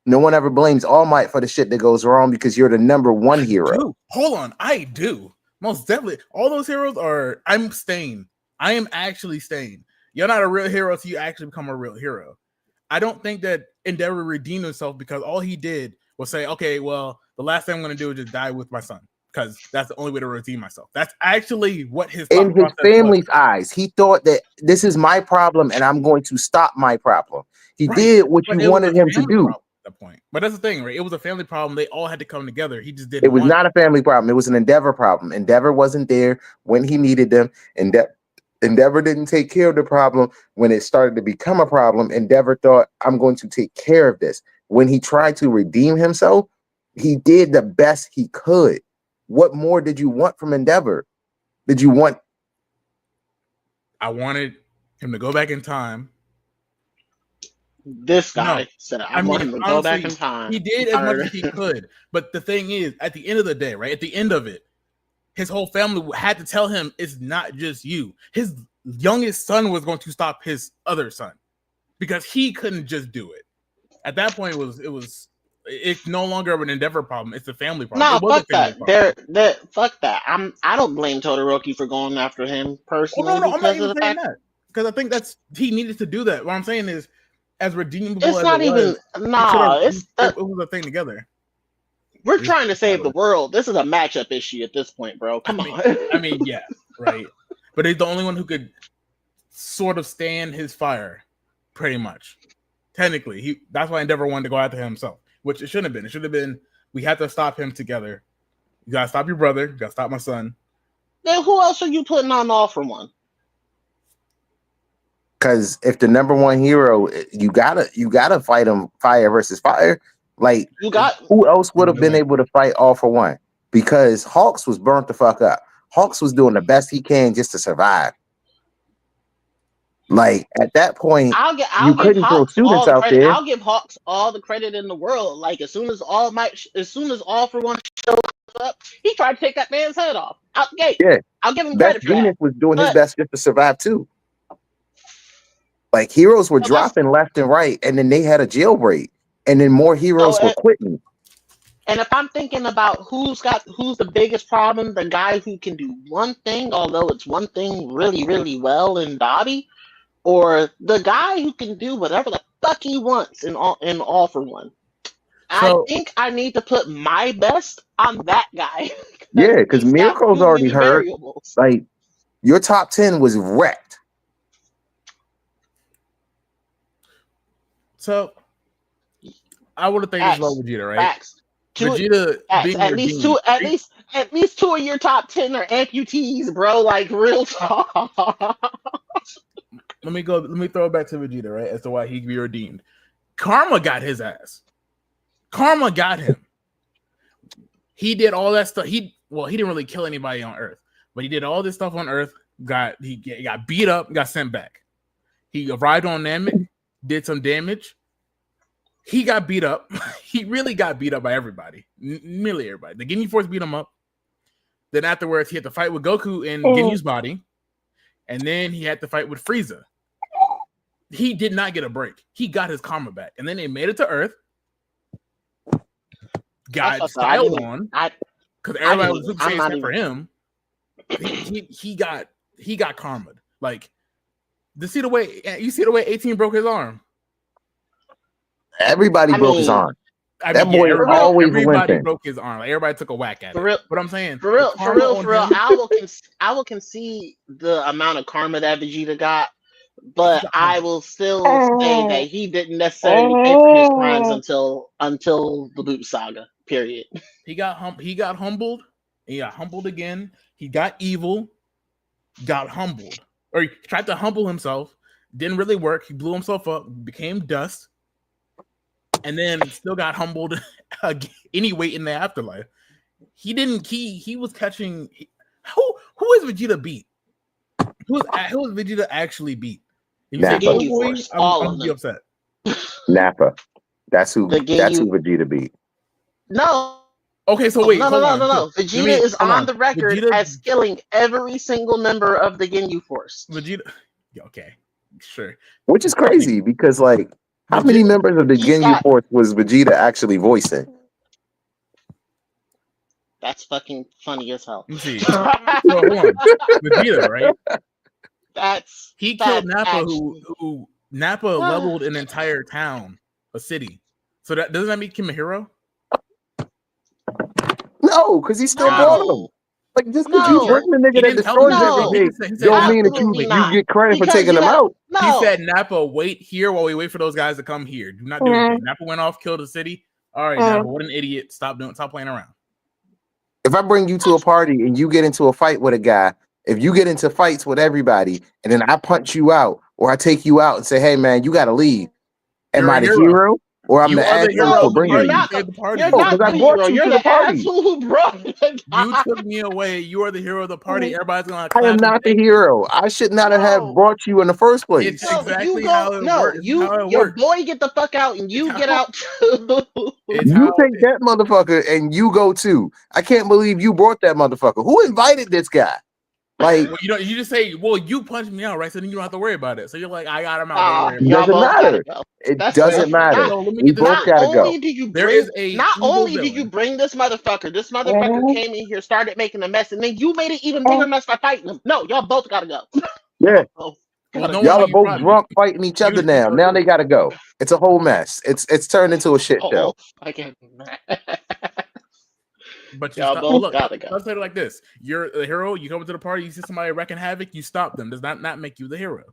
No one ever blames All Might for the shit that goes wrong because you're the number one hero. Hold on, I do. Most definitely. All those heroes are... I'm staying. I am actually staying. You're not a real hero until you actually become a real hero. I don't think that Endeavor redeemed himself because all he did will say, okay, well, the last thing I'm going to do is just die with my son because that's the only way to redeem myself. That's actually what his thought in his family's eyes. He thought that this is my problem and I'm going to stop my problem. He did what you wanted him to do. At that point. But that's the thing, right? It was a family problem. They all had to come together. He just didn't. It was not a family problem. It was an Endeavor problem. Endeavor wasn't there when he needed them. Endeavor didn't take care of the problem when it started to become a problem. Endeavor thought, I'm going to take care of this. When he tried to redeem himself, he did the best he could. What more did you want from Endeavor? Did you want? I wanted him to go back in time. This guy said, I want him to go back in time. He did as much as he could. But the thing is, at the end of the day, right? At the end of it, his whole family had to tell him it's not just you. His youngest son was going to stop his other son because he couldn't just do it. At that point, it's no longer an Endeavor problem. It's a family problem. No, fuck that. Fuck that. I don't blame Todoroki for going after him personally. Oh, no, I'm not even saying that because I think he needed to do that. What I'm saying is, as redeemable it's as not it even. Was, it was a thing together. We're trying to save the world. This is a matchup issue at this point, bro. Come on. I mean, yeah, right. But he's the only one who could sort of stand his fire, pretty much. Technically, that's why Endeavor wanted to go after himself, which it shouldn't have been. It should have been, we have to stop him together. You gotta stop your brother. You gotta stop my son. Then who else are you putting on All for One? Because if the number one hero, you gotta fight him fire versus fire. Like, who else would have been able to fight All for One? Because Hawks was burnt the fuck up. Hawks was doing the best he can just to survive. Like, at that point, you couldn't throw students out there. I'll give Hawks all the credit in the world. Like, as soon as All for One shows up, he tried to take that man's head off out the gate. Yeah, I'll give him credit for that. Venus was doing his best just to survive too. Like, heroes were dropping left and right, and then they had a jailbreak, and then more heroes were quitting. And if I'm thinking about who's the biggest problem, the guy who can do one thing, although it's one thing really, really well in Dobby, or the guy who can do whatever the fuck he wants in All for One. I think I need to put my best on that guy. Yeah, because Miracle's already heard. Like, your top 10 was wrecked. So I would have think it's about Vegeta, right? Facts. Vegeta being at least two of your top 10 are amputees, bro. Like, real talk. Let me throw it back to Vegeta, right? As to why he be redeemed. Karma got his ass. Karma got him. He did all that stuff. He didn't really kill anybody on Earth, but he did all this stuff on Earth. He got beat up, got sent back. He arrived on Namek, did some damage. He got beat up. He really got beat up by everybody. Nearly everybody. The Ginyu Force beat him up. Then afterwards, he had to fight with Goku in Ginyu's body. And then he had to fight with Frieza. He did not get a break. He got his karma back. And then they made it to Earth. Got styled on. Because everybody was super except for him. He got karma'd. Like, you see the way 18 broke his arm. Everybody broke his arm. That boy always everybody broke his arm. Like, everybody took a whack at it. But I'm saying, for real, I will concede the amount of karma that Vegeta got, but I will still say that he didn't necessarily pay for his crimes until the Boot Saga. Period. He got humbled. He got humbled again. He got evil. Got humbled, or he tried to humble himself. Didn't really work. He blew himself up. Became dust. And then still got humbled anyway in the afterlife. He was catching. Who is Vegeta beat? Who is Vegeta actually beat? If you say Boy, I'm be upset. Nappa. That's who Vegeta beat. No. Okay, so wait. No. Vegeta is on the record as killing every single member of the Ginyu Force. Vegeta. Okay, sure. Which is crazy because, like, how many members of the Ginyu Force was Vegeta actually voicing? That's fucking funny as hell. Let's see. Hold on. Vegeta, right? He killed Nappa, who Nappa leveled an entire town, a city. So doesn't that make him a hero? No, because he still brought him. Like just because you bring the nigga that tell destroys everything, don't mean that you get credit for taking them out. He said, Napa, wait here while we wait for those guys to come here. Do not do anything. Napa went off, killed the city. All right, Napa, what an idiot. Stop playing around. If I bring you to a party and you get into a fight with a guy, if you get into fights with everybody and then I punch you out or I take you out and say, hey man, you gotta leave. Am I the hero? Or I'm the asshole for bringing you? You're not the hero. You're the asshole who brought it. You took me away. You are the hero of the party. Everybody's gonna. I am not the hero. I should not have brought you in the first place. It's exactly how it works. Your boy get the fuck out and you get out too. You take that motherfucker and you go too. I can't believe you brought that motherfucker. Who invited this guy? Like you just say, well, you punched me out, right? So then you don't have to worry about it. So you're like, I got him out. It doesn't matter. It doesn't matter. We both gotta go. Not only did you bring this motherfucker came in here, started making a mess, and then you made it even bigger mess by fighting him. No, y'all both gotta go. Yeah. Y'all are both drunk fighting each other now. Now they gotta go. It's a whole mess. It's turned into a shit show. I can't. But look, let's say it like this: you're the hero. You come into the party, you see somebody wrecking havoc, you stop them. Does that not make you the hero?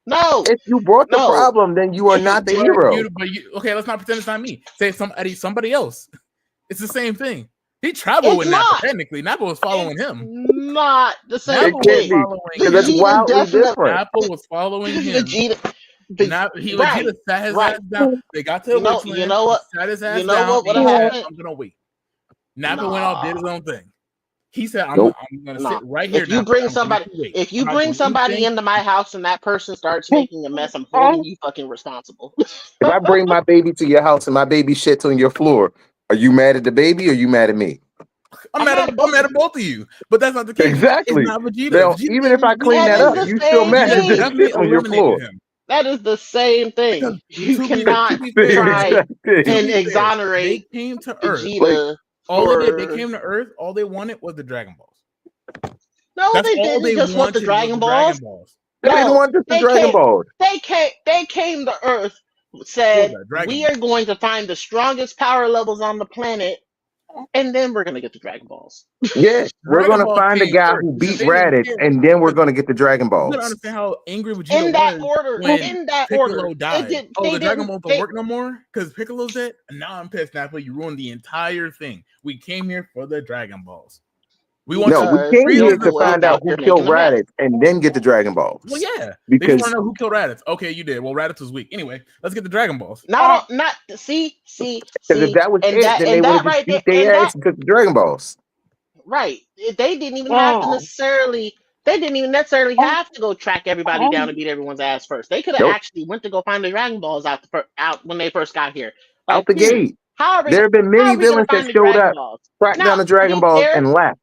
No. If you brought the problem, then you are not the hero. Okay, let's not pretend it's not me. Say somebody else. It's the same thing. He traveled with Napa. Technically, Napa was following him. Not the same thing. That's wildly different. Napa was following him. Vegeta sat his ass down. They got to the you know what? Sat his ass down. I'm gonna wait. Napa went off, did his own thing. He said, "I'm gonna sit right here." If you bring somebody into my house and that person starts making a mess, I'm holding you fucking responsible. If I bring my baby to your house and my baby shits on your floor, are you mad at the baby or are you mad at me? I'm mad at both of you, but that's not the case. Exactly. It's not Vegeta. Even if I clean that up, you still mad at the shit on your floor. That is the same thing. You cannot try and exonerate. They came to Earth. Vegeta. They came to Earth. All they wanted was the Dragon Balls. No, they didn't just want the Dragon Balls. They didn't want the Dragon Balls. They came to Earth, said, we are going to find the strongest power levels on the planet, and then we're going to get the Dragon Balls. Yeah, we're going to find a guy who beat Raditz, and then we're going to get the Dragon Balls. You don't understand how angry Vegeta in that order. In that Piccolo order. Died. The Dragon Balls don't work no more because Piccolo's dead. And now I'm pissed. Napa, you ruined the entire thing. We came here for the Dragon Balls. We came here to find out who killed Raditz and then get the Dragon Balls. Well, yeah, because they want to know who killed Raditz. Okay, you did. Well, Raditz was weak. Anyway, let's get the Dragon Balls. See. Because if that was it, then they would have just beat their ass and took the Dragon Balls. Right. They didn't even have to necessarily. They didn't even necessarily have to go track everybody down and beat everyone's ass first. They could have actually went to go find the Dragon Balls out when they first got here. Out the gate. There have been many villains that showed up, tracked down the Dragon Balls, and left.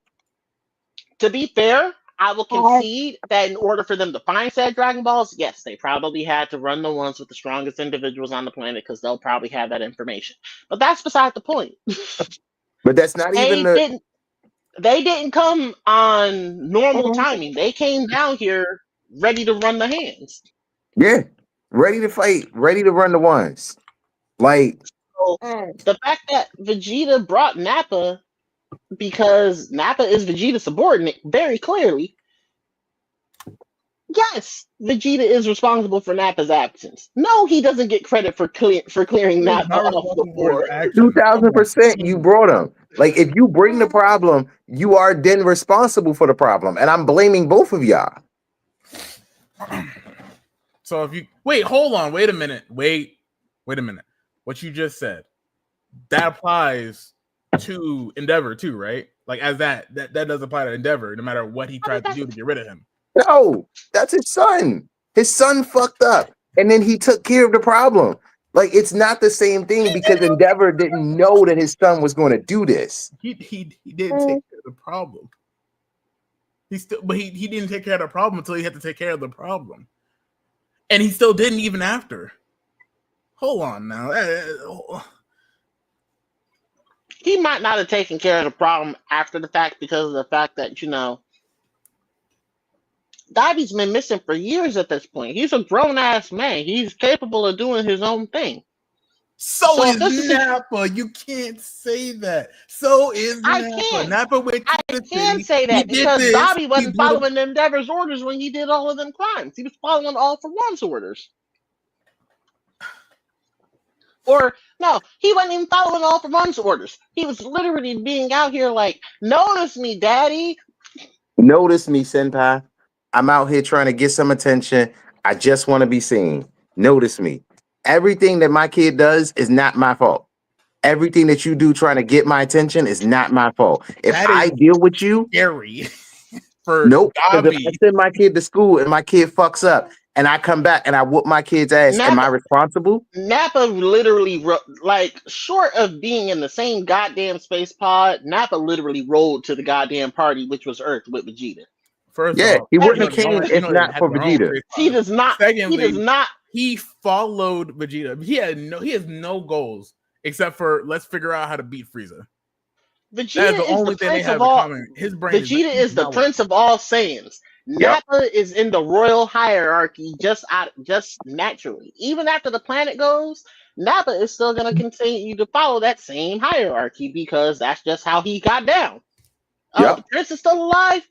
To be fair, I will concede that in order for them to find said Dragon Balls, yes, they probably had to run the ones with the strongest individuals on the planet because they'll probably have that information. But that's beside the point. But that's not They didn't come on normal timing. They came down here ready to run the hands. Yeah, ready to fight, ready to run the ones. Like the fact that Vegeta brought Nappa because Nappa is Vegeta's subordinate, very clearly. Yes, Vegeta is responsible for Nappa's absence. No, he doesn't get credit for clearing Nappa off the board. 2,000%, you brought him. Like, if you bring the problem, you are then responsible for the problem, and I'm blaming both of y'all. So if you wait a minute. What you just said, that applies to Endeavor too, right? Like as that does apply to Endeavor, no matter what he tried to do to get rid of him. No, that's his son. His son fucked up, and then he took care of the problem. Like, it's not the same thing because Endeavor didn't know that his son was going to do this. He didn't take care of the problem. He didn't take care of the problem until he had to take care of the problem, and he still didn't even after. Hold on now. He might not have taken care of the problem after the fact because of the fact that, Davi's been missing for years at this point. He's a grown-ass man. He's capable of doing his own thing. So is Nappa. You can't say that. So is Nappa. Nappa went to the city. I can say that because Dobby wasn't following Endeavor's orders when he did all of them crimes. He was following All for One's orders. Or, no, he wasn't even following All for One's orders. He was literally being out here like, notice me, daddy. Notice me, senpai. I'm out here trying to get some attention. I just want to be seen. Notice me. Everything that my kid does is not my fault. Everything that you do trying to get my attention is not my fault. If I deal with you, scary. Nope. Because if I send my kid to school and my kid fucks up and I come back and I whoop my kid's ass, am I responsible? Nappa literally, like, short of being in the same goddamn space pod, Nappa literally rolled to the goddamn party, which was Earth with Vegeta. First off, he wouldn't have came if not for Vegeta. He does not. Secondly, he does not. He followed Vegeta. He has no goals except for let's figure out how to beat Frieza. Vegeta is the only thing they have in common. His brain. Vegeta is the prince of all Saiyans. Nappa is in the royal hierarchy just naturally. Even after the planet goes, Nappa is still going to continue to follow that same hierarchy because that's just how he got down. The prince is still alive.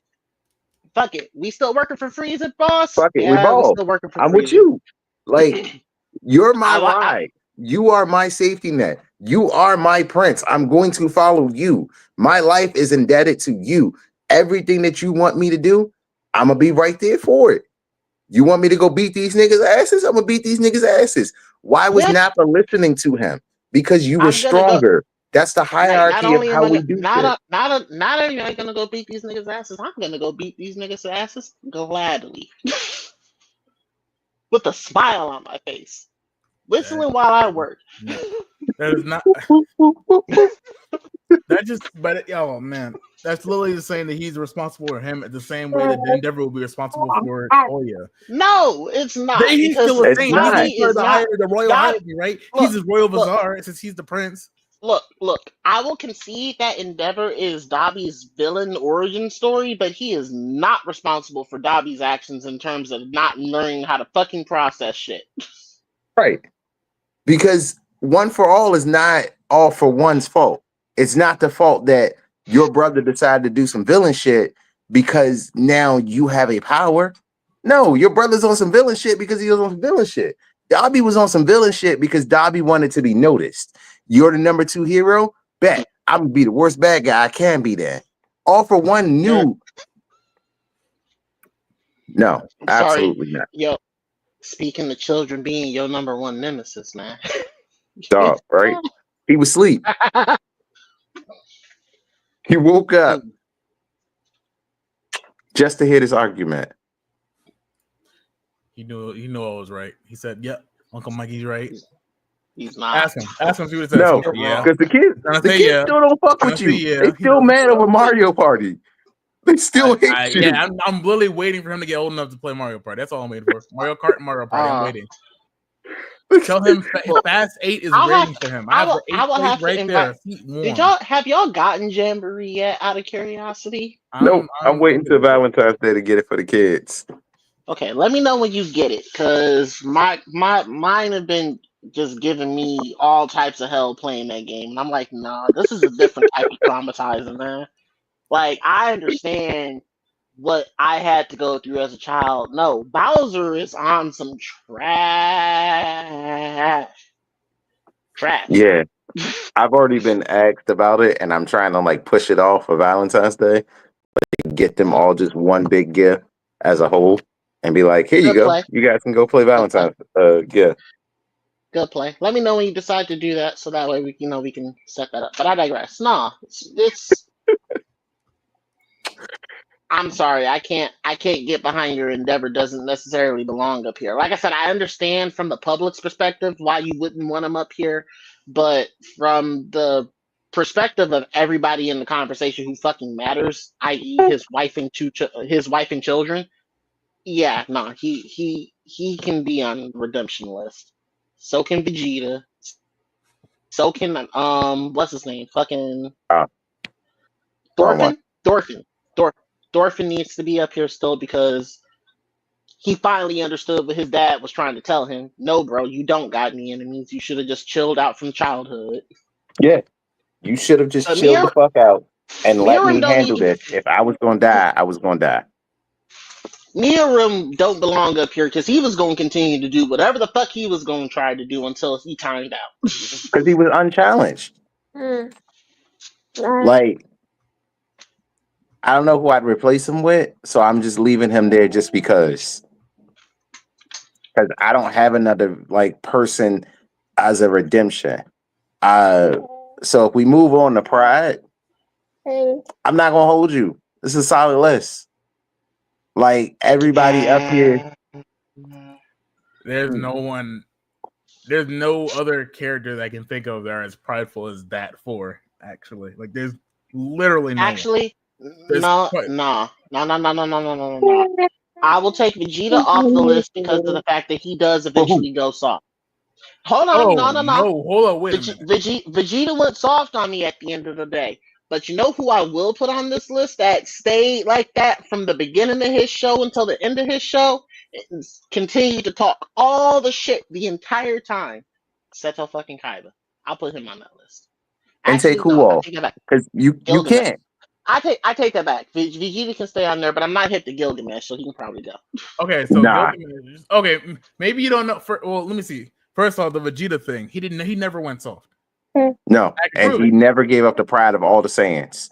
Fuck it. We still working for Frieza, boss? Fuck it. We still working for Frieza. I'm with you. Like, you're my ride. You are my safety net. You are my prince. I'm going to follow you. My life is indebted to you. Everything that you want me to do, I'm going to be right there for it. You want me to go beat these niggas' asses? I'm going to beat these niggas' asses. Why was Nappa listening to him? Because you were stronger. That's the hierarchy of how we do shit. Not only am I going to go beat these niggas' asses, I'm going to go beat these niggas' asses gladly. With a smile on my face. Whistling while I work. That is not. That just, but oh man, that's literally just saying that he's responsible for him the same way that Endeavor will be responsible for Oya. No, it's not. He's still the same. He's the royal hierarchy, right? He's his royal bazaar since he's the prince. Look, I will concede that Endeavor is Dobby's villain origin story, but he is not responsible for Dobby's actions in terms of not learning how to fucking process shit. Right. Because One for All is not All for One's fault. It's not the fault that your brother decided to do some villain shit because now you have a power. No, your brother's on some villain shit because he was on some villain shit. Dobby was on some villain shit because Dobby wanted to be noticed. You're the number 2 hero? Bet. I'm going to be the worst bad guy I can be there. All for One knew. No, absolutely not. Yo, speaking of children being your number 1 nemesis, man. Dog, right? He was asleep. He woke up just to hear this argument. He knew I was right. He said, "Yep, Uncle Mikey's right." He's not. Ask him if he would have said no, because the kids still don't fuck with you. They still mad over Mario Party. They still hate you. Yeah, I'm literally waiting for him to get old enough to play Mario Party. That's all I'm waiting for. Mario Kart and Mario Party. I'm waiting. Tell him Fast 8 is waiting for him. I will have right there. Have y'all gotten Jamboree yet? Out of curiosity. Nope. I'm waiting till Valentine's Day to get it for the kids. Okay, let me know when you get it, cause mine have been just giving me all types of hell playing that game, and I'm like, nah, this is a different type of traumatizing, man. Like, I understand what I had to go through as a child. No, Bowser is on some trash. Yeah. I've already been asked about it, and I'm trying to like push it off for Valentine's Day. Like, get them all just one big gift as a whole, and be like, "Here you go. You guys can go play Valentine's gift." Good play. Let me know when you decide to do that, so that way we can set that up. But I digress. Nah, it's I'm sorry, I can't get behind your Endeavor doesn't necessarily belong up here. Like I said, I understand from the public's perspective why you wouldn't want him up here, but from the perspective of everybody in the conversation who fucking matters, i.e. his wife and children, yeah, no, he can be on redemption list. So can Vegeta. So can what's his name? Fucking Thorfinn. Thorfinn needs to be up here still because he finally understood what his dad was trying to tell him. No, bro, you don't got any enemies. You should have just chilled out from childhood. Yeah. You should have just chilled the fuck out and let me handle this. If I was going to die, I was going to die. Miram don't belong up here because he was going to continue to do whatever the fuck he was going to try to do until he timed out. Because he was unchallenged. Like, I don't know who I'd replace him with, so I'm just leaving him there just because. Because I don't have another like person as a redemption. So if we move on to Pride, I'm not gonna hold you. This is a solid list. Like everybody up here. There's no other character that I can think of that are as prideful as that four, actually. Like there's literally no No. I will take Vegeta off the list because of the fact that he does eventually go soft. Hold on, no. Hold on, wait a minute. Vegeta went soft on me at the end of the day. But you know who I will put on this list that stayed like that from the beginning of his show until the end of his show? Continued to talk all the shit the entire time. Seto fucking Kaiba. I'll put him on that list. And take who off? Because you can't. I take that back. Vegeta can stay on there, but I'm not hip to Gilgamesh, so he can probably go. Okay, so Gilgamesh. Okay, maybe you don't know. Well, let me see. First off, the Vegeta thing. He never went soft. No, and he never gave up the pride of all the Saiyans.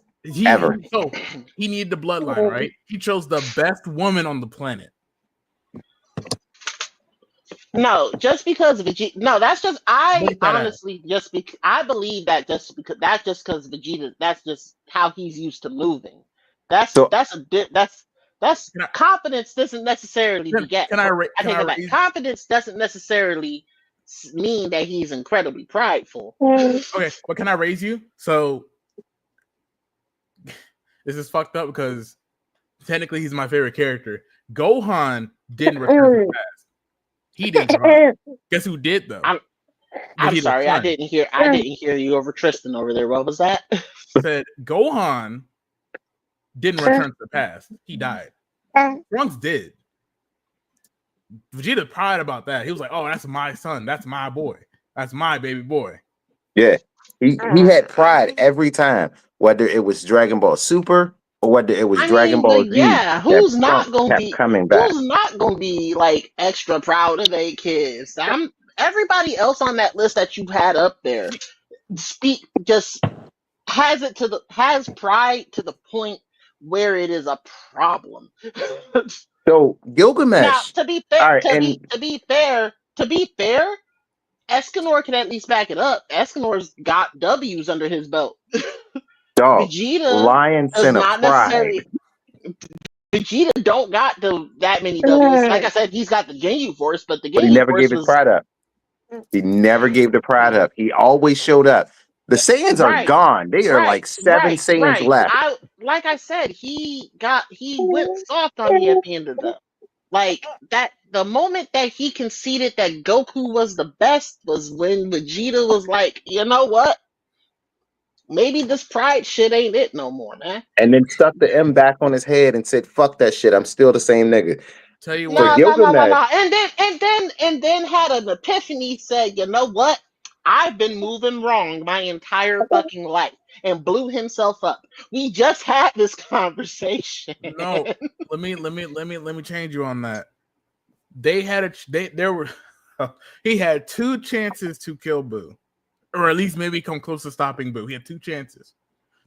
Ever. So he needed the bloodline, right? He chose the best woman on the planet. No, just because Vegeta. No, that's just honestly just because I believe that just because Vegeta. That's just how he's used to moving. That's confidence doesn't necessarily beget. Confidence doesn't necessarily mean that he's incredibly prideful. Okay, but can I raise you? So this is fucked up because technically he's my favorite character. Gohan didn't return to the past. He didn't. Guess who did though? I'm sorry, I didn't hear you over Tristan over there. What was that? Said Gohan didn't return to the past. He died. Trunks did. Vegeta pride about that. He was like, "Oh, that's my son. That's my boy. That's my baby boy." Yeah, he had pride every time, whether it was Dragon Ball Super or whether it was Dragon Ball Z. Yeah, who's not gonna be like extra proud of their kids? Everybody else on that list that you had up there has pride to the point where it is a problem. So Gilgamesh. Now, to be fair, Escanor can at least back it up. Escanor's got W's under his belt. Dog, Vegeta lion does not necessarily. Vegeta don't got that many W's. Like I said, he's got the Ginyu Force, but he never gave his pride up. He never gave the pride up. He always showed up. The Saiyans are gone. They are like seven Saiyans left. Like I said, he went soft on me at the end of that. The moment that he conceded that Goku was the best was when Vegeta was like, you know what? Maybe this pride shit ain't it no more, man. And then stuck the M back on his head and said, "Fuck that shit. I'm still the same nigga." Tell you what, no. And then had an epiphany. Said, you know what? I've been moving wrong my entire fucking life, and blew himself up. We just had this conversation. No, let me change you on that. He had two chances to kill Boo, or at least maybe come close to stopping Boo. He had two chances.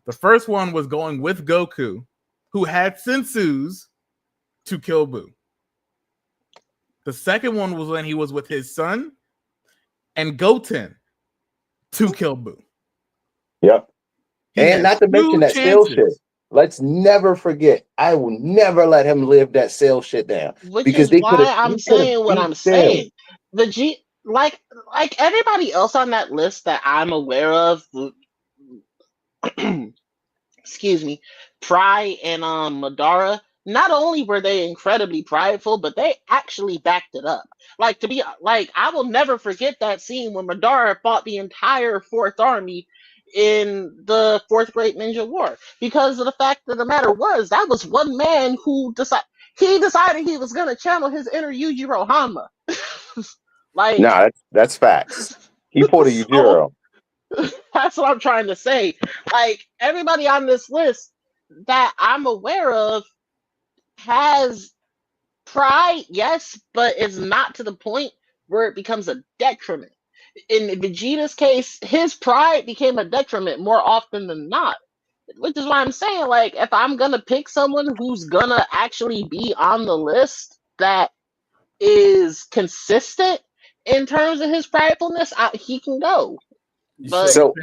The first one was going with Goku, who had sensus, to kill Boo. The second one was when he was with his son and Goten to kill Boo. Yep. And not to mention that Cell shit. Let's never forget. I will never let him live that Cell shit down. Which is why I'm saying what I'm saying. Like everybody else on that list that I'm aware of, excuse me, Pry and Madara, not only were they incredibly prideful, but they actually backed it up. I will never forget that scene when Madara fought the entire Fourth Army in the Fourth Great Ninja War, because of the fact that the matter was that was one man who decided he decided he was gonna channel his inner Yujiro Hanma. Like, nah, that's facts. He pulled a Yujiro. That's what I'm trying to say. Like, everybody on this list that I'm aware of has pride, yes, but it's not to the point where it becomes a detriment. In Vegeta's case, his pride became a detriment more often than not. Which is why I'm saying, like, if I'm gonna pick someone who's gonna actually be on the list that is consistent in terms of his pridefulness, he can go. But so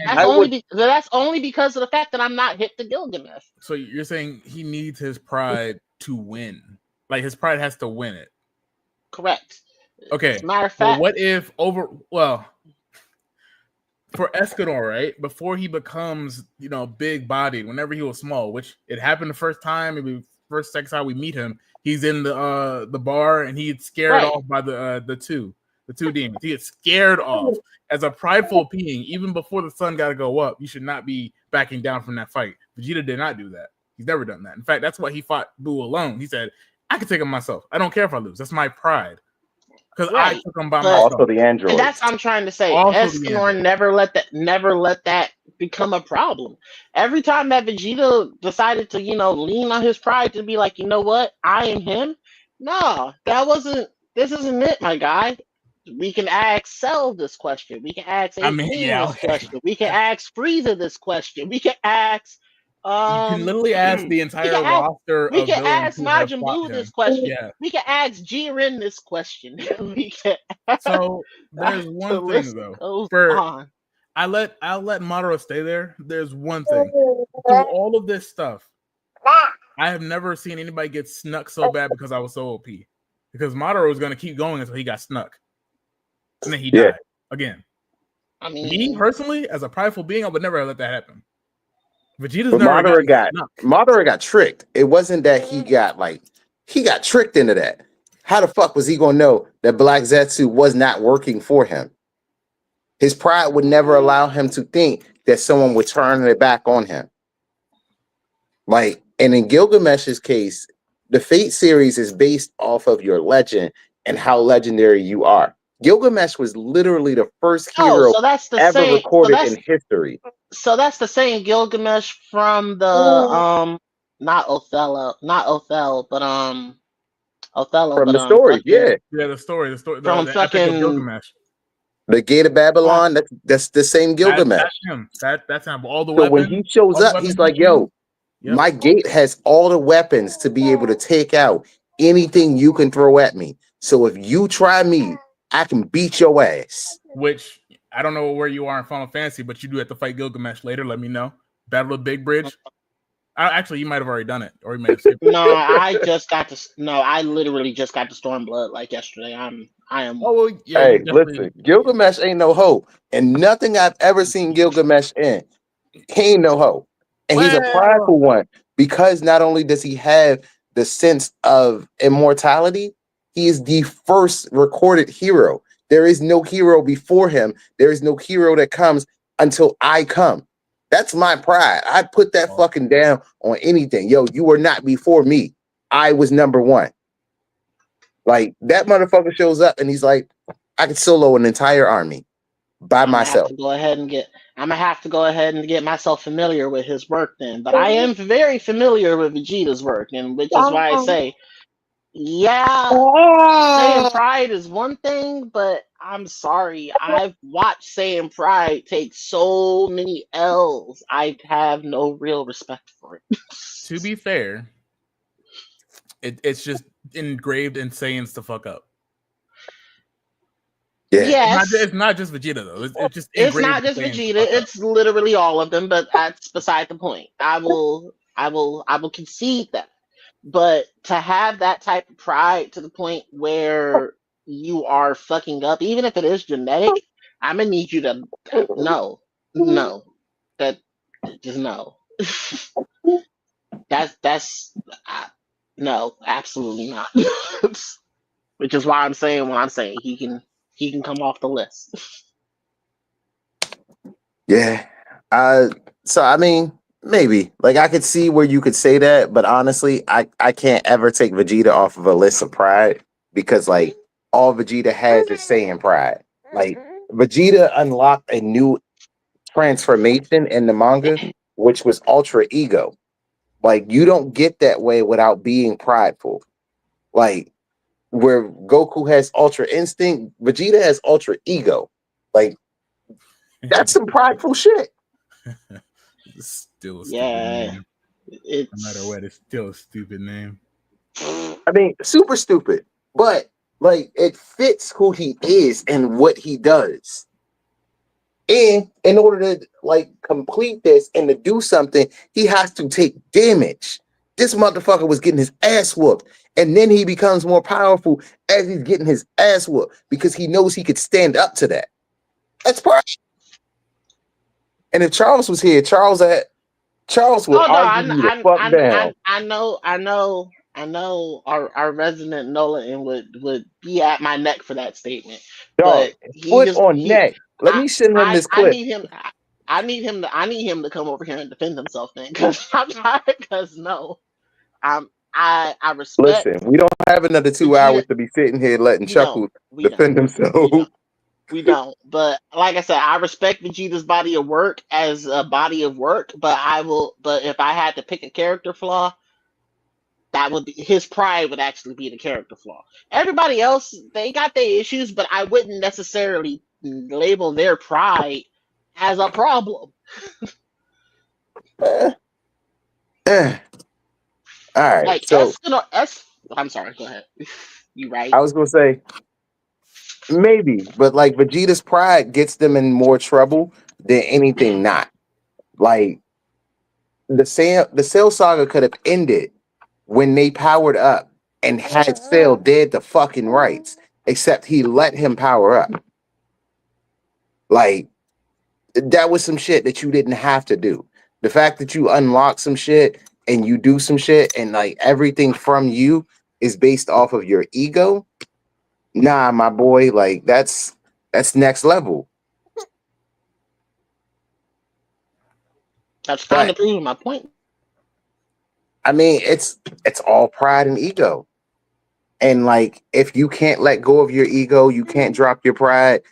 that's only because of the fact that I'm not hip to Gilgamesh. So you're saying he needs his pride to win? Like his pride has to win it? Correct. Okay. As a matter of fact, what if for Escanor, right? Before he becomes, big bodied, whenever he was small, which it happened the first time, maybe second time we meet him, he's in the bar and he gets scared off by the two demons. He gets scared off. As a prideful being, even before the sun got to go up, you should not be backing down from that fight. Vegeta did not do that. He's never done that. In fact, that's why he fought Buu alone. He said, I can take him myself. I don't care if I lose. That's my pride. Because I took him by myself. Also the android. And that's what I'm trying to say. Escanor never let that become a problem. Every time that Vegeta decided to, lean on his pride to be like, you know what, I am him. No, this isn't it, my guy. We can ask Cell this question. We can ask this question. We can ask Frieza this question. We can ask you can literally ask the entire roster we of can villains ask Majin Buu this question. Yeah. We can ask Jiren this question. So there's one thing though. I'll let Madara stay there. There's one thing. Through all of this stuff, I have never seen anybody get snuck so bad because I was so OP. Because Madara was gonna keep going until he got snuck. And then he died again. I mean, me personally, as a prideful being, I would never let that happen. Vegeta's Madara got tricked. It wasn't that he got tricked into that. How the fuck was he gonna know that Black Zetsu was not working for him? His pride would never allow him to think that someone would turn it back on him. Like, and in Gilgamesh's case, the Fate series is based off of your legend and how legendary you are. Gilgamesh was literally the first hero recorded in history. So that's the same Gilgamesh from the not Othello, but Othello from the story, the story from the fucking epic of Gilgamesh. The Gate of Babylon. That's the same Gilgamesh. That's him. That's him. All the so weapons. When he shows up, he's like, "Yo, my gate has all the weapons to be able to take out anything you can throw at me. So if you try me, I can beat your ass." Which I don't know where you are in Final Fantasy, but you do have to fight Gilgamesh later. Let me know. Battle of Big Bridge. Actually, you might have already done it, or you may have skipped it. No, I literally just got to Stormblood like yesterday. I am. Oh, well, yeah, hey, listen, Gilgamesh ain't no hoe, and nothing I've ever seen Gilgamesh in, he ain't no hoe, and he's a prideful one because not only does he have the sense of immortality, he is the first recorded hero. There is no hero before him. There is no hero that comes until I come. That's my pride. I put that fucking down on anything. Yo, you were not before me. I was number one. Like, that motherfucker shows up and he's like, I can solo an entire army by myself. I'm gonna have to go ahead and get myself familiar with his work then. But I am very familiar with Vegeta's work, and which is why I say, Saiyan Pride is one thing, but I'm sorry. I've watched Saiyan Pride take so many L's. I have no real respect for it. To be fair, it's just engraved in Saiyans to fuck up. Yeah. Yes. It's not just Vegeta though. It's not just Vegeta. It's literally all of them. But that's beside the point. I will concede that. But to have that type of pride to the point where you are fucking up, even if it is genetic, I'm gonna need you to no, that just no. That's no, absolutely not. Which is why I'm saying what I'm saying. He can come off the list. Yeah. So I mean, Maybe. Like I could see where you could say that, but honestly, I can't ever take Vegeta off of a list of Pride because like all Vegeta has is saying Pride. Like Vegeta unlocked a new transformation in the manga, which was Ultra Ego. Like you don't get that way without being prideful. Like where Goku has Ultra Instinct, Vegeta has Ultra Ego. Like that's some prideful shit. Still a stupid name. No matter what, it's still a stupid name. I mean, super stupid, but like it fits who he is and what he does. And in order to like complete this and to do something, he has to take damage. This motherfucker was getting his ass whooped, and then he becomes more powerful as he's getting his ass whooped because he knows he could stand up to that. that's part. And if Charles was here, Charles would argue you the fuck down. I know. Our resident Nolan would be at my neck for that statement. Dog, foot on neck. Let me send him this clip. I need him to come over here and defend himself, then, because I respect. Listen, we don't have another 2 hours to be sitting here letting Chuckle defend himself. We don't. But like I said, I respect Vegeta's body of work as a body of work. But if I had to pick a character flaw, that would be his pride. Would actually be the character flaw. Everybody else, they got their issues, but I wouldn't necessarily label their pride as a problem. All right. Like I'm sorry. Go ahead. You right? I was gonna say maybe, but like Vegeta's pride gets them in more trouble than anything not. Like the Cell Saga could have ended when they powered up and had Cell dead to fucking rights, except he let him power up. Like that was some shit that you didn't have to do. The fact that you unlock some shit and you do some shit and like everything from you is based off of your ego. Nah, my boy, like that's next level. That's kind of proving my point. I mean, it's all pride and ego. And like if you can't let go of your ego, you can't drop your pride,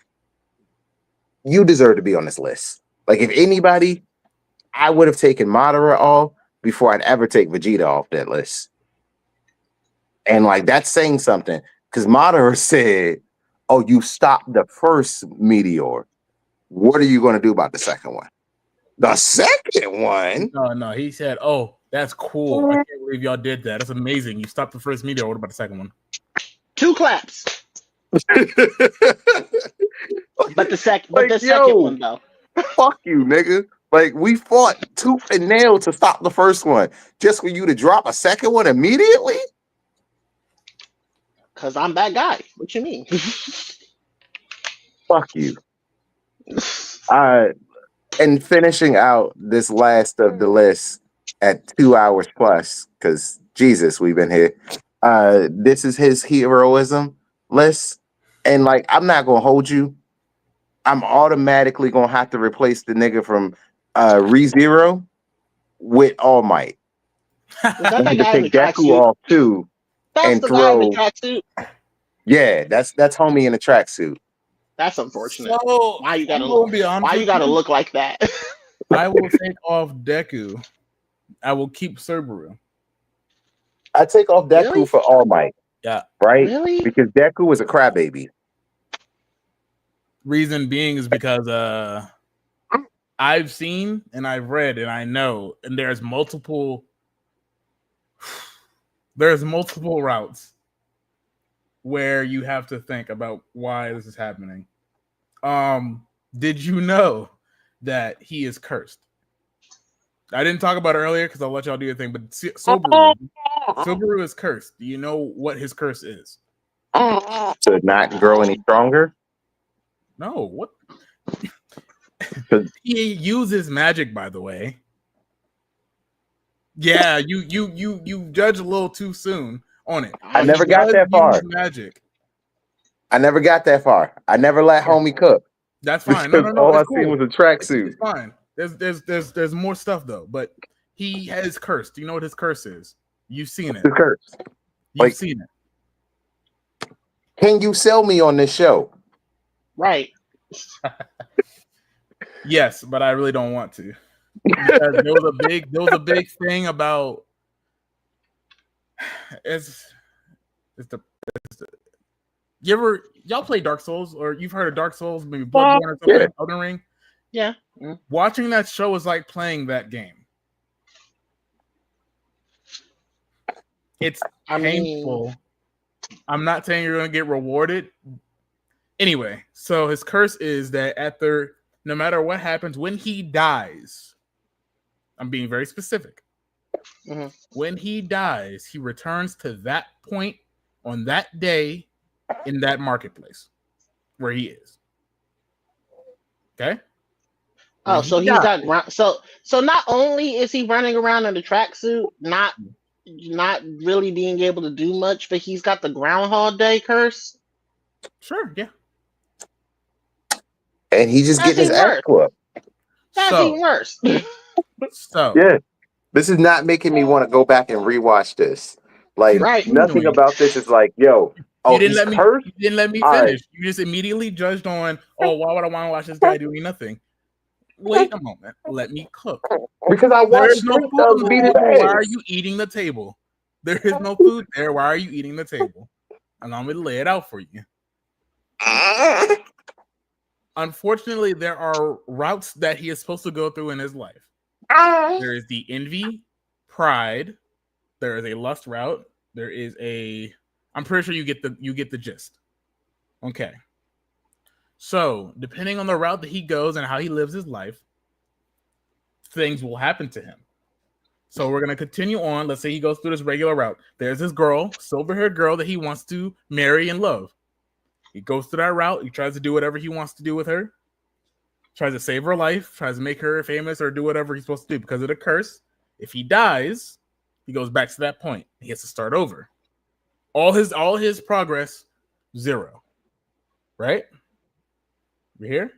you deserve to be on this list. Like if anybody, I would have taken Madara off before I'd ever take Vegeta off that list. And like that's saying something. Because Madara said, oh, you stopped the first meteor. What are you going to do about the second one? The second one? No. He said, oh, that's cool. I can't believe y'all did that. That's amazing. You stopped the first meteor. What about the second one? 2 claps. But the second one, though. Fuck you, nigga. Like, we fought tooth and nail to stop the first one. Just for you to drop a second one immediately? Because I'm that guy. What you mean? Fuck you. And finishing out this last of the list at 2 hours plus, because Jesus, we've been here. This is his heroism list. And like, I'm not gonna hold you. I'm automatically gonna have to replace the nigga from ReZero with All Might. Is that the guy in the Deku off too. That's the guy in the tracksuit. Yeah, that's homie in a tracksuit. That's unfortunate. So, why you gotta look like that? I will take off Deku. I will keep Subaru. I take off Deku for All Might. Yeah. Right? Really? Because Deku was a crybaby. Reason being is because I've seen and I've read and I know, and there's multiple routes where you have to think about why this is happening. Did you know that he is cursed? I didn't talk about it earlier because I'll let y'all do your thing, but Subaru is cursed. Do you know what his curse is? To not grow any stronger? No, what? He uses magic, by the way. Yeah, you judge a little too soon on it. I never got that far. Magic. I never got that far. I never let homie cook. That's fine. No. All I cool. seen was a tracksuit. It's fine. There's more stuff though, but he has curse. Do you know what his curse is? You've seen it. His curse. You've seen it. Can you sell me on this show? Right. Yes, but I really don't want to. Because there was a big thing about y'all play Dark Souls, or you've heard of Dark Souls, maybe Bloodborne or something, Yeah. Elden Ring? Yeah. Watching that show is like playing that game. It's painful. I'm not saying you're going to get rewarded. Anyway, so his curse is that no matter what happens, when he dies, I'm being very specific. Mm-hmm. When he dies, he returns to that point on that day in that marketplace where he is. Okay? Oh, so he's got so not only is he running around in the tracksuit, not really being able to do much, but he's got the Groundhog Day curse. Sure, yeah. And he just getting his ass whooped. That's even worse. So yeah, this is not making me want to go back and rewatch this. Like nothing about this is like, yo, you didn't let me finish. Right. You just immediately judged on, why would I want to watch this guy doing nothing? Wait a moment. Let me cook. Because I watched no food on the table. Why are you eating the table? There is no food there. Why are you eating the table? Allow me to lay it out for you. Unfortunately, there are routes that he is supposed to go through in his life. There is the envy, pride. There is a lust route. There is I'm pretty sure you get the gist. Okay. So, depending on the route that he goes and how he lives his life, things will happen to him. So, we're going to continue on. Let's say he goes through this regular route. There's this girl, silver-haired girl that he wants to marry and love. He goes through that route. He tries to do whatever he wants to do with her. Tries to save her life. Tries to make her famous or do whatever he's supposed to do because of the curse. If he dies, he goes back to that point. He has to start over. All his progress, 0. Right? You here?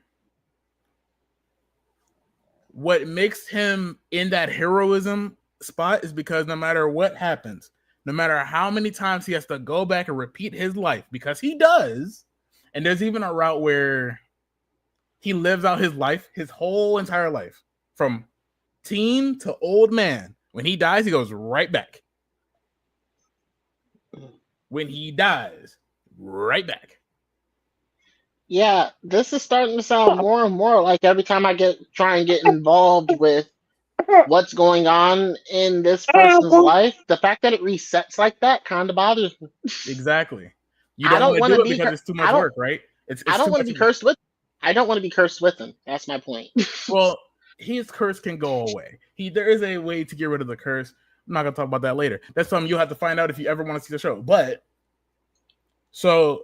What makes him in that heroism spot is because no matter what happens, no matter how many times he has to go back and repeat his life, because he does, and there's even a route where he lives out his life, his whole entire life, from teen to old man. When he dies, he goes right back. When he dies, right back. Yeah, this is starting to sound more and more like every time I try and get involved with what's going on in this person's life, the fact that it resets like that kind of bothers me. Exactly. You don't want to do it because it's too much work, right? I don't want to be cursed with. I don't want to be cursed with him. That's my point. Well, his curse can go away. There is a way to get rid of the curse. I'm not gonna talk about that later. That's something you'll have to find out if you ever want to see the show. But so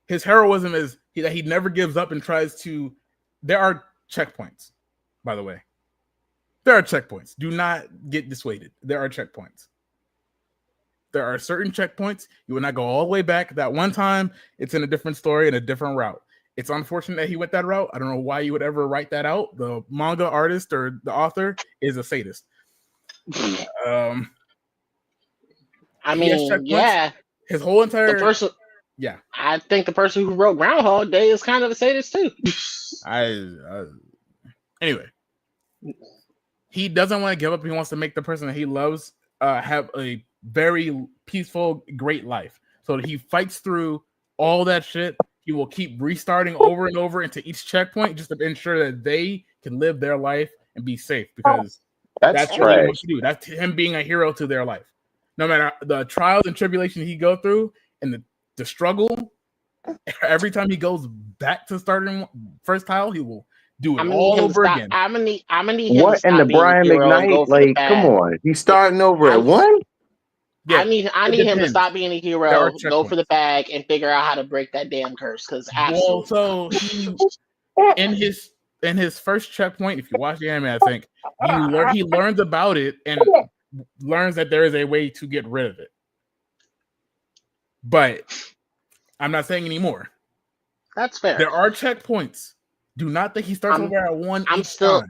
his heroism is that he never gives up and tries to. There are checkpoints, by the way. There are checkpoints. Do not get dissuaded. There are checkpoints. There are certain checkpoints. You will not go all the way back. That one time, it's in a different story and a different route. It's unfortunate that he went that route. I don't know why you would ever write that out. The manga artist or the author is a sadist. I mean, yeah. His whole entire person. Yeah. I think the person who wrote Groundhog Day is kind of a sadist too. Anyway, he doesn't want to give up. He wants to make the person that he loves have a very peaceful, great life. So he fights through all that shit. He will keep restarting over and over into each checkpoint just to ensure that they can live their life and be safe, because that's what he wants to do. That's him being a hero to their life. No matter the trials and tribulations he goes through and the struggle, every time he goes back to starting first tile, he will do it all over again. I'm gonna need him what to in the being Brian a hero McKnight? and go for Like, come on, he's starting over at one. Yeah, I need him to stop being a hero, go for the bag, and figure out how to break that damn curse. Because absolutely. Well, so he in his first checkpoint, if you watch the anime, I think he learns about it and learns that there is a way to get rid of it. But I'm not saying anymore. That's fair. There are checkpoints. Do not think he starts over at one. I'm still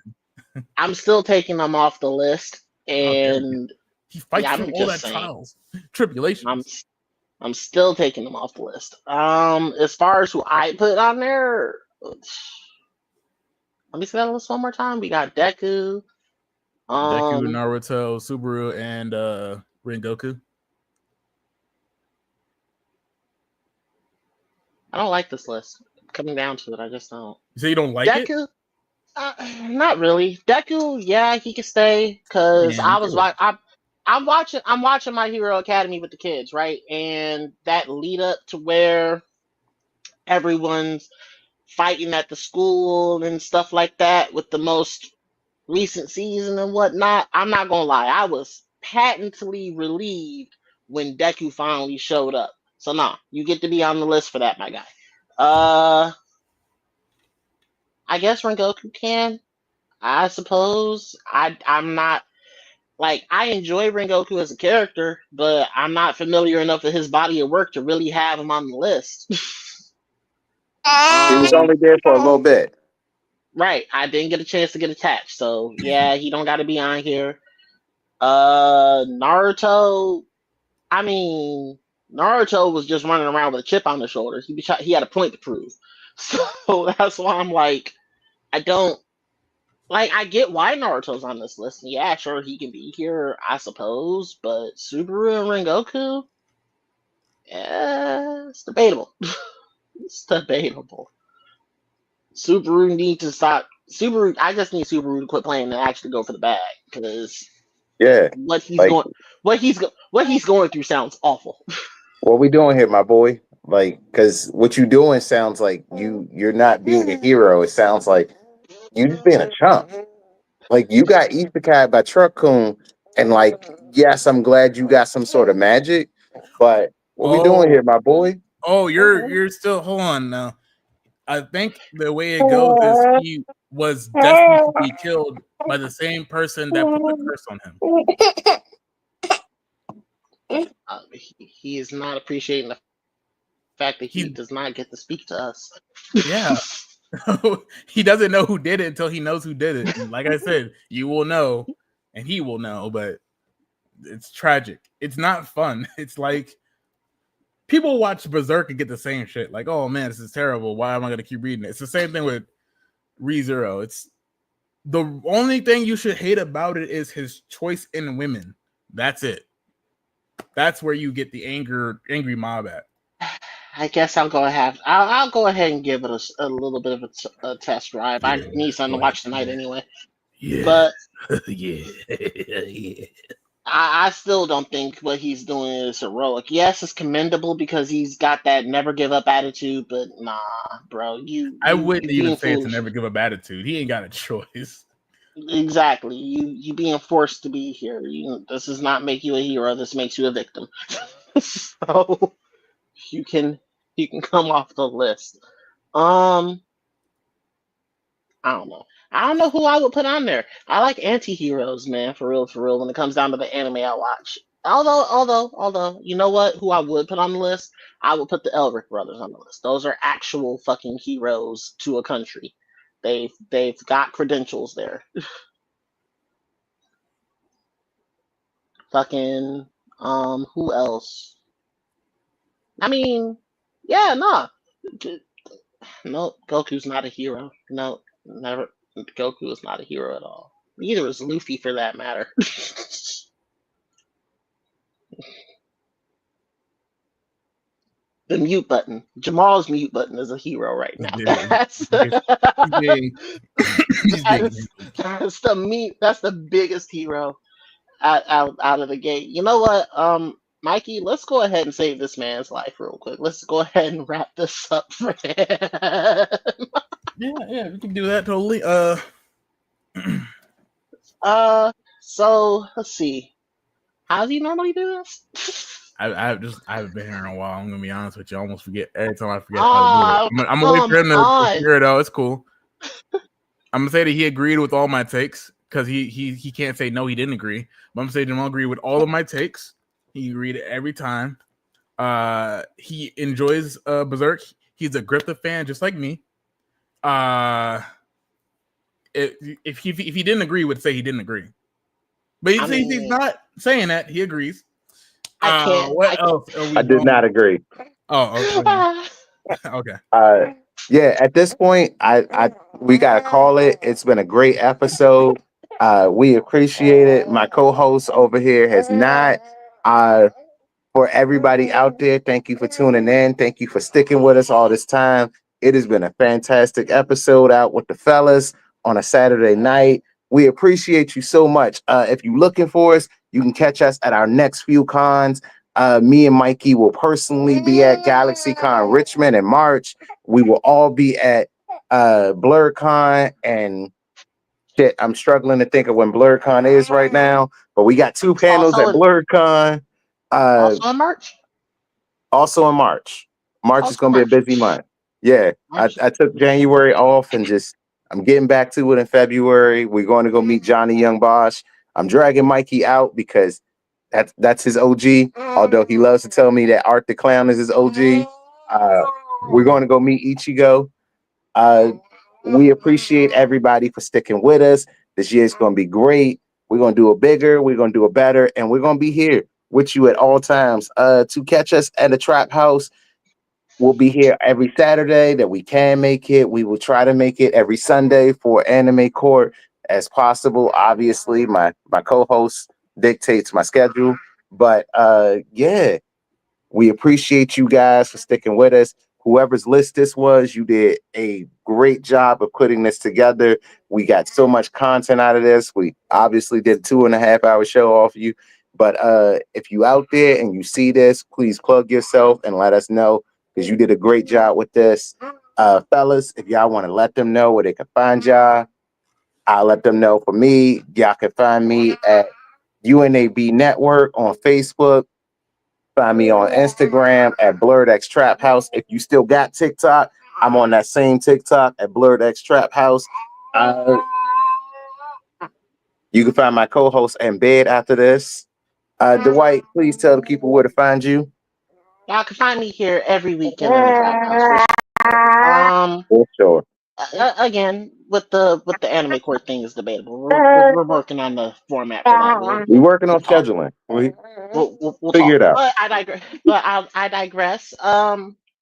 I'm still taking them off the list, and he fights yeah, through I'm all just that saying, trials, tribulations. I'm still taking them off the list. As far as who I put on there, let me see that list one more time. We got Deku, Naruto, Subaru, and Rengoku. I don't like this list. Coming down to it, I just don't. You say you don't like it? Deku, not really. Deku, yeah, he can stay because I'm watching My Hero Academy with the kids, right? And that lead up to where everyone's fighting at the school and stuff like that with the most recent season and whatnot. I'm not gonna lie, I was patently relieved when Deku finally showed up. So nah, you get to be on the list for that, my guy. I guess Rengoku can. I suppose. I'm not like I enjoy Rengoku as a character, but I'm not familiar enough with his body of work to really have him on the list. He was only there for a little bit. Right. I didn't get a chance to get attached, so yeah, he don't got to be on here. Naruto. I mean, Naruto was just running around with a chip on his shoulders. He had a point to prove, so that's why I'm like, I don't. Like, I get why Naruto's on this list. Yeah, sure, he can be here, I suppose. But Subaru and Rengoku? Yeah, it's debatable. It's debatable. Subaru needs to stop. I just need Subaru to quit playing and actually go for the bag. Because what he's going through sounds awful. What we doing here, my boy? Like, because what you doing sounds like you're not being a hero. It sounds like you just being a chump. Like, you got isekai by Truckcoon, and like, yes, I'm glad you got some sort of magic, but what we doing here, my boy? Oh, you're still, hold on now. I think the way it goes is he was destined to be killed by the same person that put the curse on him. He is not appreciating the fact that he does not get to speak to us. Yeah. He doesn't know who did it until he knows who did it. And like I said, you will know and he will know, but it's tragic. It's not fun. It's like people watch Berserk and get the same shit. Like, oh man, this is terrible. Why am I going to keep reading it? It's the same thing with ReZero. It's the only thing you should hate about it is his choice in women. That's it. That's where you get the angry mob at. I guess I'll go ahead. I'll go ahead and give it a little bit of a test drive. Yeah, I need something to watch tonight anyway. Yeah. But yeah. I still don't think what he's doing is heroic. Yes, it's commendable because he's got that never give up attitude, but nah, bro. I wouldn't even say it's a never give up attitude. He ain't got a choice. Exactly. You being forced to be here. This does not make you a hero. This makes you a victim. So you can come off the list. I don't know. I don't know who I would put on there. I like anti-heroes, man, for real, when it comes down to the anime I watch. Although, you know what? Who I would put on the list? I would put the Elric brothers on the list. Those are actual fucking heroes to a country. They've got credentials there. Fucking who else? I mean, yeah, no. No, Goku's not a hero. No, never. Goku is not a hero at all. Neither is Luffy, for that matter. The mute button. Jamal's mute button is a hero right now. That's the biggest hero out of the gate. You know what, Mikey? Let's go ahead and save this man's life real quick. Let's go ahead and wrap this up for him. Yeah, we can do that totally. So let's see. How does he normally do this? I've been here in a while. I'm gonna be honest with you. I almost forget every time I forget how to do it. I'm gonna wait for him to figure it out. It's cool. I'm gonna say that he agreed with all my takes because he can't say no, he didn't agree. But I'm gonna say Jamal agreed with all of my takes. He agreed every time. He enjoys Berserk. He's a Grifta fan, just like me. if he didn't agree, would say he didn't agree. But he's not saying that he agrees. I can't. What else are we? I did not agree. Oh, okay. Yeah, at this point, we gotta call it. It's been a great episode. We appreciate it. My co-host over here has not. For everybody out there, thank you for tuning in. Thank you for sticking with us all this time. It has been a fantastic episode out with the fellas on a Saturday night. We appreciate you so much. If you're looking for us, you can catch us at our next few cons. Me and Mikey will personally be at GalaxyCon Richmond in March. We will all be at BlerdCon and shit. I'm struggling to think of when BlerdCon is right now, but we got 2 panels at BlerdCon. Also in March? Also in March. March is going to be a busy month. Yeah, I took January off and I'm getting back to it in February. We're going to go meet Johnny Young Bosch. I'm dragging Mikey out because that's his OG, although he loves to tell me that Art the Clown is his OG. We're going to go meet Ichigo. We appreciate everybody for sticking with us. This year is going to be great. We're going to do it bigger. We're going to do it better. And we're going to be here with you at all times. To catch us at the Trap House, we'll be here every Saturday that we can make it. We will try to make it every Sunday for Anime Court as possible. Obviously, my co-host dictates my schedule. But yeah, we appreciate you guys for sticking with us. Whoever's list this was, you did a great job of putting this together. We got so much content out of this. We obviously did a 2.5-hour show off of you. But if you out there and you see this, please plug yourself and let us know because you did a great job with this. Fellas, if y'all want to let them know where they can find y'all, I'll let them know. For me, y'all can find me at UNAB Network on Facebook. Find me on Instagram at BlerdxTrapHouse. If you still got TikTok, I'm on that same TikTok at BlerdxTrapHouse. You can find my co-host in bed after this. Dwight, please tell the people where to find you. Y'all can find me here every weekend in the Trap House. For sure. Again, with the Anime Court thing is debatable. We're working on the format for that. We're working on scheduling. We'll figure it out. But I digress.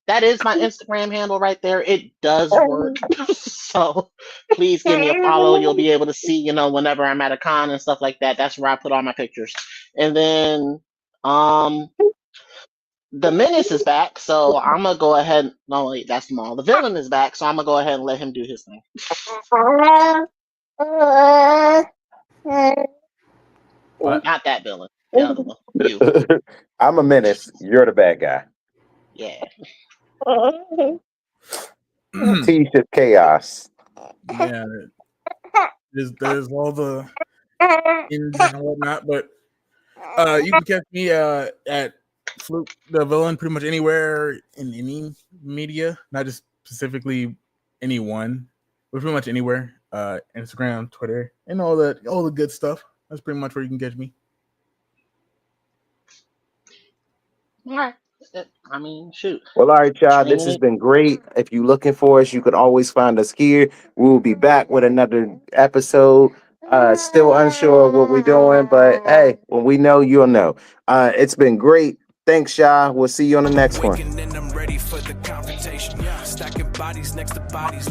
That is my Instagram handle right there. It does work. So please give me a follow. You'll be able to see, whenever I'm at a con and stuff like that. That's where I put all my pictures. And then the Menace is back, so I'm gonna go ahead. No, wait, that's Maul. The Villain is back, so I'm gonna go ahead and let him do his thing. Not that villain. The other one. You. I'm a menace. You're the bad guy. Yeah. Teach is chaos. Yeah. There's all the ins and whatnot, but you can catch me at Fluke the Villain pretty much anywhere in any media, not just specifically anyone, but pretty much anywhere. Instagram, Twitter, and all the good stuff. That's pretty much where you can catch me. All right. I mean, shoot. Well, all right, y'all. This has been great. If you're looking for us, you can always find us here. We will be back with another episode. Still unsure of what we're doing, but hey, when we know, you'll know. It's been great. Thanks, y'all. We'll see you on the next one. Stacking bodies next to bodies like